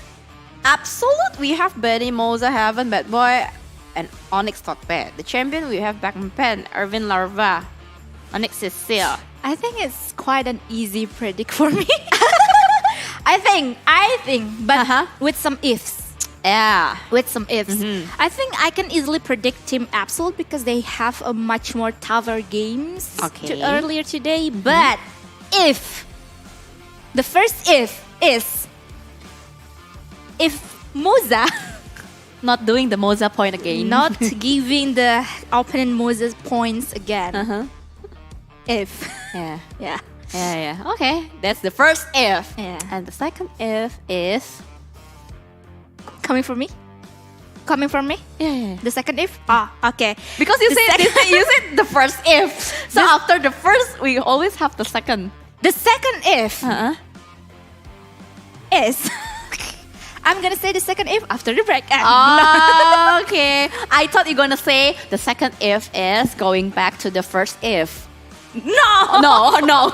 absolute we have Benny, Moza, Heaven, Badboy, and Onic Sothpe. The champion we have Bangpen, Ervin Larva, Onic Cecil. I think it's quite an easy predict for me. I think, but with some ifs. Yeah. With some ifs. I think I can easily predict Team Absolute because they have a much more tougher games earlier today. But the first if is if Moza Not doing the Moza point again. not giving the opponent Moza's points again. If. Yeah. Yeah. Yeah. Okay. That's the first if. Yeah. And the second if is. Coming from me? Coming from me? Yeah. The second if? Okay. Because you said the first if. So after the first, we always have the second. The second if is I'm gonna say the second if after the break. Okay. I thought you're gonna say the second if is going back to the first if. No! No.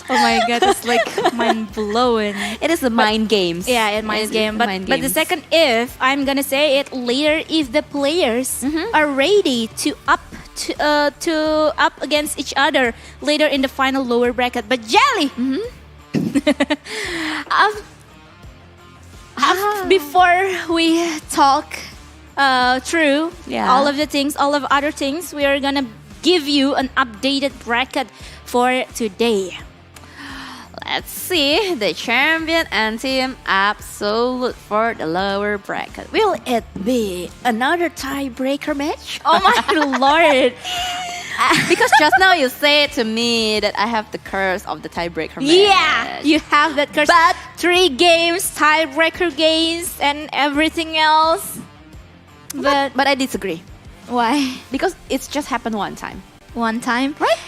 Oh my god, it's like mind blowing. It is the mind games. Yeah, it mind game. But the second if, I'm gonna say it later if the players are ready to up against each other later in the final lower bracket. But Jelly, before we talk through all of the things, all of other things, we are gonna give you an updated bracket for today. Let's see the champion and Team Absolute for the lower bracket. Will it be another tiebreaker match? Oh my lord! Because just now you said to me that I have the curse of the tiebreaker match. Yeah, you have that curse. But 3 games, tiebreaker games, and everything else. But I disagree. Why? Because it's just happened one time. One time, right?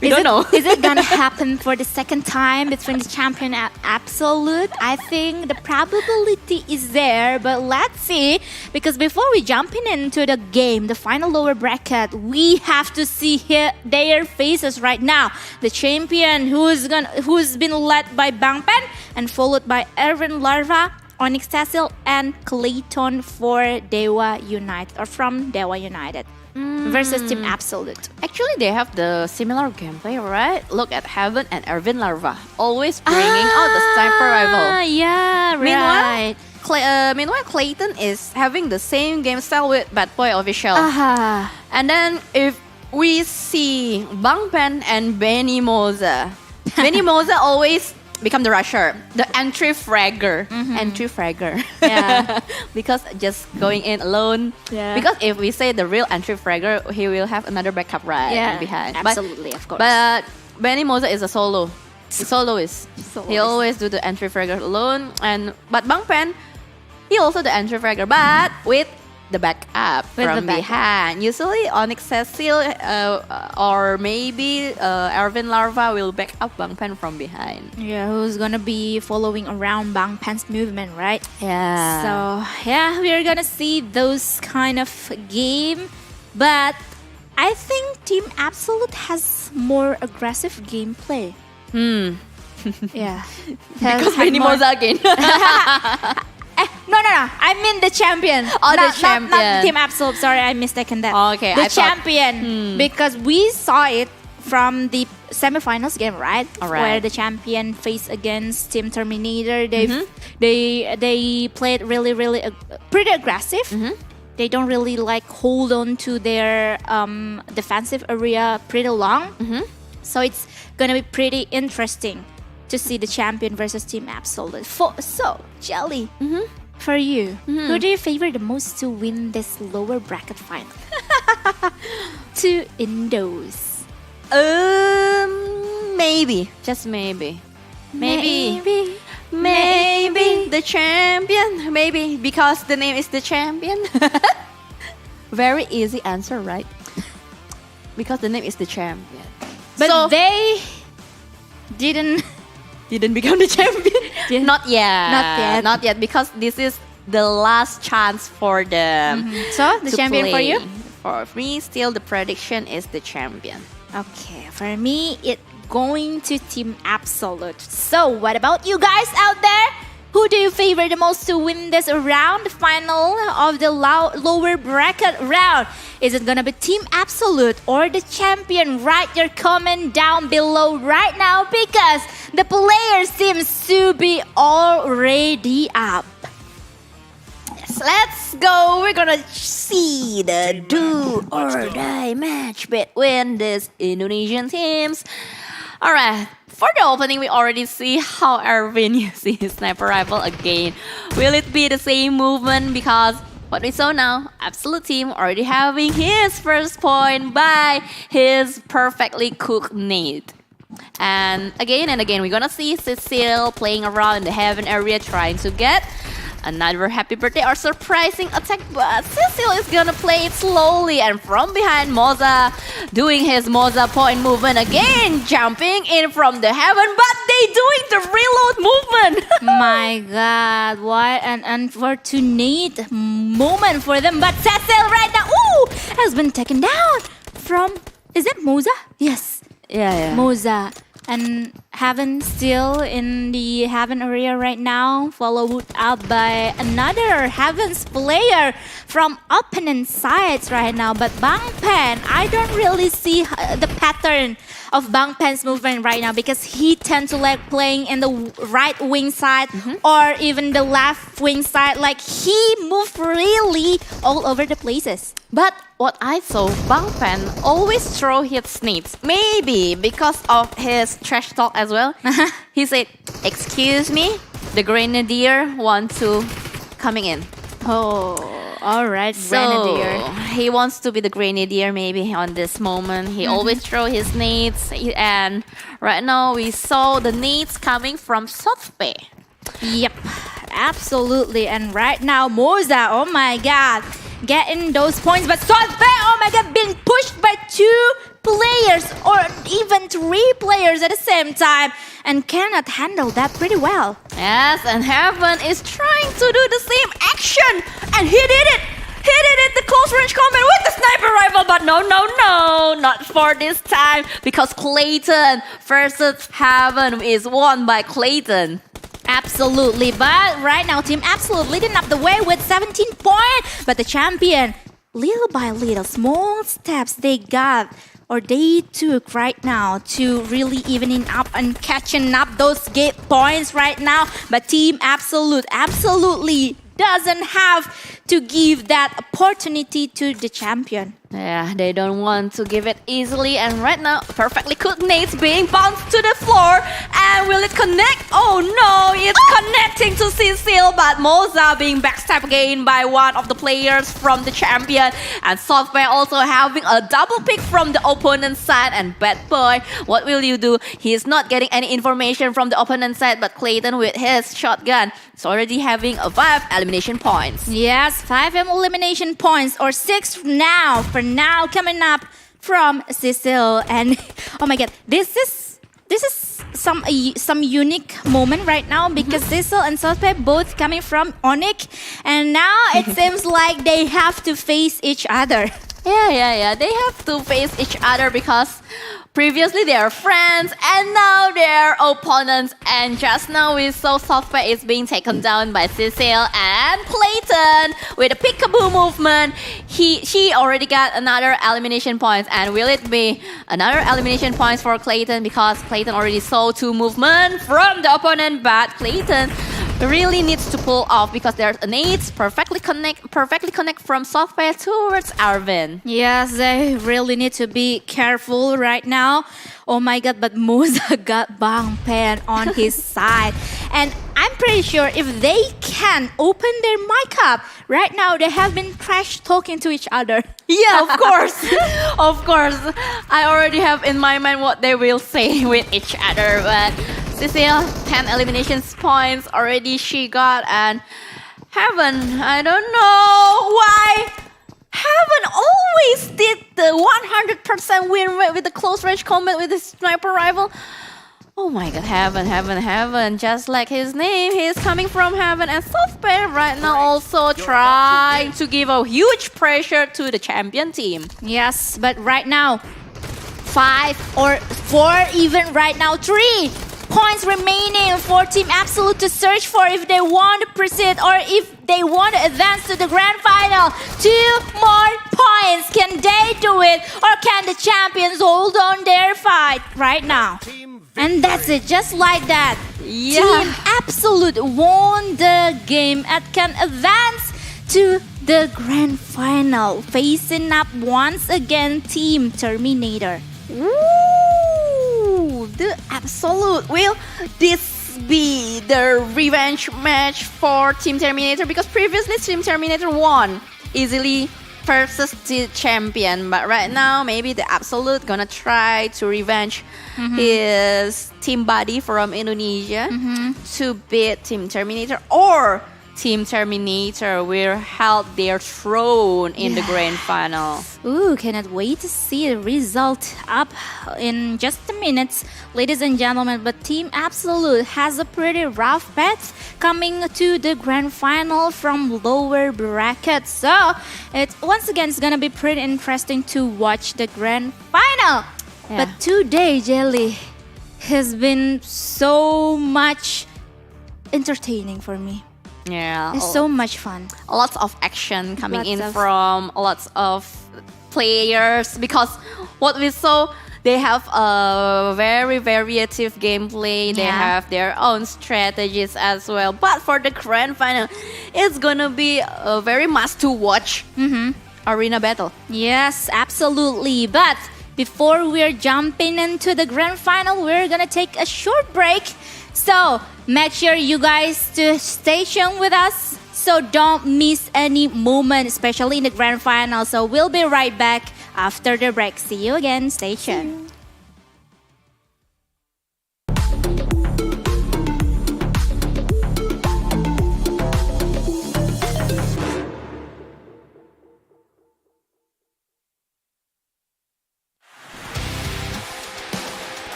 We don't know. Is it gonna happen for the second time between the champion and Absolute? I think the probability is there, but let's see. Because before we jump into the game, the final lower bracket, we have to see their faces right now. The champion who's been led by Bangpen and followed by Ervin, Larva, Onic, Cecil, and Clayton for Dewa United or from Dewa United. Versus Team Absolute. Actually, they have the similar gameplay, right? Look at Heaven and Ervin Larva, always bringing out the sniper rifle. Yeah, right. Meanwhile, Clayton is having the same game style with Badboy official. And then if we see Bangpen and Benny Moza, Benny Moza always become the rusher, the entry fragger. Yeah. Because just going in alone. Yeah. Because if we say the real entry fragger, he will have another backup behind. Absolutely, of course. But Benny Moza is a solo. He always do the entry fragger alone. But Bangpen, he also the entry fragger, but with the backup from behind. Usually Onic, Cecil or maybe Ervin Larva will back up Bangpen from behind. Yeah, who's gonna be following around Bangpen's movement, right? Yeah. So yeah, we're gonna see those kind of game, but I think Team Absolute has more aggressive gameplay. Yeah. Because Benny Moza again. No. I mean the champion. The champion. Not Team Absolute. Sorry, I mistaken that. Okay, the champion. Because we saw it from the semifinals game, right? Where the champion faced against Team Terminator. They played really pretty aggressive. They don't really like hold on to their defensive area pretty long. So it's gonna be pretty interesting to see the champion versus Team Absolute. So, Jelly, for you, who do you favor the most to win this lower bracket final? 2 Indos. Maybe. Just maybe. Maybe the champion. Maybe because the name is the champion. Very easy answer, right? Because the name is the champion. But so, they didn't become the champion. Not yet, because this is the last chance for them. So the champion play. for you? For me, still the prediction is the champion. Okay, for me, it going to Team Absolute. So what about you guys out there? Who do you favor the most to win this round? Final of the lower bracket round. Is it gonna be Team Absolute or the champion? Write your comment down below right now because the players seems to be already up. Yes, let's go. We're gonna see the do or die match between these Indonesian teams. Alright, for the opening we already see how Ervin uses his sniper rifle again. Will it be the same movement? Because what we saw now, Absolute team already having his first point by his perfectly cooked nade. And again, we're gonna see Cecil playing around in the heaven area trying to get another happy birthday or surprising attack, but Cecil is gonna play it slowly, and from behind Moza doing his Moza point movement again, jumping in from the heaven, but they doing the reload movement. My God, what an unfortunate moment for them. But Cecil right now, has been taken down from, is it Moza? Yes, Yeah. Moza. And Heaven still in the Heaven area right now, followed up by another Heaven's player from opponent sides right now. But Bangpen, I don't really see the pattern of Bangpen's movement right now because he tends to like playing in the right wing side or even the left wing side. Like he moved really all over the places. But what I saw, Bangpen always throw his nades. Maybe because of his trash talk as well. He said, "Excuse me, the Grenadier want to coming in." Oh, all right, So Grenadier. he wants to be the Grenadier maybe on this moment. He always throw his nades, and right now we saw the nades coming from Sothpe. Yep, absolutely. And right now, Moza, oh my God, getting those points. But Sothpe, oh my God, being pushed by 2 players or even 3 players at the same time and cannot handle that pretty well. Yes, and Heaven is trying to do the same action, and he did it. He did it, the close range combat with the sniper rifle, but no, not for this time, because Clayton versus Heaven is won by Clayton. Absolutely, but right now Team Absolute leading up the way with 17 points. But the champion, little by little, small steps they got or they took right now to really evening up and catching up those gate points right now. But Team Absolute absolutely doesn't have to give that opportunity to the champion. Yeah, they don't want to give it easily, and right now, perfectly cooked nades being bounced to the floor, and will it connect? Oh no, it's connecting to Cecil, but Moza being backstabbed again by one of the players from the champion, and Sothpe also having a double pick from the opponent side, and Badboy, what will you do? He's not getting any information from the opponent side, but Clayton with his shotgun is already having a 5 elimination points. Yes, 5 elimination points or 6 now. For now, coming up from Cecil, and oh my God, this is some unique moment right now because Cecil and Sothpe both coming from Onic, and now it seems like they have to face each other. Yeah. They have to face each other because previously they are friends and now they're opponents. And just now we saw Sothpe is being taken down by Cecil, and Clayton with a peekaboo movement. She already got another elimination points, and will it be another elimination points for Clayton because Clayton already saw 2 movements from the opponent, but Clayton really needs to pull off because there's a nades perfectly connect from Sothpe towards Ervin. Yes, they really need to be careful right now. Oh my God, but Moza got Bangpen on his side. And I'm pretty sure if they can open their mic up, right now they have been trash talking to each other. Yeah, of course. Of course. I already have in my mind what they will say with each other, but Cecil, 10 elimination points already she got, and Heaven, I don't know why Heaven always did the 100% win rate with the close range combat with the sniper rifle. Oh my God, Heaven, just like his name, he's coming from Heaven, and Sothpe right now also trying to give a huge pressure to the champion team. Yes, but right now, 5 or 4, even right now 3 points remaining for Team Absolute to search for if they want to proceed or if they want to advance to the grand final. 2 more points. Can they do it? Or can the champions hold on their fight right now? And that's it, just like that. Yeah. Team Absolute won the game and can advance to the grand final, facing up once again Team Terminator. Ooh, the Absolute. Will this be the revenge match for Team Terminator? Because previously Team Terminator won easily versus the champion, but right now maybe the Absolute gonna try to revenge his team buddy from Indonesia to beat Team Terminator, or Team Terminator will hold their throne in the grand final. Ooh, cannot wait to see the result up in just a minute, ladies and gentlemen. But Team Absolute has a pretty rough path coming to the grand final from lower brackets. So it once again is gonna be pretty interesting to watch the grand final. Yeah. But today, Jelly, has been so much entertaining for me. Yeah, It's so much fun. lots of action coming Lots in of- from lots of players, because what we saw, they have a very variative gameplay. They Yeah. have their own strategies as well. But for the grand final, it's gonna be a very must to watch arena battle. Yes, absolutely. But before we're jumping into the grand final, we're gonna take a short break. So make sure you guys to stay tuned with us, so don't miss any moment, especially in the grand final. So we'll be right back after the break. See you again. Stay tuned.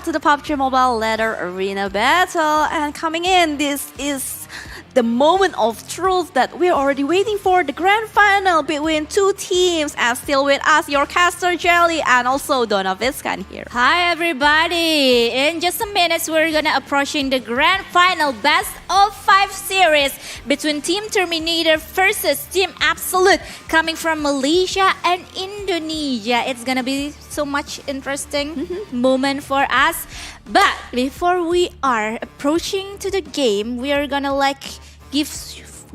back to the PUBG Mobile Ladder Arena Battle. And coming in, this is the moment of truth that we're already waiting for, the grand final between two teams. And still with us, your caster Jelly and also Donna Viscan here. Hi everybody! In just a minute, we're gonna approaching the grand final best of 5 series between Team Terminator versus Team Absolute coming from Malaysia and Indonesia. It's gonna be so much interesting moment for us. But before we are approaching to the game, we are gonna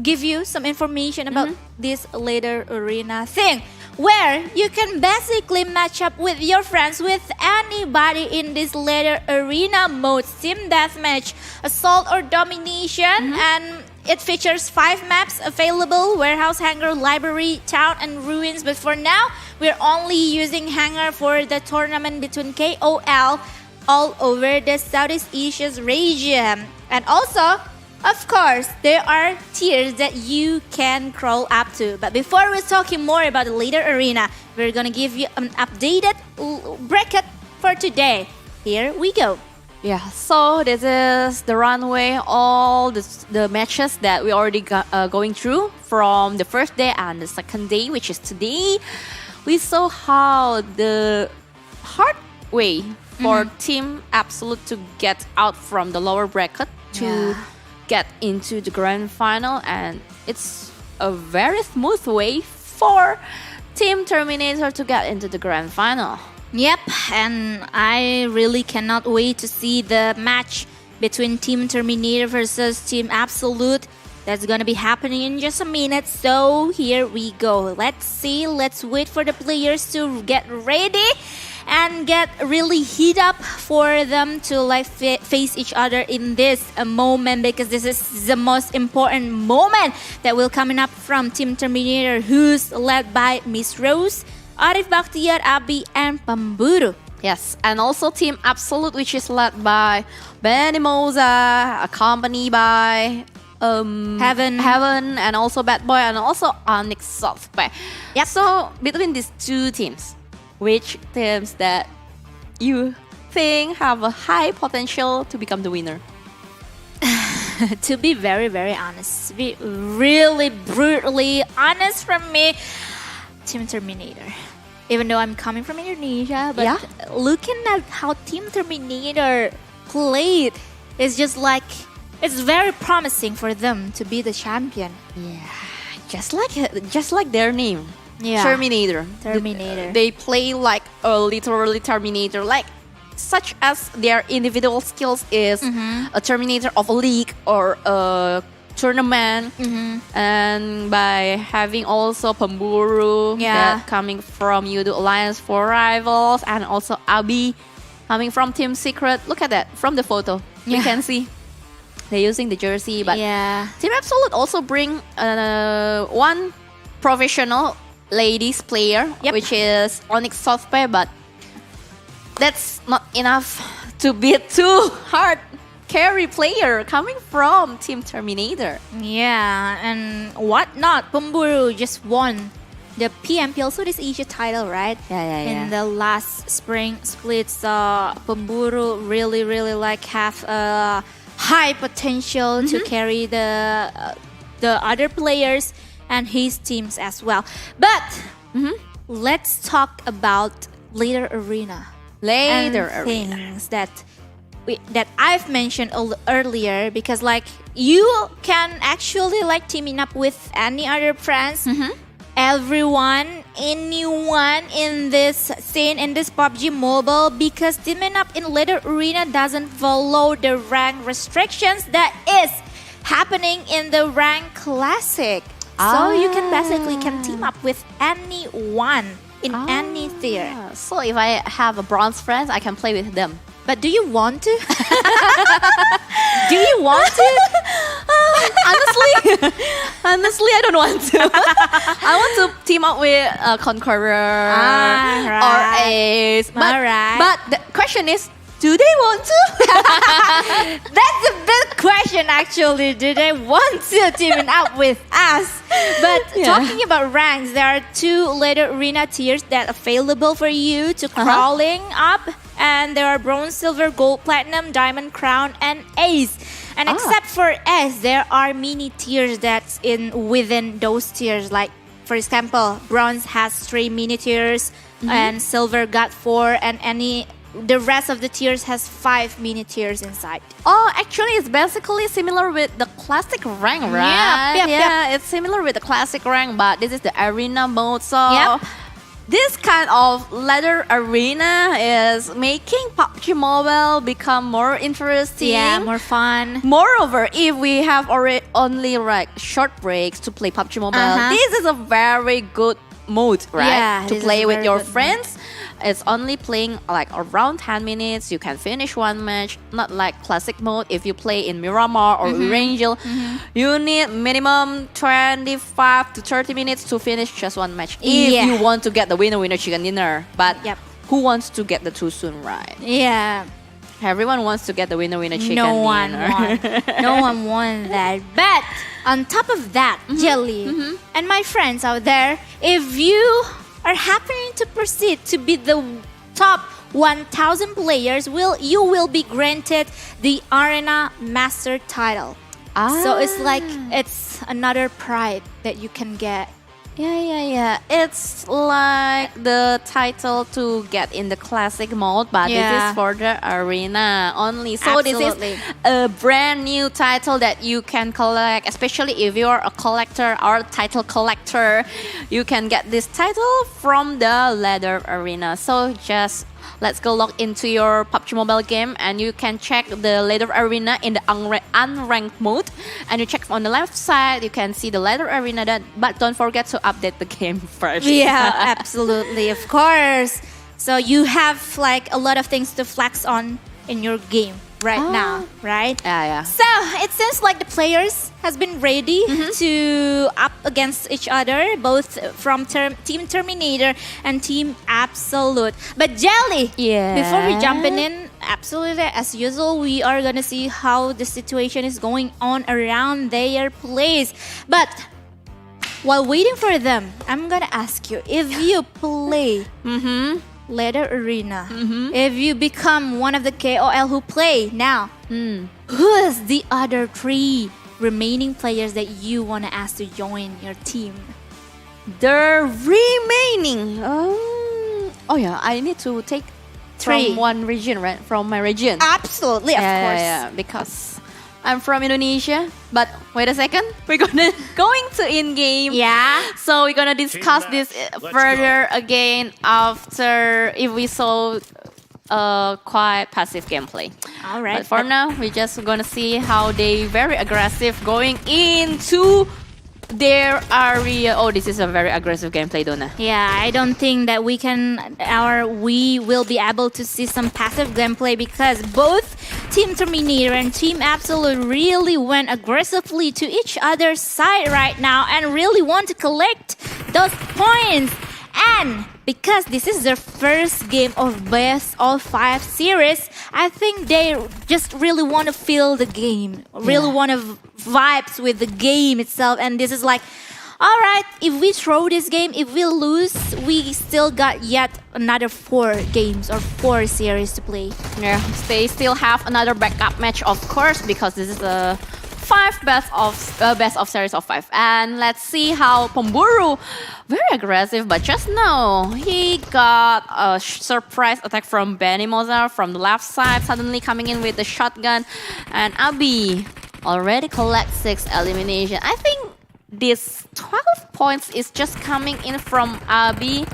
give you some information about this later arena thing, where you can basically match up with your friends with anybody in this later arena mode, team deathmatch, assault or domination, and it features 5 maps available: warehouse, hangar, library, town, and ruins. But for now, we're only using hangar for the tournament between KOL all over the Southeast Asia's region. And also, of course, there are tiers that you can crawl up to. But before we're talking more about the later arena, we're gonna give you an updated bracket for today. Here we go. Yeah, so this is the runway, all the matches that we already going through from the first day and the second day, which is today. We saw how the hard way for Team Absolute to get out from the lower bracket to get into the grand final, and it's a very smooth way for Team Terminator to get into the grand final. Yep, and I really cannot wait to see the match between Team Terminator versus Team Absolute. That's gonna be happening in just a minute, so here we go. Let's see, let's wait for the players to get ready and get really heat up for them to face each other in this moment, because this is the most important moment that will coming up from Team Terminator, who's led by Miss Rose, Arif Bakhtiar, Abi, and Pemburu. Yes, and also Team Absolute, which is led by Benny Moza, accompanied by Heaven, and also Badboy, and also Onic Sothpe. Yep. So between these two teams, which teams that you think have a high potential to become the winner? To be very, very honest, to be really brutally honest from me, Team Terminator. Even though I'm coming from Indonesia, but looking at how Team Terminator played, it's just like, it's very promising for them to be the champion. Yeah, just like their name. Yeah. Terminator. They play like a literally Terminator, like such as their individual skills is a Terminator of a league or a tournament, and by having also Pemburu that coming from Yudu Alliance for Rivals, and also Abi coming from Team Secret. Look at that from the photo. You can see they're using the jersey, but Team Absolute also bring one professional ladies player, which is Onic Sothpe, but that's not enough to beat two hard carry player coming from Team Terminator. Yeah, and what not? Pemburu just won the PMPL Southeast Asia title, right? In the last spring split, so Pemburu really like have a high potential to carry the other players and his teams as well. But let's talk about later arena. Things that I've mentioned earlier, because like you can actually like teaming up with any other friends, everyone, anyone in this scene, in this PUBG Mobile, because teaming up in later arena doesn't follow the rank restrictions that is happening in the rank classic. So you can basically team up with anyone in any tier. So if I have a bronze friend, I can play with them. But do you want to? Do you want to? Honestly, I don't want to. I want to team up with a Conqueror or Ace. But the question is, do they want to? That's a big question, actually. Do they want to team up with us? But talking about ranks, there are 2 later arena tiers that are available for you to crawling up and there are bronze, silver, gold, platinum, diamond, crown, and ace. And except for ace, there are mini tiers that's in within those tiers. Like, for example, bronze has 3 mini tiers, and silver got 4, and the rest of the tiers has 5 mini tiers inside. Oh, actually, it's basically similar with the classic rank, right? Yep. It's similar with the classic rank, but this is the arena mode. So this kind of ladder arena is making PUBG Mobile become more interesting. Yeah, more fun. Moreover, if we have already only like short breaks to play PUBG Mobile, this is a very good mode, right? Yeah, to this play is a with very your good friends. It's only playing like around 10 minutes. You can finish one match. Not like classic mode. If you play in Miramar or Erangel, you need minimum 25 to 30 minutes to finish just one match. If you want to get the winner chicken dinner. But who wants to get the too soon, right? Yeah. Everyone wants to get the winner chicken No one dinner. no one wants that. But on top of that, Jelly and my friends out there, if you are happening to proceed to be the top 1,000 players, you will be granted the Arena Master title. So it's like it's another pride that you can get. Yeah. It's like the title to get in the classic mode, but this is for the arena only. So this is a brand new title that you can collect, especially if you're a collector or title collector. You can get this title from the ladder arena. So just let's go log into your PUBG Mobile game and you can check the ladder arena in the unranked mode. And you check on the left side, you can see the ladder arena, but don't forget to update the game first. Yeah, absolutely, of course. So you have like a lot of things to flex on in your game right now, right? Yeah. So it seems like the players has been ready to up against each other, both from Team Terminator and Team Absolute. But Jelly, before we jump in, absolutely as usual, we are gonna see how the situation is going on around their place. But while waiting for them, I'm gonna ask you, if you play Ladder Arena, if you become one of the KOL who play now, who is the other 3 remaining players that you want to ask to join your team? The remaining. I need to take 3 from one region, right? From my region. Absolutely, of course. Yeah, because I'm from Indonesia. But wait a second, we're going to in-game. Yeah. So we're gonna discuss this further again after if we saw quite passive gameplay. All right. But for now, we're just gonna see how they very aggressive going into their area. Oh, this is a very aggressive gameplay, Donna. Yeah, I don't think that we will be able to see some passive gameplay because both Team Terminator and Team Absolute really went aggressively to each other's side right now and really want to collect those points. And because this is their first game of Best of 5 series, I think they just really want to feel the game, really want to vibes with the game itself. And this is like, all right, if we throw this game, if we lose, we still got yet another 4 games or 4 series to play. Yeah, they still have another backup match, of course, because this is a 5 best of series of 5. And let's see how Pemburu, very aggressive, but just now he got a surprise attack from Benny Moza from the left side, suddenly coming in with the shotgun. And Abi already collect 6 elimination. I think this 12 points is just coming in from Abi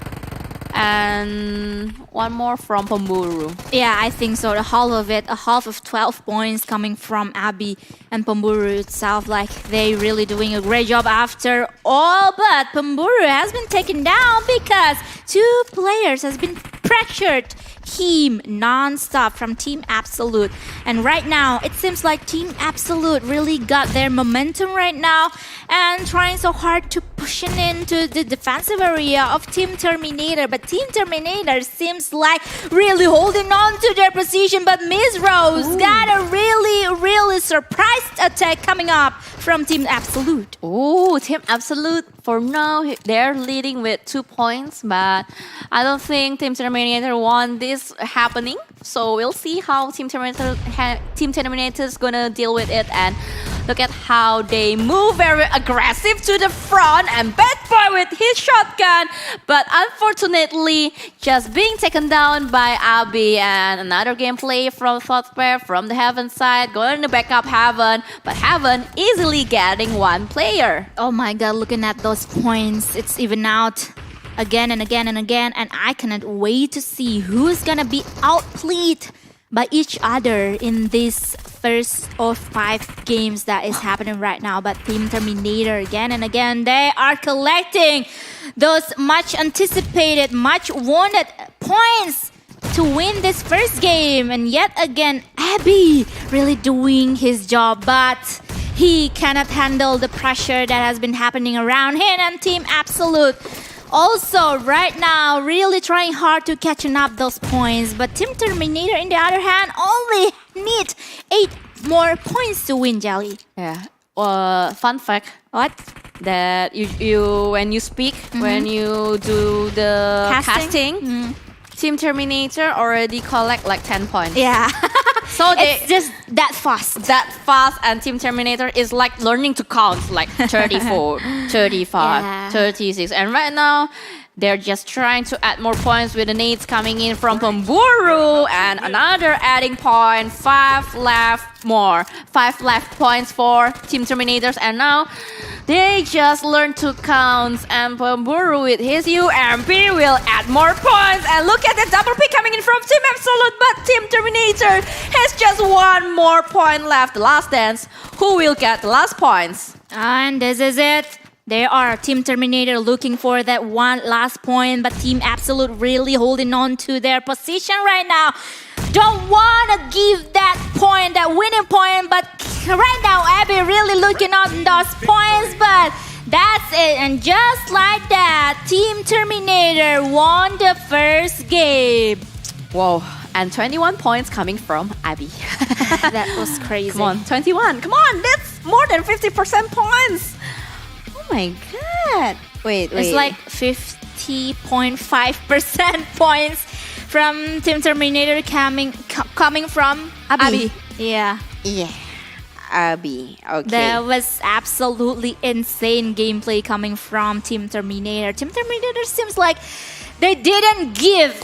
and one more from Pemburu. Yeah, I think so. The half of it, a half of 12 points coming from Abi and Pemburu itself. Like, they really doing a great job after all. But Pemburu has been taken down because 2 players has been pressured him non-stop from Team Absolute. And right now, it seems like Team Absolute really got their momentum right now and trying so hard to push into the defensive area of Team Terminator. But Team Terminator seems like really holding on to their position. But Miss Rose got a really surprise attack coming up from Team Absolute. Oh, Team Absolute, for now, they're leading with 2 points. But I don't think Team Terminator want this happening So we'll see how Team Terminator is gonna deal with it, and look at how they move very aggressive to the front, and Badboy with his shotgun, but unfortunately just being taken down by Abi. And another gameplay from Sothpe from the Heaven side, going to back up Heaven, but Heaven easily getting one player. Oh my god, looking at those points, it's even out again and again and again, and I cannot wait to see who's gonna be outplayed by each other in this first of 5 games that is happening right now. But Team Terminator again and again, they are collecting those much anticipated, much wanted points to win this first game. And yet again, Abby really doing his job, but he cannot handle the pressure that has been happening around him. And Team Absolute also right now really trying hard to catching up those points, but Team Terminator in the other hand only need 8 more points to win, Jelly. Yeah. Fun fact. What? That you when you speak, when you do the casting, Team Terminator already collect like 10 points. Yeah. So it's just that fast. And Team Terminator is like learning to count like 34, 35, Yeah. 36. And right now, they're just trying to add more points with the nades coming in from Pemburu, and another adding point, 5 left more. 5 left points for Team Terminators, and now they just learn to count, and Pemburu with his UMP will add more points. And look at the double pick coming in from Team Absolute, but Team Terminator has just 1 more point left. The last dance, who will get the last points? And this is it. They are Team Terminator looking for that one last point, but Team Absolute really holding on to their position right now. Don't want to give that point, that winning point, but right now Abby really looking on those points, but that's it. And just like that, Team Terminator won the first game. Whoa, and 21 points coming from Abby. That was crazy. Come on, 21. Come on, that's more than 50% points. Oh my god. Wait. It's like 50.5% points from Team Terminator coming from Abby. Yeah. Yeah. Abby. Okay. That was absolutely insane gameplay coming from Team Terminator. Team Terminator seems like they didn't give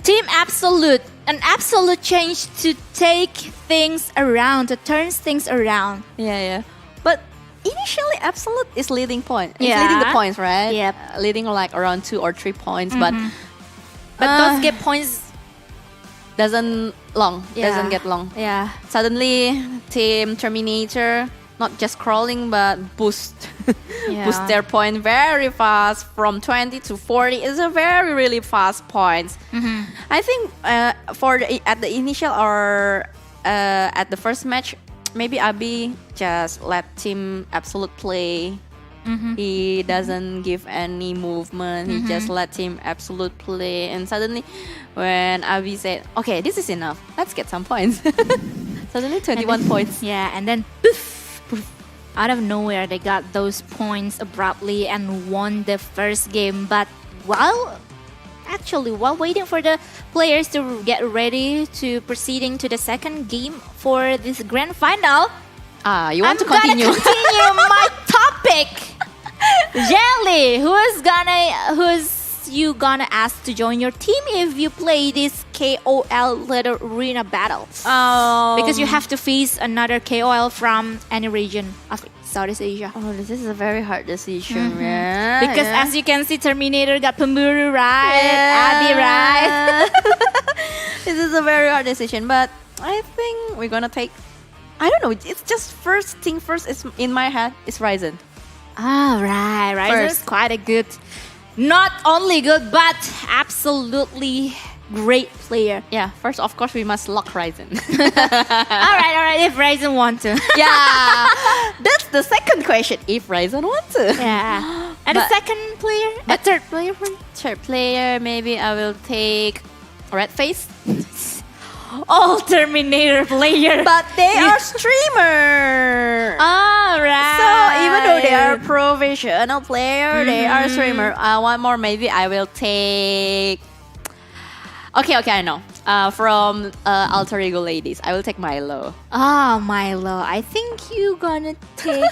Team Absolute an absolute chance to take things around, to turn things around. Yeah. But initially, Absolute is leading point. It's Yeah. leading the points, right? Yep. Leading like around 2 or 3 points, But those get points. doesn't Yeah. get long. Yeah. Suddenly, Team Terminator not just crawling but boost Yeah. boost their point very fast from 20 to 40. It's a very really fast points. I think at the initial or at the first match, maybe Abi just let Team Absolute play. He doesn't give any movement. He just let Team Absolute play, and suddenly when Abi said, okay, this is enough, let's get some points. Suddenly 21 points. Yeah, and then poof, out of nowhere they got those points abruptly and won the first game. But while waiting for the players to get ready to proceeding to the second game for this grand final, You want I'm to continue? gonna continue my topic. Jelly, who's you gonna ask to join your team if you play this KOL Little Arena battle? Because you have to face another KOL from any region of Southeast Asia. Oh, this is a very hard decision, man. Because as you can see, Terminator got Pemburu right, Abby right. This is a very hard decision, but I think we're gonna take. I don't know. It's just first thing first. Is in my head. It's Ryzen. Right. Ryzen's First. quite a good, not only good, but absolutely great player. Yeah. First, of course, we must lock Ryzen. all right. If Ryzen want to. Yeah. That's the second question. If Ryzen wants to. Yeah. And the But- second player, a third player for you? Third player, maybe I will take Red Face. All Terminator player. But they are streamer. All right. So even though they are professional player, they are streamer. One more, maybe I will take Okay, I know. From Alter Ego Ladies, I will take Milo. Milo. I think you gonna take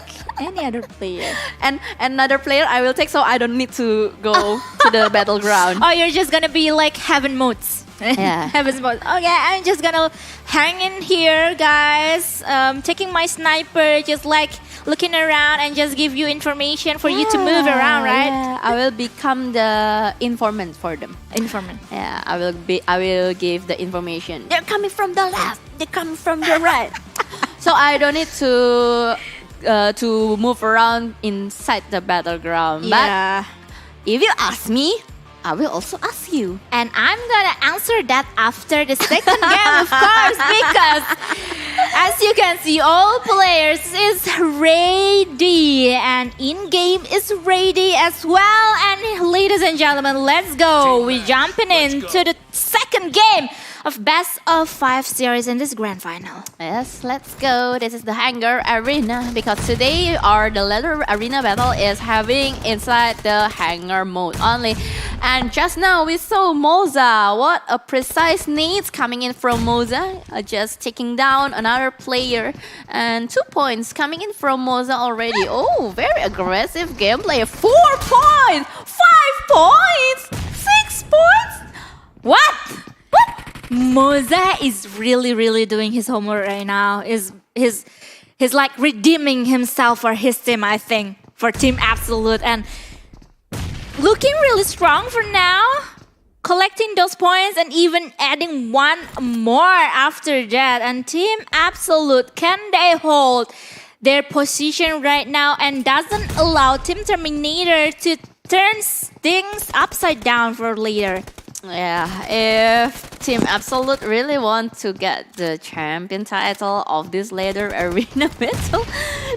any other player. And another player I will take so I don't need to go to the battleground. Oh, you're just gonna be like heaven modes. Yeah. Heaven's mode. Okay, I'm just gonna hang in here, guys. Taking my sniper, just like looking around and just give you information for you to move around, right? Yeah. I will become the informant for them. Informant. Yeah, I will give the information. They're coming from the left. They're coming from the right. So I don't need to move around inside the battleground. Yeah. But if you ask me, I will also ask you. And I'm gonna answer that after the second game, of course, because as you can see, all players is ready and in-game is ready as well. And ladies and gentlemen, let's go. We're jumping into the second game of Best of 5 series in this grand final. Yes, let's go. This is the Hangar Arena because today the Leather Arena battle is having inside the Hangar mode only. And just now we saw Moza. What a precise nades coming in from Moza. Just taking down another player. And 2 points coming in from Moza already. Oh, very aggressive gameplay. 4 points! 5 points! 6 points! What? Moza is really doing his homework right now. He's like redeeming himself for his team, I think, for Team Absolute, and looking really strong for now. Collecting those points and even adding one more after that. And Team Absolute, can they hold their position right now and doesn't allow Team Terminator to turn things upside down for later? Yeah, if Team Absolute really want to get the champion title of this Leather Arena battle,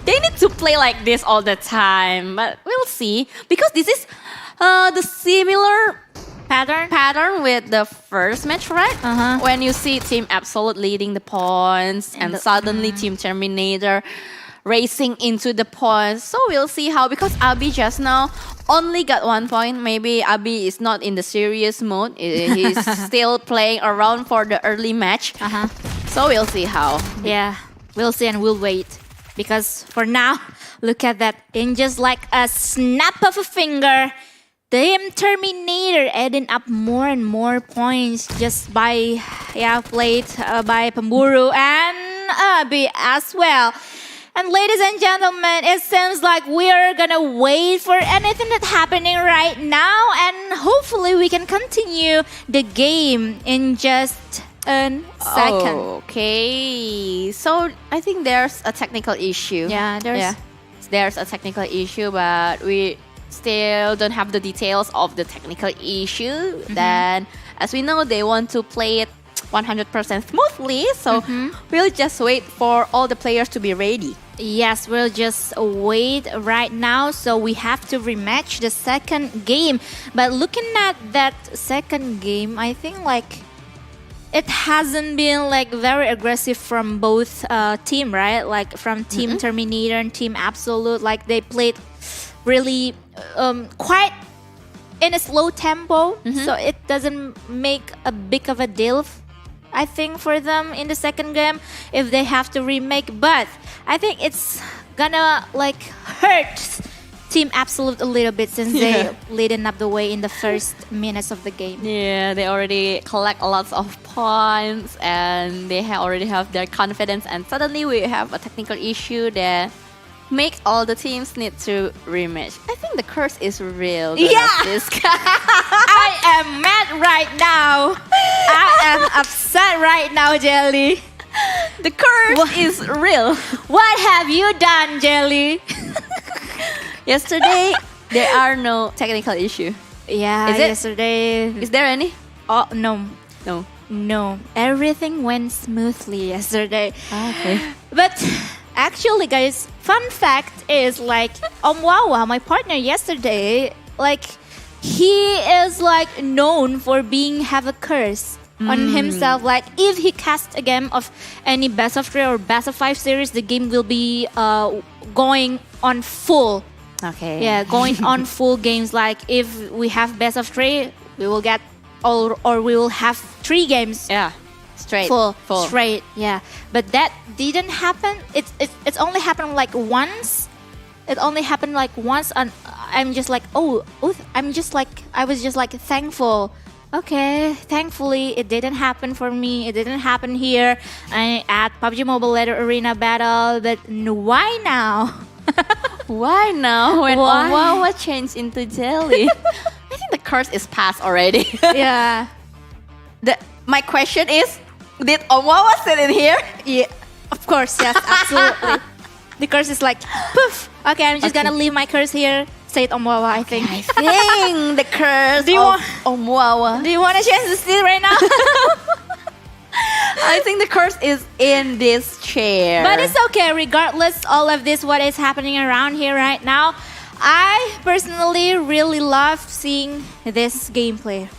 they need to play like this all the time. But we'll see, because this is the similar pattern with the first match, right? When you see Team Absolute leading the points and suddenly Team Terminator racing into the points. So we'll see how, because Abi just now only got 1 point. Maybe Abi is not in the serious mode. He's still playing around for the early match. So we'll see how. Yeah, we'll see and we'll wait. Because for now, look at that. In just like a snap of a finger, Team Terminator adding up more and more points just by played by Pemburu and Abi as well. And ladies and gentlemen, it seems like we're gonna wait for anything that's happening right now, and hopefully we can continue the game in just a second. Okay, so I think there's a technical issue. There's a technical issue, but we still don't have the details of the technical issue. Then, as we know, they want to play it 100% smoothly, so we'll just wait for all the players to be ready. Yes, we'll just wait right now, so we have to rematch the second game. But looking at that second game, I think like it hasn't been like very aggressive from both team, right? Like from Team Terminator and Team Absolute, like they played really quite in a slow tempo, so it doesn't make a big of a deal, I think, for them in the second game if they have to remake. But I think it's gonna like hurt Team Absolute a little bit since they leading up the way in the first minutes of the game. Yeah, they already collect lots of points and they already have their confidence, and suddenly we have a technical issue that make all the teams need to rematch. I think the curse is real. This guy. I am mad right now. I am upset right now, Jelly. The curse is real. What have you done, Jelly? Yesterday, there are no technical issue. Yeah, yesterday. Is there any? Oh, no. No. Everything went smoothly yesterday. Okay. But actually, guys, fun fact is like, Wawa, my partner yesterday, like, he is like known for have a curse on himself. Like, if he casts a game of any best of 3 or best of 5 series, the game will be going on full. Okay. Yeah, going on full games. Like, if we have best of 3, we will get or we will have 3 games Yeah. Straight. full Full. straight. Yeah, but that didn't happen. It's only happened like once. It only happened like once, and I'm just like, I was just like thankful. Okay, thankfully it didn't happen for me. It didn't happen here. I at PUBG Mobile Leather Arena Battle, but why now? Why now when Why? Wawa changed into jelly? I think the curse is past already. Yeah. My question is, did Wawa sit in here? Yeah, of course, yes, absolutely. The curse is like, poof. Okay, I'm just gonna leave my curse here. Say it on Wawa, I think. I think the curse Do you of want- Wawa. Do you want a chance to see it right now? I think the curse is in this chair. But it's okay, regardless all of this, what is happening around here right now. I personally really love seeing this gameplay,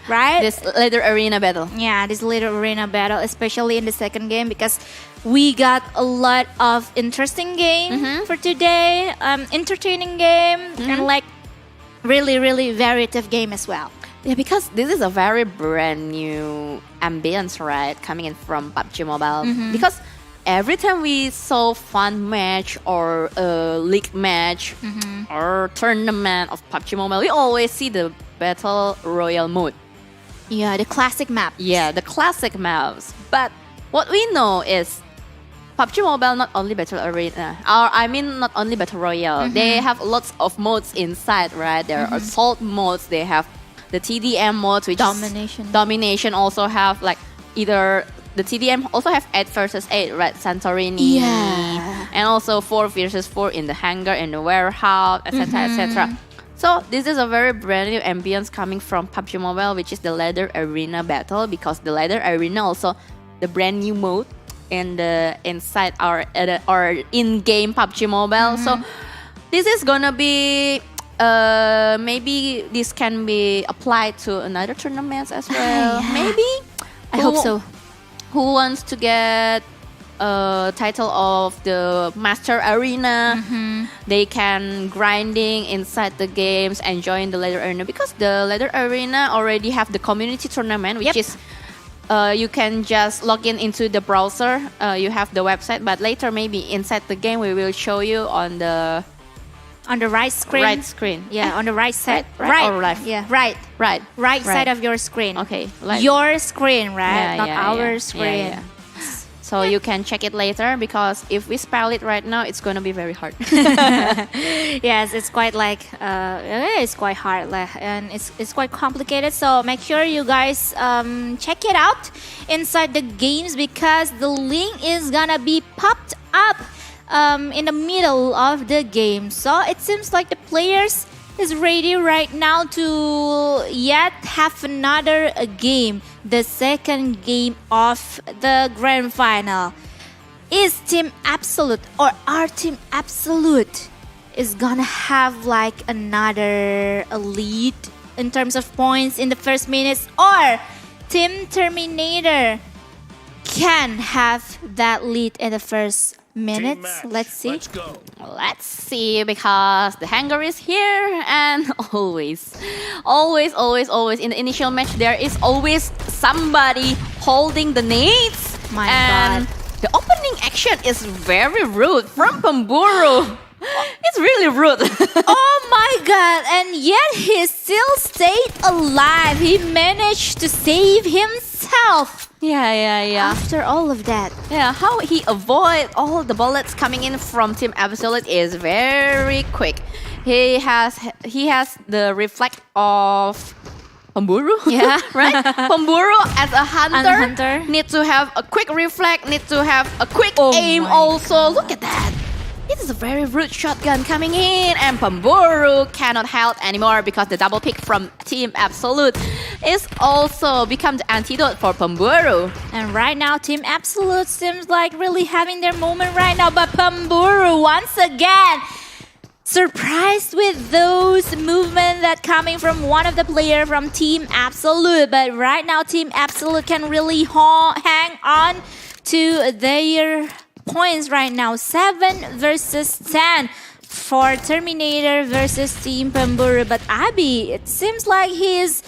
right? this leather arena battle. Yeah, this little arena battle, especially in the second game, because we got a lot of interesting game for today, entertaining game, and like really, really variative game as well. Yeah, because this is a very brand new ambience, right? Coming in from PUBG Mobile. Because every time we saw fun match or a league match or tournament of PUBG Mobile, we always see the battle royale mode. Yeah, the classic map. Yeah, the classic maps. But what we know is PUBG Mobile not only battle arena, or I mean not only battle royale. They have lots of modes inside, right? There are assault modes. They have the TDM mode, which Domination. Domination also have like either the TDM also have 8 versus 8, right? Santorini. Yeah. And also 4 versus 4 in the hangar, in the warehouse, etc., etc. So this is a very brand new ambience coming from PUBG Mobile, which is the Leather Arena Battle, because the Leather Arena also the brand new mode in the inside our in-game PUBG Mobile. So this is gonna be maybe this can be applied to another tournaments as well. Yeah. Maybe I hope so. Who wants to get a title of the Master Arena? They can grinding inside the games, enjoying the Leather Arena, because the Leather Arena already have the community tournament, which is you can just log in into the browser. You have the website, but later maybe inside the game we will show you on the right screen. right screen. Yeah, on the right side. Right or left? Yeah, right. Right. Right side of your screen. Okay. Like, Your screen, right? Yeah, Not yeah, our yeah. screen. Yeah, yeah. So you can check it later, because if we spell it right now, it's gonna be very hard. Yes, it's quite like it's quite hard, like, and it's quite complicated. So make sure you guys check it out inside the games, because the link is gonna be popped up in the middle of the game. So it seems like the players is ready right now to yet have another game, the second game of the grand final. Is Team Absolute or our Team Absolute is gonna have like another lead in terms of points in the first minutes, or Team Terminator can have that lead in the first minutes? Let's see. Let's go. Let's see, because the hangar is here, and always in the initial match there is always somebody holding the nades. My and God. the opening action is very rude from Pemburu. It's really rude. Oh my god, and yet he still stayed alive. He managed to save himself yeah. after all of that. Yeah, how he avoid all the bullets coming in from Team Absolute is very quick. He has the reflex of Pemburu. Yeah. Right? Pemburu as a hunter, hunter. need to have a quick reflex, need to have a quick Oh aim my also. Look at that. It is a very rude shotgun coming in, and Pemburu cannot help anymore, because the double pick from Team Absolute is also become the antidote for Pemburu. And right now, Team Absolute seems like really having their moment right now. But Pemburu, once again, surprised with those movements that coming from one of the player from Team Absolute. But right now, Team Absolute can really hang on to their points right now. 7 versus 10 for Terminator versus Team Pemburu. But Abby, it seems like he's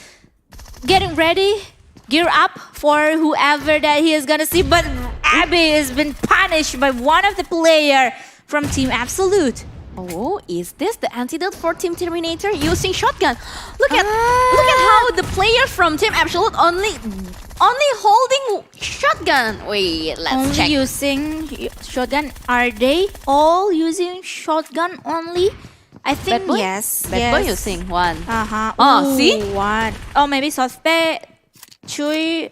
getting ready, gear up for whoever that he is gonna see. But Abby has been punished by one of the player from Team Absolute. Oh, is this the antidote for Team Terminator using shotgun? Look at how the player from Team Absolute only holding shotgun. Wait, let's Only check. using shotgun. Are they all using shotgun only? I think Badboy? yes. Badboy yes. using one. Uh-huh. Oh, see? One. Oh, maybe Sothpe, Chui.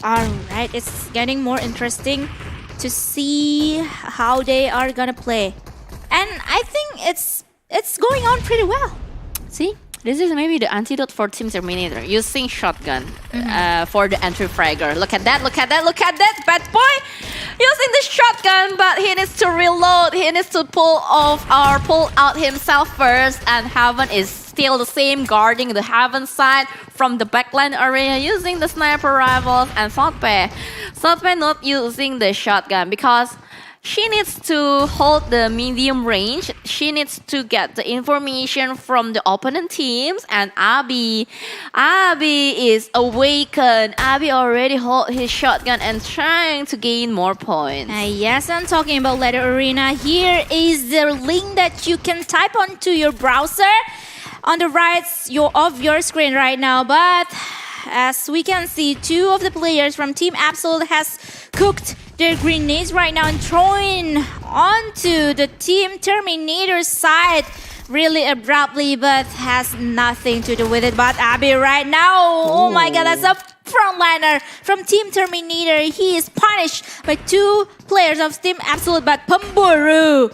Alright, it's getting more interesting to see how they are gonna play. And I think it's going on pretty well. See? This is maybe the antidote for Team Terminator using shotgun for the entry fragger. Look at that, look at that, look at that. Badboy using the shotgun, but he needs to reload. He needs to pull out himself first. And Heaven is still the same, guarding the Heaven side from the backline area using the sniper rifles. And Sothpe not using the shotgun because she needs to hold the medium range. She needs to get the information from the opponent teams. And Abby is awakened. Abby already hold his shotgun and trying to gain more points. Yes, I'm talking about Ladder Arena. Here is the link that you can type onto your browser on the right of your screen right now. But as we can see, two of the players from Team Absolute has cooked their grenades right now and throwing onto the Team Terminator side really abruptly, but has nothing to do with it. But Abby right now, oh my god, that's a frontliner from Team Terminator. He is punished by two players of Team Absolute, but Pemburu,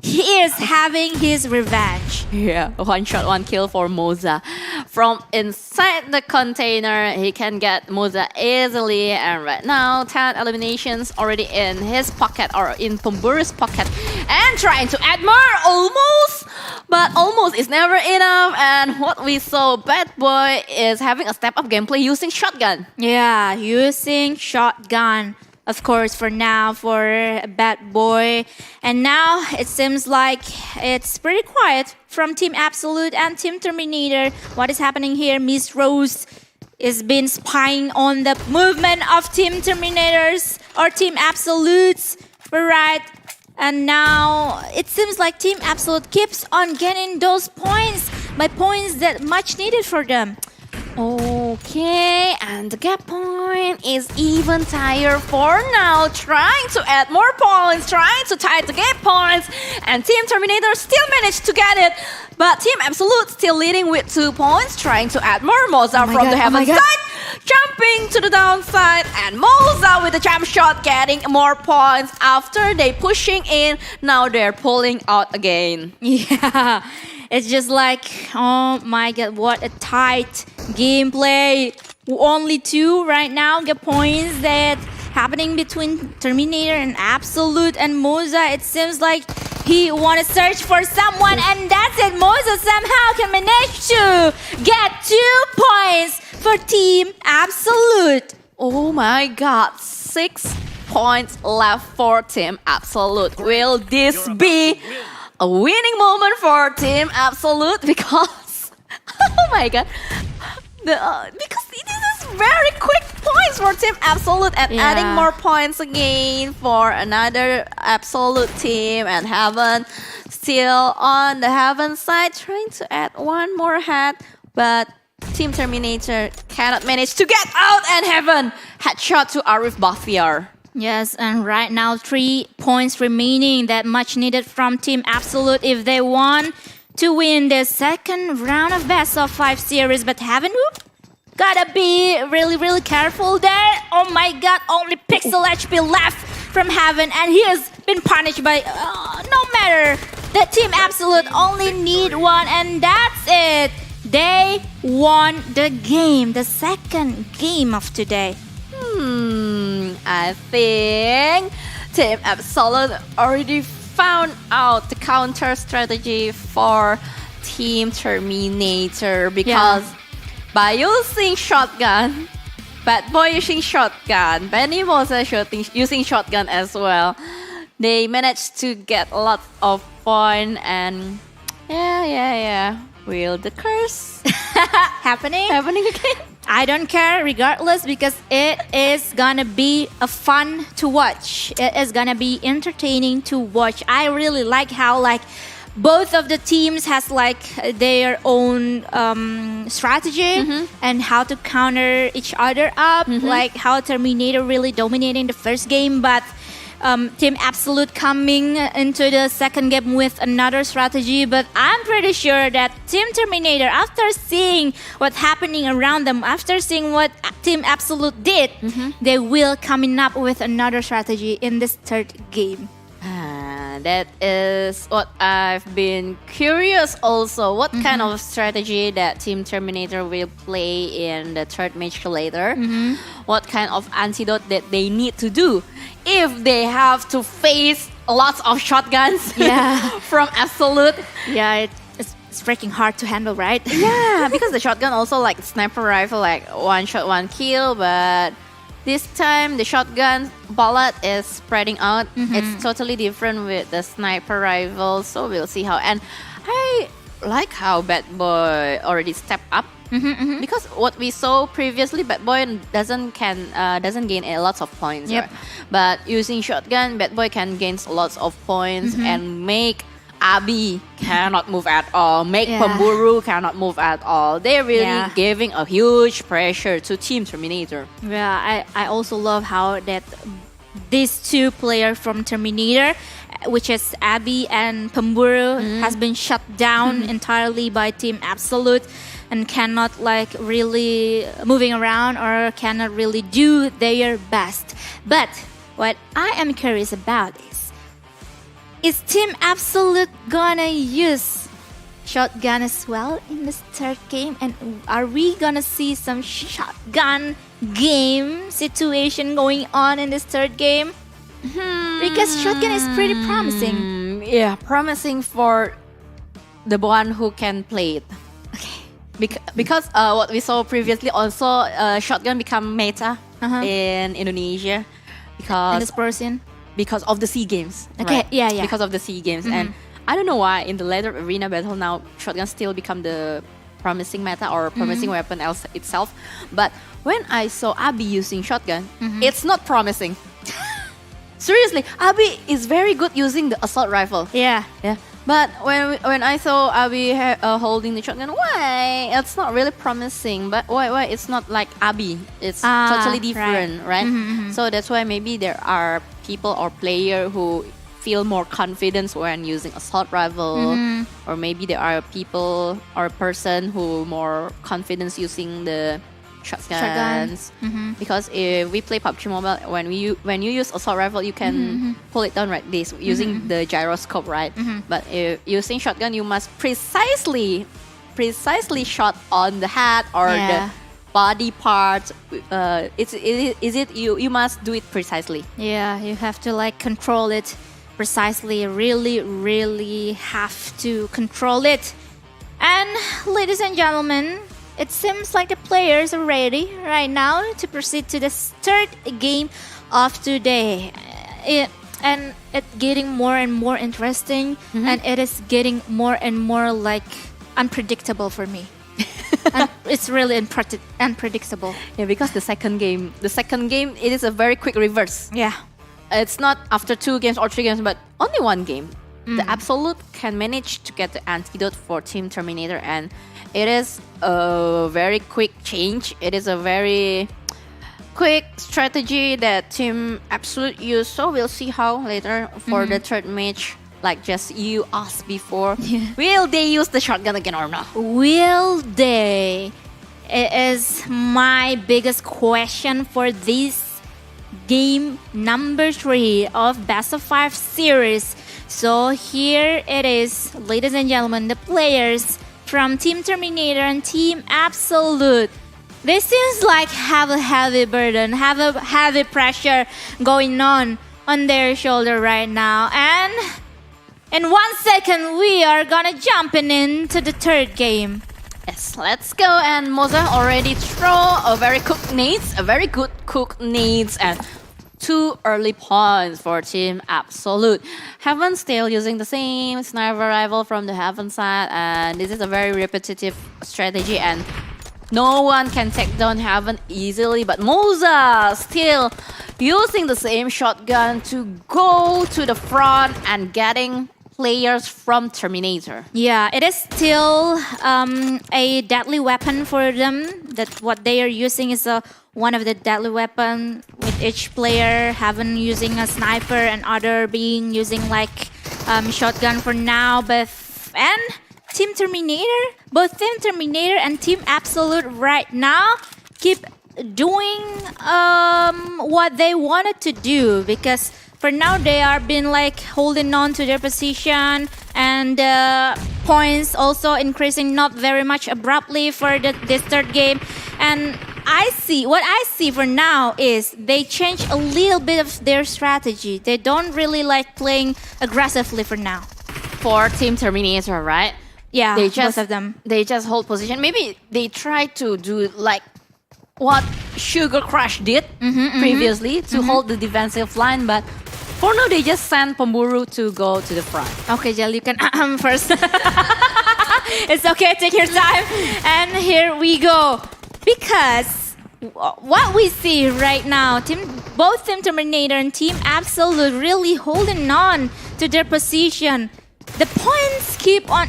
he is having his revenge. Yeah, one shot, one kill for Moza. From inside the container, he can get Moza easily. And right now, 10 eliminations already in his pocket or in Pemburu's pocket. And trying to add more, almost. But almost is never enough. And what we saw, Badboy is having a step-up gameplay using shotgun. Yeah, using shotgun. Of course, for now, for Badboy. And now, it seems like it's pretty quiet from Team Absolute and Team Terminator. What is happening here? Miss Rose is been spying on the movement of Team Terminators or Team Absolutes. Right. And now, it seems like Team Absolute keeps on getting those points. By points that much needed for them. Okay, and the gap point is even tighter for now. Trying to add more points, trying to tie the gap points. And Team Terminator still managed to get it. But Team Absolute still leading with 2 points, trying to add more. Moza from the Heaven side, jumping to the downside. And Moza with the jump shot getting more points after they pushing in. Now they're pulling out again. Yeah. It's just like, oh my god, what a tight gameplay. Only 2 right now get points that happening between Terminator and Absolute and Moza. It seems like he want to search for someone, and that's it. Moza somehow can manage to get 2 points for Team Absolute. Oh my god, 6 points left for Team Absolute. Will this be a winning moment for Team Absolute? Because, oh my god, because this is very quick points for Team Absolute and adding more points again for another Absolute team. And Heaven still on the Heaven side, trying to add one more head, but Team Terminator cannot manage to get out. And Heaven headshot to Arif Bathiar. Yes, and right now 3 points remaining that much needed from Team Absolute if they want to win the second round of Best of 5 series. But Heaven, gotta be really careful there. Oh my god, only pixel HP left from Heaven, and he has been punished by no matter. The Team Absolute only need 1, and that's it. They won the game, the second game of today. I think Team Absolute already found out the counter strategy for Team Terminator, because by using shotgun, Badboy using shotgun, Benny Moza using shotgun as well, they managed to get a lot of points. And yeah, will the curse Happening again? I don't care regardless because it is gonna be a fun to watch. It is gonna be entertaining to watch. I really like how like both of the teams has like their own strategy and how to counter each other up. Like how Terminator really dominating the first game, but Team Absolute coming into the second game with another strategy. But I'm pretty sure that Team Terminator, after seeing what's happening around them, after seeing what Team Absolute did, they will coming up with another strategy in this third game. That is what I've been curious also. What kind of strategy that Team Terminator will play in the third match later? What kind of antidote that they need to do if they have to face lots of shotguns from Absolute? Yeah, it's freaking hard to handle, right? Yeah, because the shotgun also like sniper rifle, like one shot, one kill, but this time the shotgun bullet is spreading out. It's totally different with the sniper rifle, so we'll see how. And I like how Badboy already stepped up because what we saw previously, Badboy doesn't gain a lot of points. Right? But using shotgun, Badboy can gain lots of points and make Abi cannot move at all, make Pemburu cannot move at all. They're really giving a huge pressure to Team Terminator. Yeah, I also love how that these two players from Terminator, which is Abi and Pemburu, has been shut down entirely by Team Absolute and cannot like really moving around or cannot really do their best. But what I am curious about is Team Absolute gonna use shotgun as well in this third game? And are we gonna see some shotgun game situation going on in this third game? Because shotgun is pretty promising. Yeah, promising for the one who can play it. Okay. Because what we saw previously also, shotgun become meta in Indonesia. In this person? Because of the SEA Games. Okay, right? yeah. Because of the SEA Games. And I don't know why in the later arena battle now, shotgun still become the promising meta or promising weapon itself. But when I saw Abi using shotgun, it's not promising. Seriously, Abi is very good using the assault rifle. Yeah. But when I saw Abi holding the shotgun, why? It's not really promising. But why it's not like Abi? It's totally different, right? So that's why maybe there are people or player who feel more confidence when using assault rifle, or maybe there are people or person who more confidence using the shotguns. Because if we play PUBG Mobile, when you use assault rifle, you can pull it down like this using the gyroscope, right? But if using shotgun, you must precisely shot on the head or the body part. You must do it precisely. Yeah, you have to like control it precisely. Really have to control it. And ladies and gentlemen, it seems like the players are ready right now to proceed to the third game of today. And it's getting more and more interesting, and it is getting more and more like unpredictable for me. And it's really unpredictable. Yeah, because the second game, it is a very quick reverse. Yeah. It's not after 2 games or 3 games, but only 1 game. The Absolute can manage to get the antidote for Team Terminator, and it is a very quick change. It is a very quick strategy that Team Absolute use. So we'll see how later for the third match. Like just you asked before, will they use the shotgun again or not? Will they? It is my biggest question for this game number 3 of Best of 5 series. So here it is, ladies and gentlemen, the players from Team Terminator and Team Absolute. They seems like have a heavy burden, have a heavy pressure going on their shoulder right now. And in 1 second, we are gonna jump into the third game. Yes, let's go. And Moza already throw a very good cook needs, and 2 early points for Team Absolute. Heaven still using the same sniper rifle from the Heaven side, and this is a very repetitive strategy. And No one can take down Heaven easily, but Moza still using the same shotgun to go to the front and getting players from Terminator. Yeah, it is still a deadly weapon for them. That what they are using is one of the deadly weapon with each player. Heaven using a sniper and other being using like shotgun for now. But and Team Terminator, both Team Terminator and Team Absolute right now keep doing what they wanted to do, because for now they are been like holding on to their position, and points also increasing not very much abruptly for this third game. And what I see for now is they change a little bit of their strategy. They don't really like playing aggressively for now. For Team Terminator, right? Yeah, They just both of them. They just hold position. Maybe they try to do like what Sugar Crush did previously to hold the defensive line, but for now they just send Pemburu to go to the front. Okay, Jel, you can first. It's okay, take your time. And here we go. Because what we see right now, both Team Terminator and Team Absolute really holding on to their position. The points keep on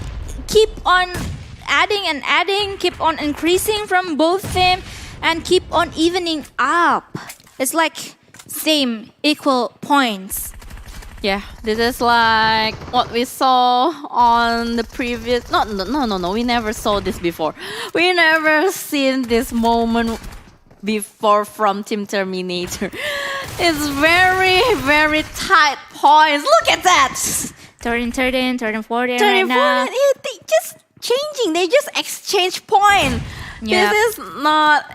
adding and adding, keep on increasing from both teams, and keep on evening up. It's like same equal points. Yeah, this is like what we saw on the previous. No. We never saw this before. We never seen this moment before from Team Terminator. It's very, very tight points. Look at that. 13, 14 right now. They just changing. They just exchange point. Yep. This is not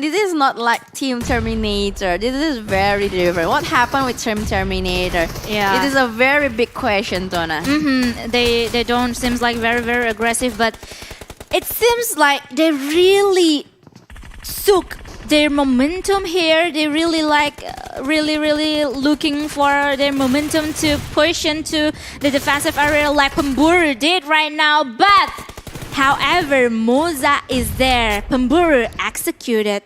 This is not like Team Terminator. This is very different. What happened with Team Terminator? Yeah. It is a very big question, Donna. They don't seems like very, very aggressive, but it seems like they really took their momentum here. They really like really looking for their momentum to push into the defensive area like Pemburu did right now. But however, Moza is there. Pemburu executed.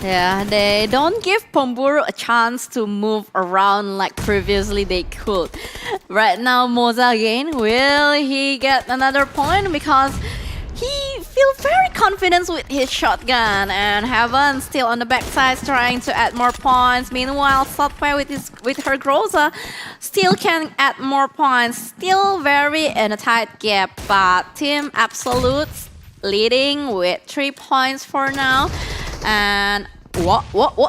Yeah, they don't give Pemburu a chance to move around like previously they could. Right now, Moza again, will he get another point? Because he feels very confident with his shotgun, and Heaven still on the backside trying to add more points. Meanwhile, Sothpe with her Groza still can add more points. Still very in a tight gap, but Team Absolute leading with 3 points for now. And what?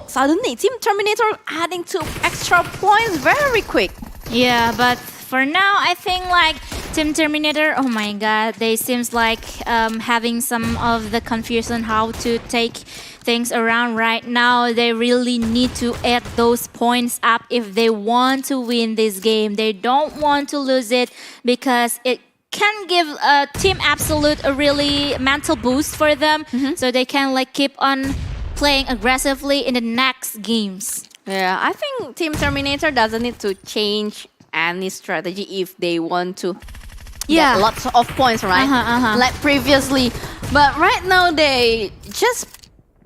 Suddenly, Team Terminator adding 2 extra points very quick. Yeah, but for now, I think like Team Terminator, oh my god, they seems like having some of the confusion how to take things around right now. They really need to add those points up if they want to win this game. They don't want to lose it, because it can give Team Absolute a really mental boost for them, so they can like keep on playing aggressively in the next games. Yeah, I think Team Terminator doesn't need to change any strategy if they want to get lots of points, right? Like previously. But right now they just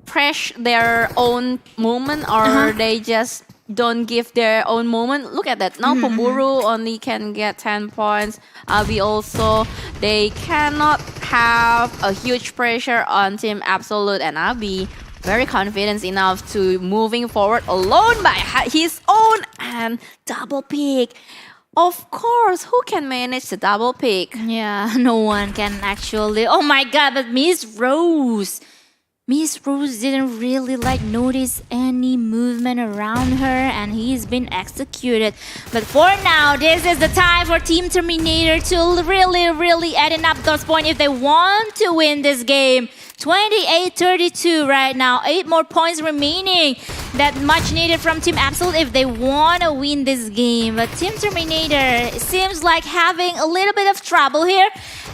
press their own movement, or they just don't give their own moment. Look at that. Now Pemburu only can get 10 points. Abi also, they cannot have a huge pressure on Team Absolute, and Abi very confident enough to moving forward alone by his own and double pick. Of course, who can manage the double pick? Yeah, no one can actually. Oh my god, but Miss Rose didn't really like notice any movement around her, and he's been executed. But for now, this is the time for Team Terminator to really adding up those points if they want to win this game. 28-32 right now, 8 more points remaining. That much needed from Team Absolute if they want to win this game. But Team Terminator seems like having a little bit of trouble here.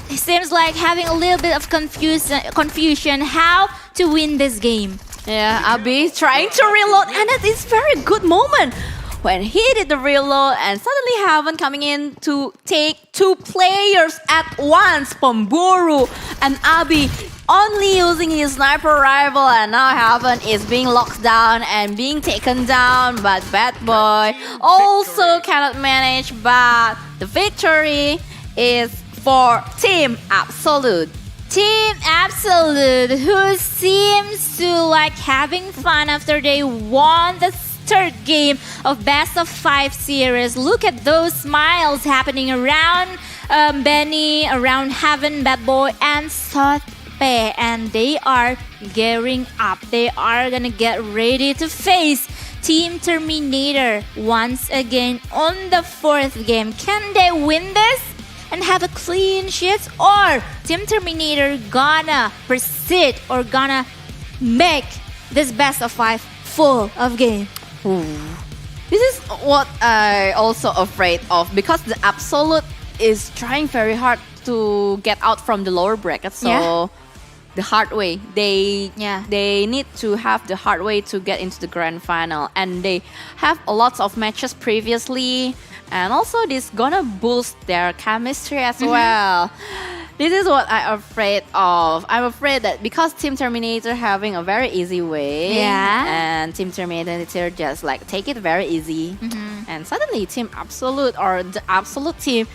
It seems like having a little bit of confusion how to win this game. Yeah, Abi trying to reload, and that is very good moment. when he did the reload and suddenly Heaven coming in to take 2 players at once, Pemburu and Abi, only using his sniper rifle, and now Heaven is being locked down and being taken down, but Badboy also cannot manage, but the victory is for Team Absolute. Team Absolute, who seems to like having fun after they won the third game of Best of 5 series. Look at those smiles happening around Benny, around Heaven, Badboy, and Sothpe, and they are gearing up. They are gonna get ready to face Team Terminator once again on the 4th game. Can they win this and have a clean sheet, or Team Terminator gonna proceed or gonna make this Best of 5 full of game? This is what I also afraid of, because the Absolute is trying very hard to get out from the lower bracket. So Yeah. the hard way, they Yeah. need to have the hard way to get into the grand final, and they have a lot of matches previously, and also this gonna boost their chemistry as well. This is what I'm afraid of. I'm afraid that because Team Terminator having a very easy way, Yeah. and Team Terminator just like take it very easy, and suddenly Team Absolute or the Absolute team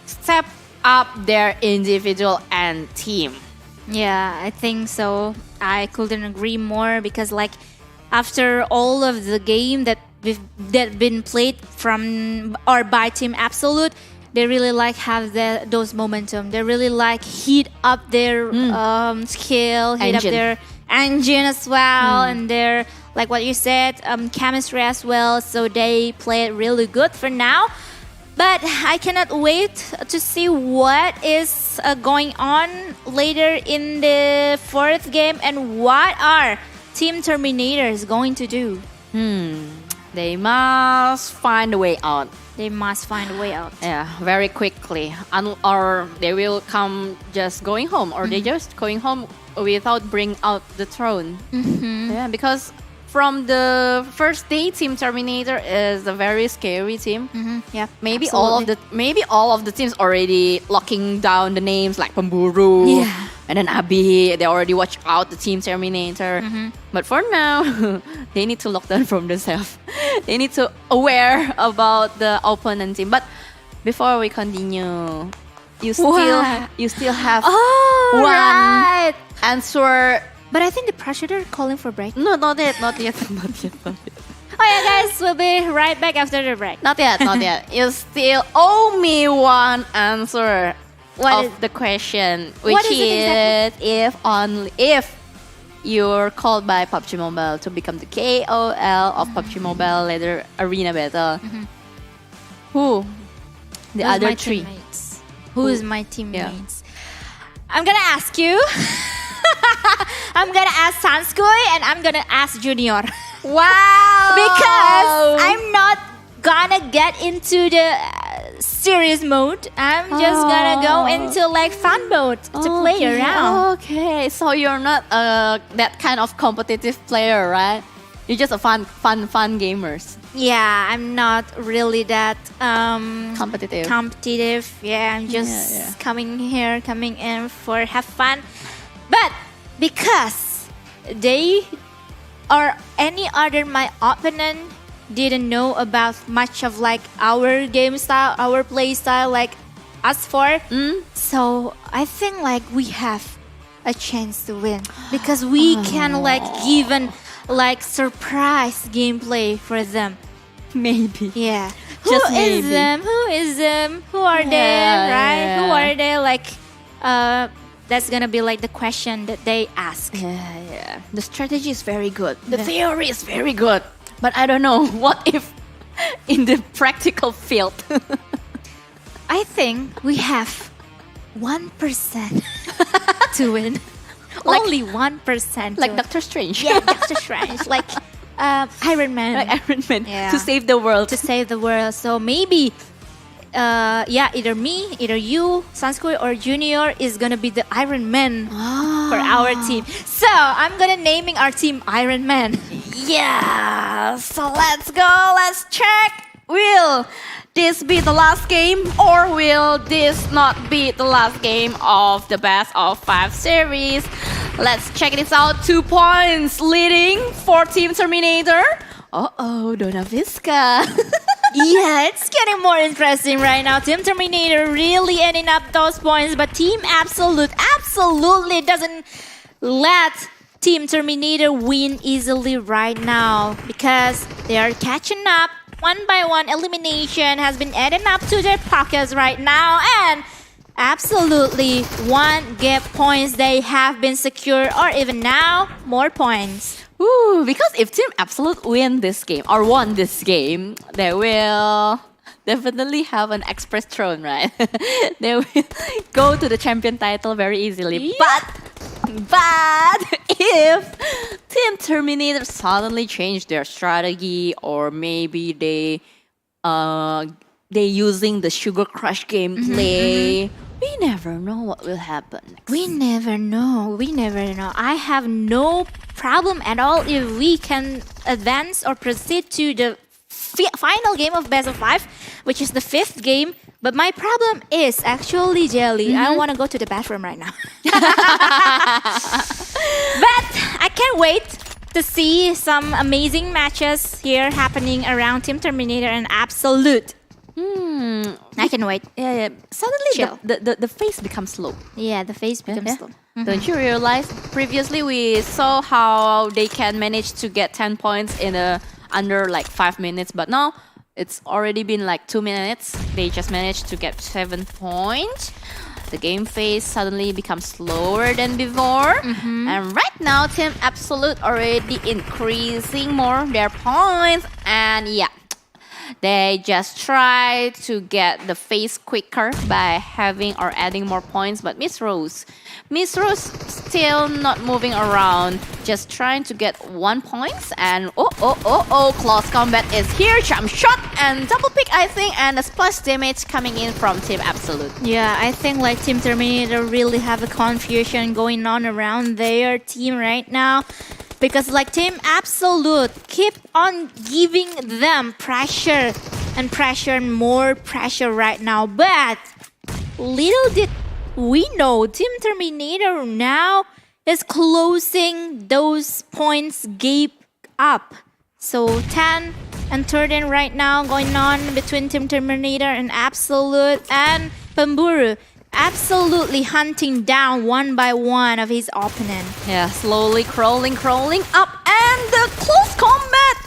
step up their individual and team. Yeah, I think so. I couldn't agree more, because like after all of the game that been played from or by Team Absolute, they really like have those momentum. They really like heat up their skill, heat up Engine. their engine as well, and their, like what you said, chemistry as well. So they play it really good for now. But I cannot wait to see what is going on later in the 4th game, and what are Team Terminators going to do. They must find a way out. They must find a way out. Yeah, very quickly. Or they will come just going home, or they just going home without bring out the throne. Yeah, because from the first day, Team Terminator is a very scary team. Yeah, Maybe absolutely. all of the teams already locking down the names like Pemburu, Yeah. and then Abi. They already watch out the Team Terminator. But for now, they need to lock down from themselves. They need to aware about the opponent team. But before we continue, you still have Oh, one right. answer. But I think the pressure are calling for break. No, not yet, not yet, not yet, not yet. Oh yeah, guys, we'll be right back after the break. Not yet, not yet. You still owe me one answer What of is- the question, which What is it exactly? if you're called by PUBG Mobile to become the KOL of PUBG Mobile later arena battle. Who? The Who's other my 3. teammates? Who's my teammates? Yeah. I'm gonna ask you. I'm gonna ask Sanskoy, and I'm gonna ask Junior. Wow! Because I'm not gonna get into the serious mode. I'm just gonna go into like fun mode to play around. Okay, so you're not that kind of competitive player, right? You're just a fun gamers. Yeah, I'm not really that Competitive. competitive. Yeah, I'm just Yeah. coming in for have fun. But because they or any other my opponent didn't know about much of like our game style, our play style, like us four. So I think like we have a chance to win, because we can like give an like surprise gameplay for them. Maybe. Yeah. Just Who is maybe. them? Who is them? Who are they? Yeah, Right? yeah. Who are they? Like, that's gonna be like the question that they ask. Yeah. The strategy is very good. The theory is very good. But I don't know, what if in the practical field? I think we have 1% to win. Like- Only 1%. Like to Doctor Strange. win. Yeah, Doctor Strange. Like Iron Man. Like Iron Man Yeah. to save the world. to save the world. So maybe, either me, either you, Sanskoy, or Junior is gonna be the Iron Man for our team. So I'm gonna naming our team Iron Man. Yeah, so let's go, let's check. Will this be the last game or will this not be the last game of the best of 5 series? Let's check this out. 2 points leading for Team Terminator. Uh-oh, Dona Visca. Yeah, it's getting more interesting right now. Team Terminator really ending up those points, but Team Absolute absolutely doesn't let Team Terminator win easily right now because they are catching up. One by one elimination has been adding up to their pockets right now, and absolutely 1 game points they have been secured, or even now more points. Ooh, because if Team Absolute win this game or won this game, they will definitely have an express throne, right? They will go to the champion title very easily. Yeah. But if Team Terminator suddenly change their strategy, or maybe they using the Sugar Crush gameplay, we never know what will happen next. We never know. I have no problem at all if we can advance or proceed to the final game of Best of 5, which is the 5th game. But my problem is actually, Jelly, I want to go to the bathroom right now. But I can't wait to see some amazing matches here happening around Team Terminator and Absolute. I can wait. Yeah. Suddenly the face becomes slow. Yeah, the face becomes slow. Don't you realize? Previously we saw how they can manage to get 10 points in under like 5 minutes, but now it's already been like 2 minutes. They just managed to get 7 points. The game phase suddenly becomes slower than before. And right now, Team Absolute already increasing more their points. And yeah, they just try to get the phase quicker by having or adding more points. But Miss Rose still not moving around, just trying to get 1 point. And close combat is here. Jump shot and double pick, I think, and a splash damage coming in from Team Absolute. Yeah, I think like Team Terminator really have a confusion going on around their team right now. Because like Team Absolute keep on giving them pressure and more pressure right now. But little did we know, Team Terminator now is closing those points gap up. So 10 and 13 right now going on between Team Terminator and Absolute, and Pemburu absolutely hunting down one by one of his opponent. Yeah, slowly crawling up, and the close combat.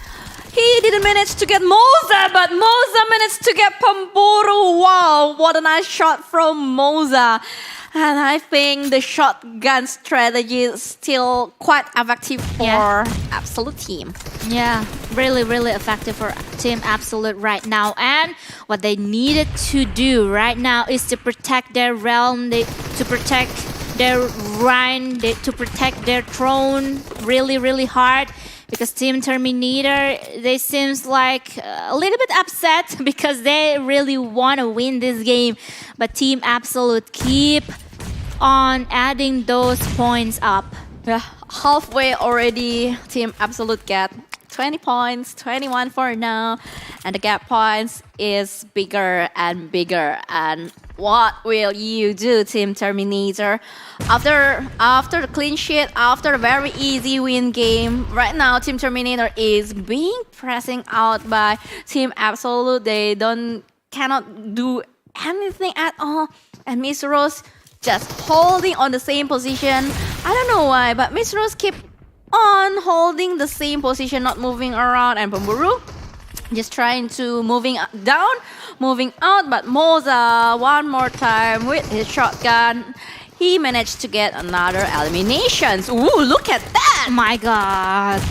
He didn't manage to get Moza, but Moza managed to get Pemburu. Wow, what a nice shot from Moza. And I think the shotgun strategy is still quite effective for Absolute team. Yeah, really effective for Team Absolute right now. And what they needed to do right now is to protect their realm, to protect their Rhine, to protect their throne really hard. Because Team Terminator, they seems like a little bit upset because they really want to win this game. But Team Absolute keep on adding those points up. Yeah, halfway already, Team Absolute get 20 points, 21 for now. And the gap points is bigger and bigger. And what will you do, Team Terminator? After the clean sheet, after a very easy win game, right now Team Terminator is being pressing out by Team Absolute. They cannot do anything at all. And Miss Rose just holding on the same position. I don't know why, but Miss Rose keep on holding the same position, not moving around. And Pemburu just trying to moving down, moving out. But Moza one more time with his shotgun. He managed to get another eliminations. Ooh, look at that! My God.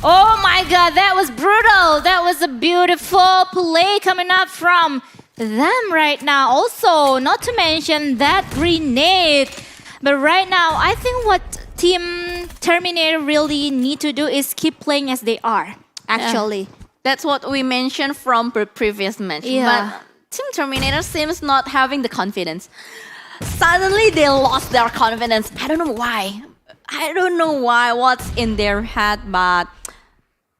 Oh my God, that was brutal. That was a beautiful play coming up from them right now. Also, not to mention that grenade. But right now, I think what Team Terminator really need to do is keep playing as they are, actually. Yeah. That's what we mentioned from the previous match. Yeah. But Team Terminator seems not having the confidence. Suddenly, they lost their confidence. I don't know why. What's in their head, but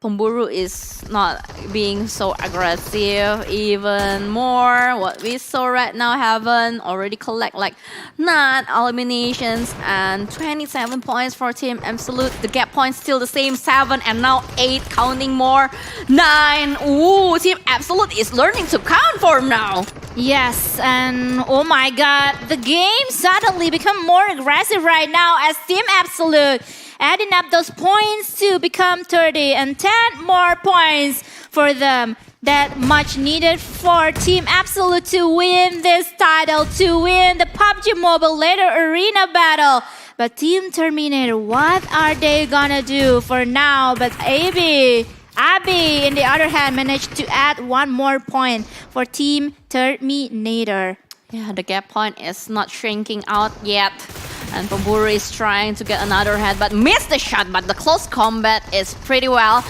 Pemburu is not being so aggressive even more. What we saw right now, Heaven already collect like 9 eliminations and 27 points for Team Absolute. The gap points still the same, 7 and now 8, counting more, 9. Ooh, Team Absolute is learning to count for now. Yes, and oh my god, the game suddenly become more aggressive right now as Team Absolute adding up those points to become 30 and 10 more points for them. That much needed for Team Absolute to win this title, to win the PUBG Mobile Later Arena Battle. But Team Terminator, what are they gonna do for now? But Abby, in the other hand, managed to add 1 more point for Team Terminator. Yeah, the gap point is not shrinking out yet. And Pemburu is trying to get another head, but missed the shot. But the close combat is pretty well.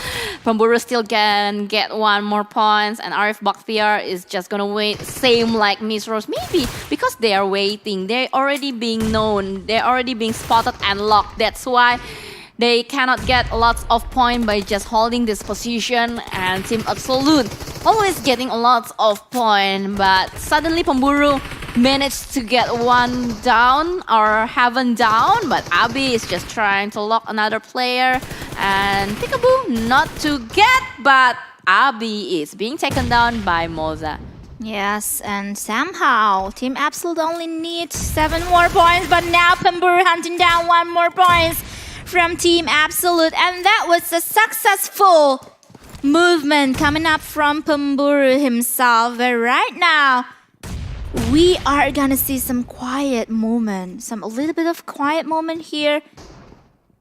Pemburu still can get 1 more points, and Arif Bakhtiar is just gonna wait. Same like Miss Rose, maybe because they are waiting. They're already being known. They're already being spotted and locked. That's why they cannot get lots of points by just holding this position. And Team Absolute always getting lots of points, but suddenly Pemburu managed to get 1 down or Heaven down, but Abi is just trying to lock another player and Peekaboo not to get, but Abi is being taken down by Moza. Yes, and somehow Team Absolute only needs 7 more points, but now Pemburu hunting down 1 more points from Team Absolute, and that was a successful movement coming up from Pemburu himself. But right now, we are gonna see some quiet moment, a little bit of quiet moment here.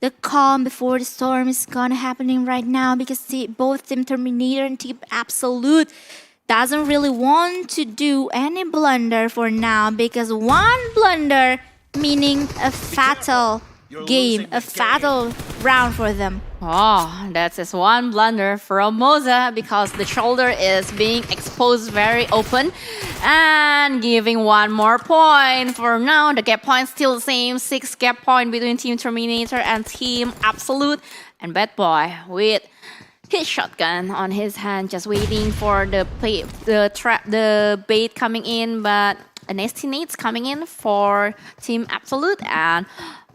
The calm before the storm is gonna happening right now because both Team Terminator and Team Absolute doesn't really want to do any blunder for now, because 1 blunder meaning a fatal game, a fatal round for them. Oh, that's just 1 blunder from Moza because the shoulder is being exposed very open and giving 1 more point. For now, the gap point still the same, 6 gap point between Team Terminator and Team Absolute. And Badboy with his shotgun on his hand, just waiting for the bait coming in, but a nasty nade's coming in for Team Absolute, and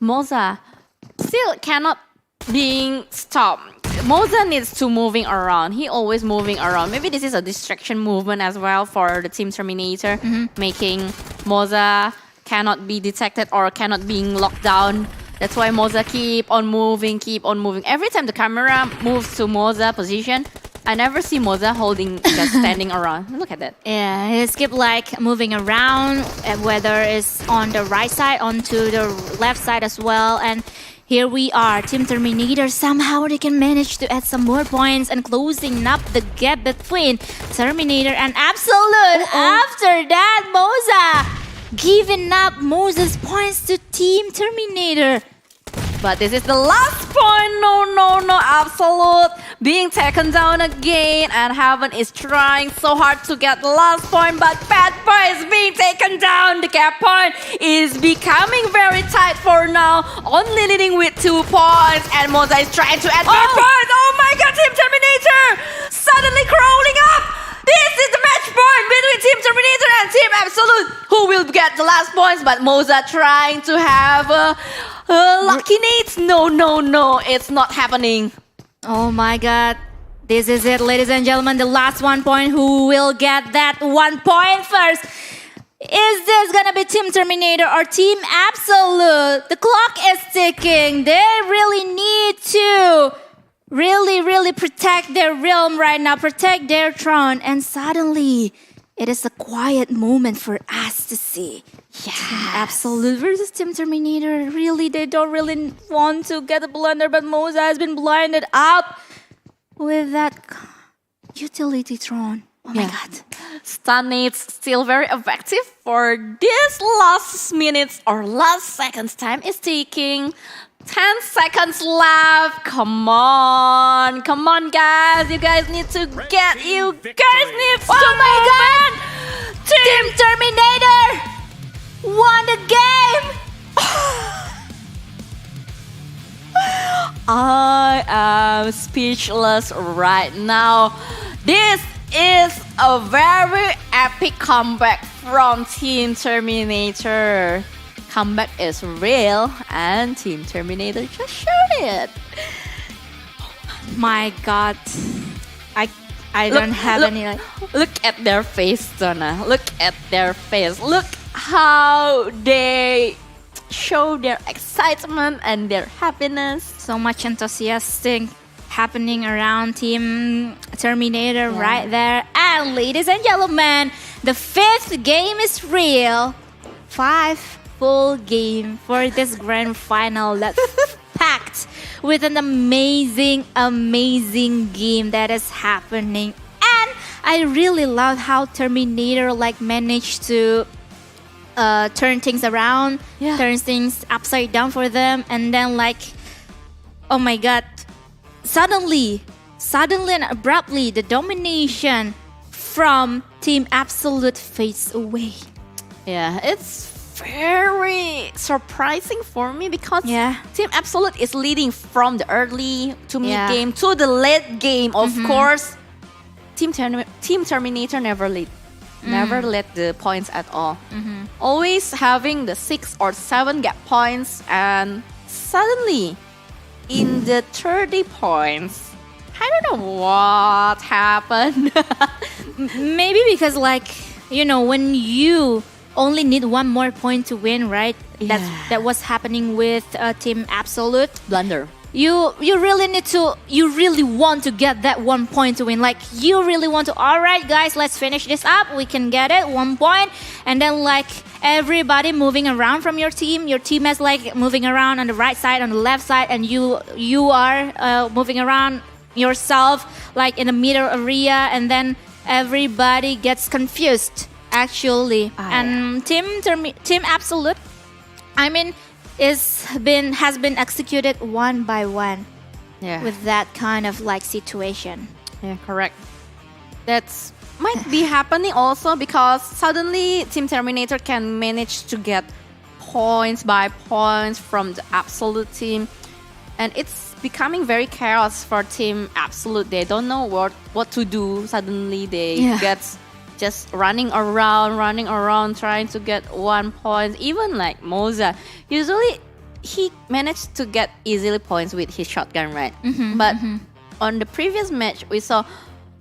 Moza still cannot being stopped. Moza needs to moving around. He always moving around. Maybe this is a distraction movement as well for the Team Terminator, making Moza cannot be detected or cannot being locked down. That's why Moza keep on moving. Every time the camera moves to Moza position, I never see Moza holding, just standing around. Look at that. Yeah, he keep like moving around, whether it's on the right side, onto the left side as well. And here we are, Team Terminator. Somehow they can manage to add some more points and closing up the gap between Terminator and Absolute. After that, Moza giving up Moza's points to Team Terminator. But this is the last point. No, Absolute being taken down again, and Heaven is trying so hard to get the last point, but Badboy is being taken down. The gap point is becoming very tight for now, only leading with 2 points, and Moza is trying to add more points. Oh my god, Team Terminator suddenly crawling up. This is the match point between Team Terminator and Team Absolute. Who will get the last points? But Moza trying to have lucky nades. No, it's not happening. Oh my god. This is it, ladies and gentlemen. The last 1 point. Who will get that 1 point first? Is this gonna be Team Terminator or Team Absolute? The clock is ticking. They really need to really protect their realm right now, protect their throne. And suddenly, it is a quiet moment for us to see. Yeah, Team Absolute versus Team Terminator. Really, they don't really want to get a blunder, but Moza has been blinded up with that utility throne. Oh my god. Stun nades still very effective for this last minutes or last seconds. Time is ticking. 10 seconds left. Come on, guys. You guys need to get. You guys need to. Oh my god! Team Terminator won the game. I am speechless right now. This is a very epic comeback from Team Terminator. Comeback is real and Team Terminator just showed it. My God, I don't have any. Like, Look at their face, Donna. Look at their face. Look how they show their excitement and their happiness. so much enthusiastic happening around Team Terminator right there. And ladies and gentlemen, the 5th game is real. 5 full game for this grand final that's packed with an amazing game that is happening. And I really love how Terminator like managed to turn things around, turn things upside down for them, and then like, oh my God, suddenly and abruptly the domination from Team Absolute fades away. Yeah, it's very surprising for me because Yeah. Team Absolute is leading from the early to mid game to the late game. Of course, Team Terminator never lead. Never led the points at all. Always having the 6 or 7 gap points, and suddenly in the 30 points, I don't know what happened. Maybe because like, you know, when you only need one more point to win, right? That was happening with Team Absolute. Blunder. You really want to get that 1 point to win. Like you really want to, all right guys, let's finish this up. We can get it, 1 point. And then like everybody moving around from your teammates like moving around on the right side, on the left side, and you are moving around yourself like in the middle area, and then everybody gets confused actually. And Team Absolute, I mean, has been executed one by one with that kind of like situation. Yeah, correct. That's might be happening also because suddenly Team Terminator can manage to get points by points from the Absolute team, and it's becoming very chaos for Team Absolute. They don't know what to do. Suddenly they get just running around trying to get 1 point. Even like Moza, usually he managed to get easily points with his shotgun, right? But on the previous match we saw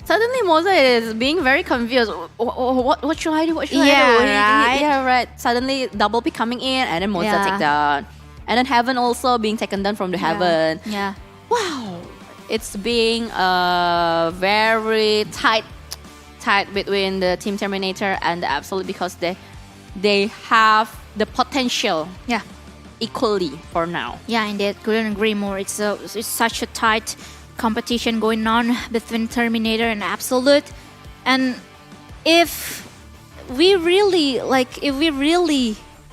suddenly Moza is being very confused. What should I do? What should I do? Right. Yeah, right. Suddenly double pick coming in, and then Moza take down, and then Heaven also being taken down from the Heaven. Yeah. Wow, it's being a very tight between the Team Terminator and the Absolute because they have the potential equally for now. Yeah, indeed, couldn't agree more. It's such a tight competition going on between Terminator and Absolute, and if we really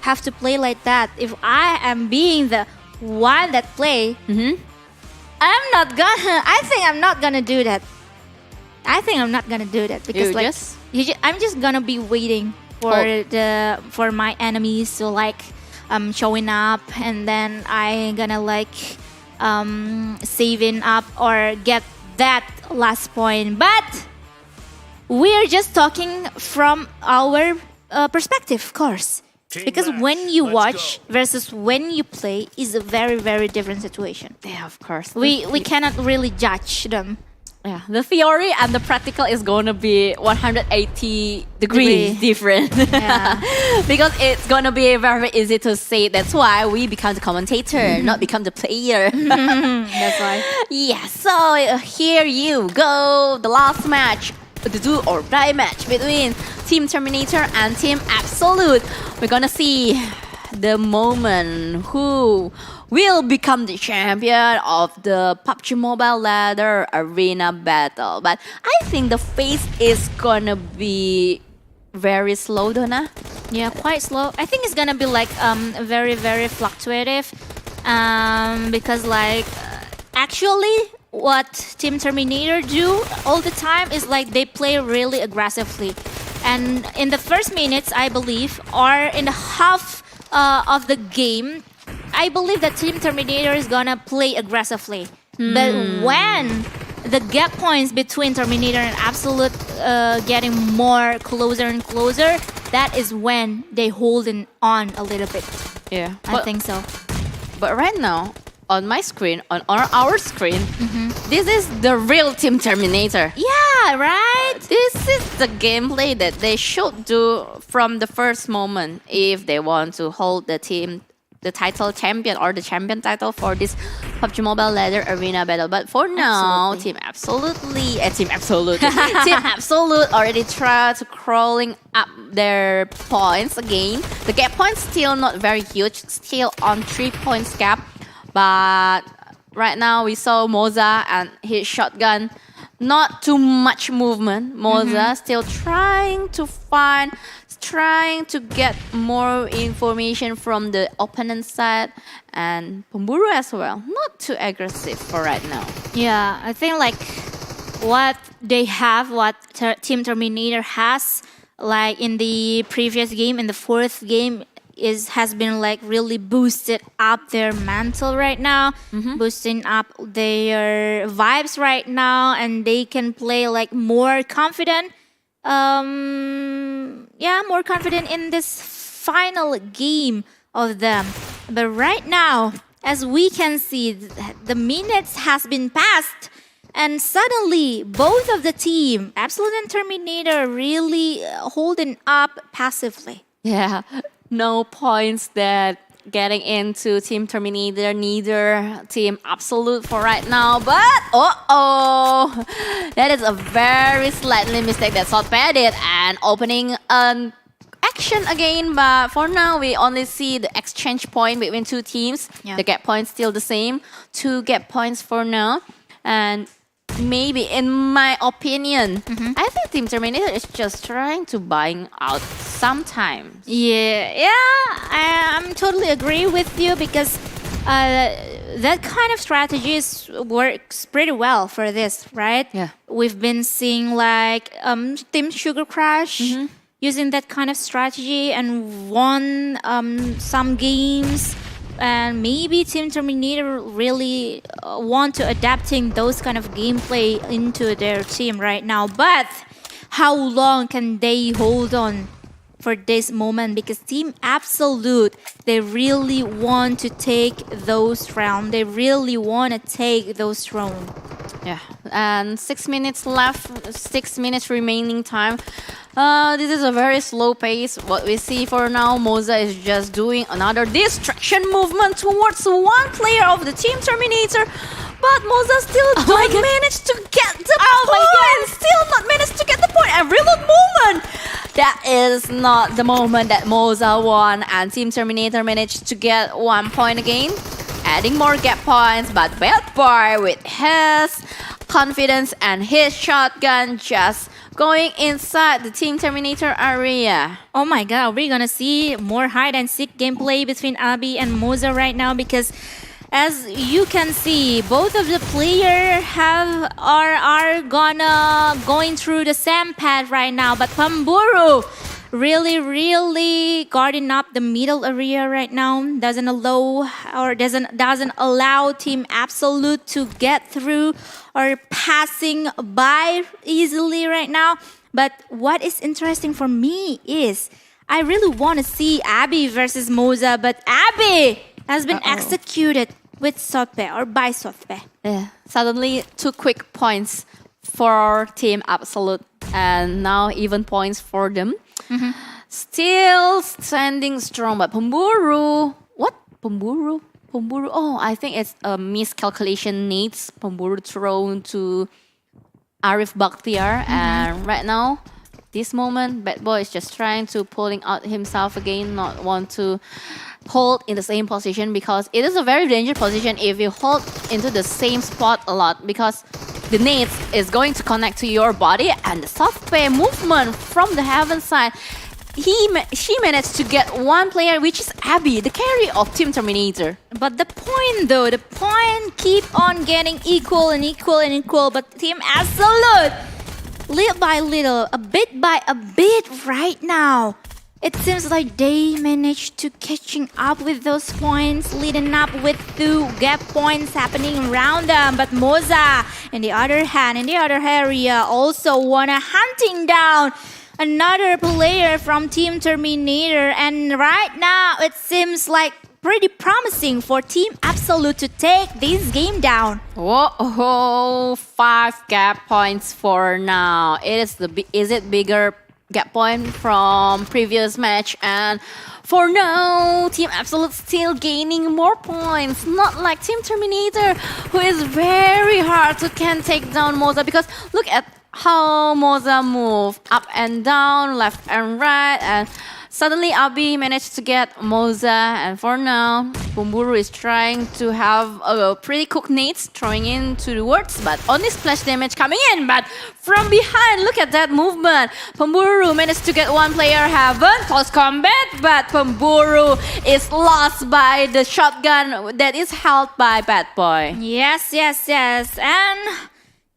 have to play like that, if I am being the one that play, I think I'm not gonna do that. Because I'm just gonna be waiting for my enemies to like showing up, and then I gonna like saving up or get that last point. But we're just talking from our perspective, of course, because when you watch versus when you play is a very, very different situation. Yeah, of course. We cannot really judge them. Yeah, the theory and the practical is gonna be 180 degrees different. Because it's gonna be very easy to say. That's why we become the commentator, not become the player. That's why. Yeah, so here you go. The last match, the do or die match between Team Terminator and Team Absolute. We're gonna see the moment who will become the champion of the PUBG Mobile Ladder Arena Battle. But I think the pace is gonna be very slow, Donna. Yeah, quite slow. I think it's gonna be like very, very fluctuative, because like actually what Team Terminator do all the time is like they play really aggressively, and in the first minutes I believe, or in the half of the game, I believe that Team Terminator is gonna play aggressively. But when the gap points between Terminator and Absolute getting more closer and closer, that is when they holding on a little bit. Yeah. I think so. But right now, on my screen, on our screen, this is the real Team Terminator. Yeah, right? This is the gameplay that they should do from the first moment if they want to hold the title champion or the champion title for this PUBG Mobile Ladder Arena Battle. But for now, Team Absolute already tried to crawling up their points again. The gap points still not very huge, still on 3 points gap. But right now we saw Moza and his shotgun. Not too much movement. Moza still trying to get more information from the opponent side, and Pemburu as well. Not too aggressive for right now. Yeah, I think like what they have, what Team Terminator has, like in the previous game, in the fourth game, has been like really boosted up their mantle right now, boosting up their vibes right now, and they can play like more confident. More confident in this final game of them. But right now, as we can see, the minutes has been passed, and suddenly both of the team, Absolute and Terminator, really holding up passively. Yeah, no points that getting into Team Terminator, neither Team Absolute for right now. But that is a very slightly mistake that Sothpe did and opening an action again. But for now, we only see the exchange point between two teams. Yeah. The gap points still the same, 2 gap points for now. And maybe in my opinion, I think Team Terminator is just trying to buying out sometimes. I'm totally agree with you because that kind of strategies works pretty well for this, right? Yeah. We've been seeing like Team Sugar Crash using that kind of strategy and won some games. And maybe Team Terminator really want to adapting those kind of gameplay into their team right now. But how long can they hold on for this moment? Because Team Absolute, they really want to take those rounds. They really want to take those rounds. Yeah, and 6 minutes left, 6 minutes remaining time. This is a very slow pace. What we see for now, Moza is just doing another distraction movement towards one player of the Team Terminator. But Moza still don't manage to get the point. Still not managed to get the point. A reload moment. That is not the moment that Moza won. And Team Terminator managed to get 1 point again. Adding more gap points, but Badboy with his confidence and his shotgun just going inside the Team Terminator area. Oh my god, we're gonna see more hide and seek gameplay between Abi and Moza right now because as you can see, both of the players are going through the same path right now, but Pemburu really guarding up the middle area right now. Doesn't allow Team Absolute to get through or passing by easily right now. But what is interesting for me is I really want to see Abby versus Moza, but Abby has been executed with Sothpe or by Sothpe. Yeah, suddenly 2 quick points for Team Absolute, and now even points for them. Still standing strong, but Pemburu. What? Pemburu? Oh, I think it's a miscalculation. Needs Pemburu thrown to Arif Bakhtiar, and right now, this moment, Badboy is just trying to pulling out himself again, not want to hold in the same position because it is a very dangerous position if you hold into the same spot a lot because the nades is going to connect to your body, and the Sothpe movement from the heaven side. She managed to get 1 player, which is Abby, the carry of Team Terminator. But the point keep on getting equal, but Team Absolute, little by little, a bit by a bit right now, it seems like they managed to catching up with those points, leading up with 2 gap points happening around them. But Moza, in the other hand, in the other area, also wanna hunting down another player from Team Terminator. And right now, it seems like pretty promising for Team Absolute to take this game down. Whoa, 5 gap points for now. Is it bigger gap point from previous match? And for now, Team Absolute still gaining more points. Not like Team Terminator, who is very hard to can take down Moza, because look at how Moza move up and down, left and right, and suddenly Abi managed to get Moza. And for now, Pemburu is trying to have a pretty cooked nades throwing into the words, but only splash damage coming in. But from behind, look at that movement. Pemburu managed to get one player Heaven, close combat, but Pemburu is lost by the shotgun that is held by Badboy. Yes. And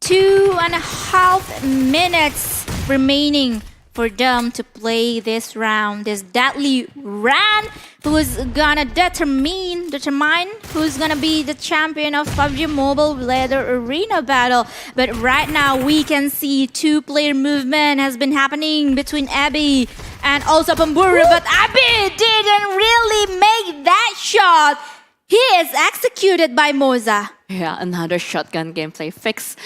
2.5 minutes remaining for them to play this round, this deadly round. Who's gonna determine who's gonna be the champion of PUBG Mobile Ladder Arena Battle. But right now we can see 2-player movement has been happening between Abby and also Pemburu. But Abby didn't really make that shot. He is executed by Moza. Yeah, another shotgun gameplay fix.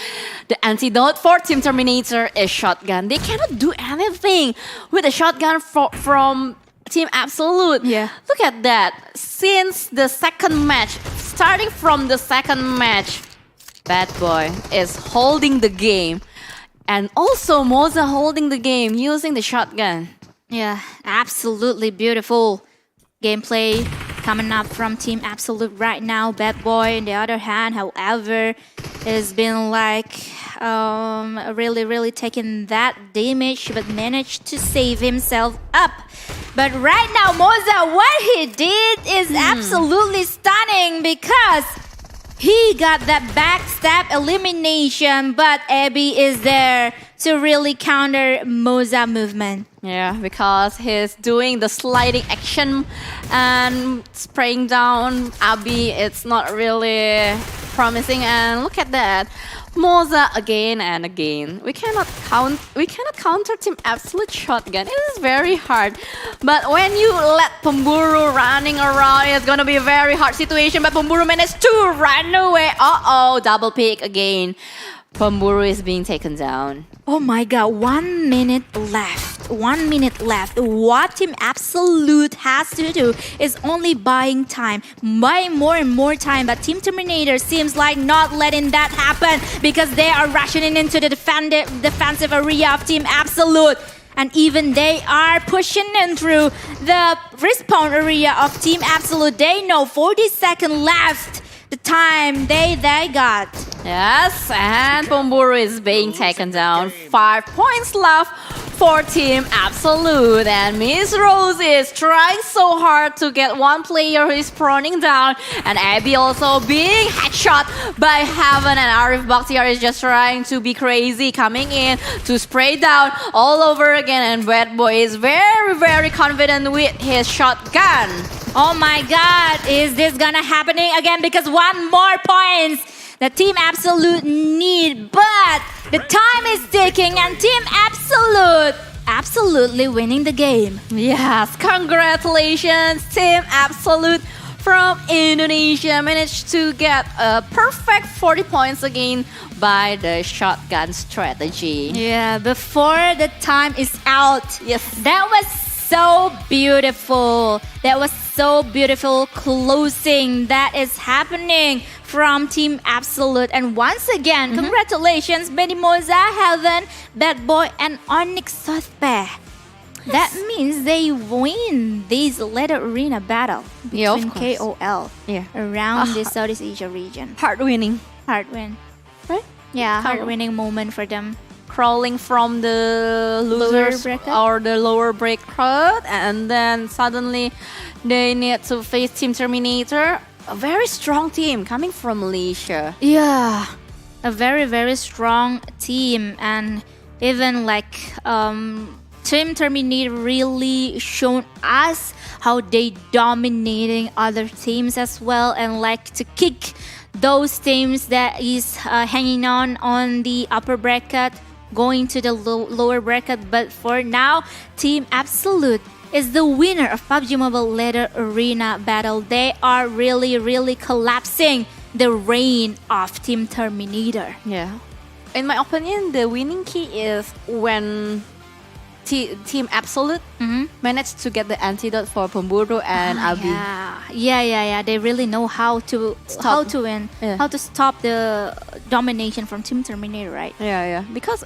The antidote for Team Terminator is shotgun. They cannot do anything with a shotgun from Team Absolute. Yeah. Look at that. Since the second match, starting from the second match, Badboy is holding the game. And also Moza holding the game using the shotgun. Yeah, absolutely beautiful gameplay coming up from Team Absolute right now. Badboy, on the other hand, however, has been like really taking that damage, but managed to save himself up. But right now, Moza, what he did is absolutely stunning, because he got that backstab elimination, but Abby is there to really counter Moza movement. Yeah, because he's doing the sliding action and spraying down Abi. It's not really promising. And look at that, Moza again and again. We cannot counter Team Absolute shotgun. It is very hard. But when you let Pemburu running around, it's gonna be a very hard situation. But Pemburu managed to run away. Double pick again. Pemburu is being taken down. Oh my god, 1 minute left. 1 minute left. What Team Absolute has to do is only buying time, buying more and more time. But Team Terminator seems like not letting that happen, because they are rushing into the defensive area of Team Absolute. And even they are pushing in through the respawn area of Team Absolute. They know 40 seconds left. The time they got. Yes, and Pemburu is being taken down. 5 points left for Team Absolute. And Miss Rose is trying so hard to get one player who is proning down. And Abby also being headshot by Heaven. And Arif Bakhtiar is just trying to be crazy, coming in to spray down all over again. And Badboy is very confident with his shotgun. Oh my god, is this gonna happening again? Because 1 more points the Team Absolute need, but the time is ticking and Team Absolute absolutely winning the game. Yes, congratulations, Team Absolute from Indonesia managed to get a perfect 40 points again by the shotgun strategy. Yeah, before the time is out. Yes, that was so beautiful. That was so beautiful closing that is happening from Team Absolute. And once again, congratulations, Benny Moza, Heaven, Badboy, and Onic Sothpe. That means they win this Ladder Arena battle between KOL around the Southeast Asia region. Hard winning. Hard win. Right? Yeah, hard winning moment for them. Crawling from the losers or the lower bracket, and then suddenly they need to face Team Terminator, a very strong team coming from Malaysia. Yeah, a very strong team, and even like Team Terminator really shown us how they dominating other teams as well, and like to kick those teams that is hanging on the upper bracket, going to the lower bracket. But for now, Team Absolute is the winner of PUBG Mobile Ladder Arena Battle. They are really collapsing the reign of Team Terminator. Yeah. In my opinion, the winning key is when Team Absolute managed to get the antidote for Pemburu and Abi. Yeah. They really know how to win, how to stop the domination from Team Terminator, right? Yeah. Because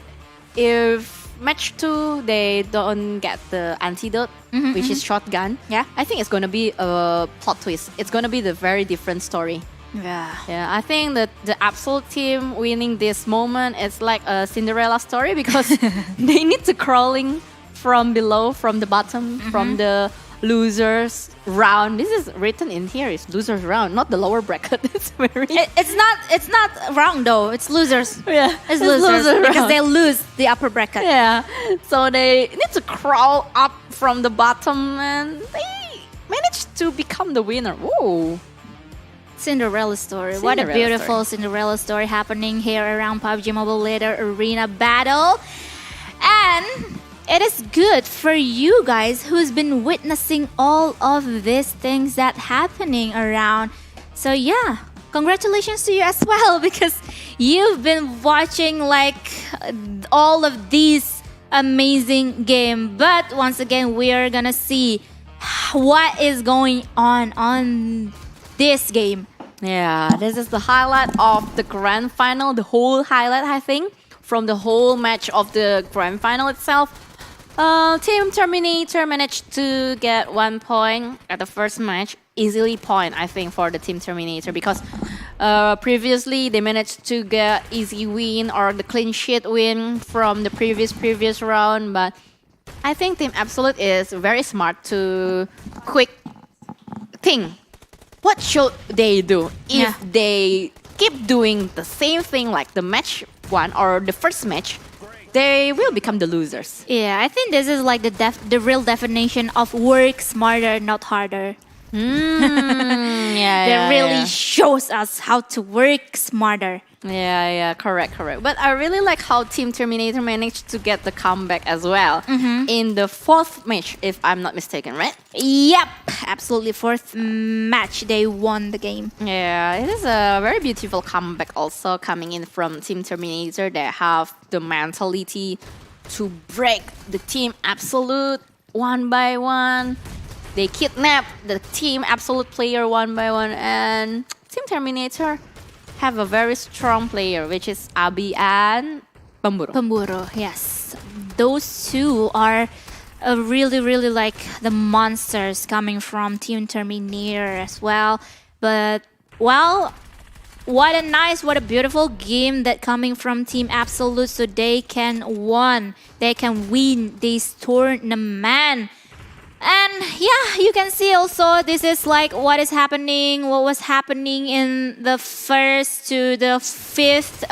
if match 2 they don't get the antidote, which is shotgun, I think it's gonna be a plot twist. It's gonna be the very different story. Yeah, I think that the Absolute team winning this moment is like a Cinderella story because they need to crawling from below, from the bottom, from the losers round. This is written in here is losers round, not the lower bracket. It's very. It's not round though. It's losers. Yeah, it's losers because round. they lose the upper bracket. Yeah, so they need to crawl up from the bottom and they managed to become the winner. Whoa. Cinderella story. What a beautiful Cinderella story happening here around PUBG Mobile Ladder Arena Battle. And it is good for you guys who's been witnessing all of these things that happening around. So yeah, congratulations to you as well because you've been watching like all of these amazing game. But once again, we are gonna see what is going on this game. Yeah, this is the highlight of the grand final, the whole highlight, I think, from the whole match of the grand final itself. Team Terminator managed to get 1 point at the first match. Easily point, I think, for the Team Terminator because previously they managed to get easy win or the clean sheet win from the previous round. But I think Team Absolute is very smart to quick think. What should they do if they keep doing the same thing like the match 1 or the first match? They will become the losers. Yeah, I think this is like the real definition of work smarter, not harder. That really shows us how to work smarter. Yeah, correct. But I really like how Team Terminator managed to get the comeback as well in the 4th match, if I'm not mistaken, right? Yep, absolutely. 4th match, they won the game. Yeah, it is a very beautiful comeback also coming in from Team Terminator. They have the mentality to break the Team Absolute one by one. They kidnap the Team Absolute player one by one, and Team Terminator have a very strong player, which is Abi and Pemburu, yes. Those two are really like the monsters coming from Team Terminator as well. But, well, what a beautiful game that coming from Team Absolute, so they can win this tournament. And yeah, you can see also this is like what was happening in the 1st to the 5th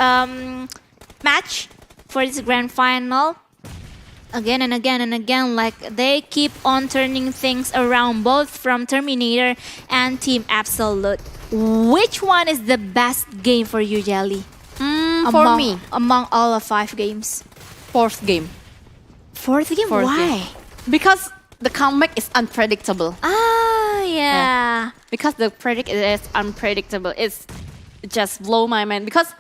match for this grand final. Again and again, like they keep on turning things around both from Terminator and Team Absolute. Which one is the best game for you, Jelly? For me, among all of 5 games. 4th game. 4th game? Why? Because the comeback is unpredictable. Yeah. Because the predict is unpredictable. It's just blow my mind. Because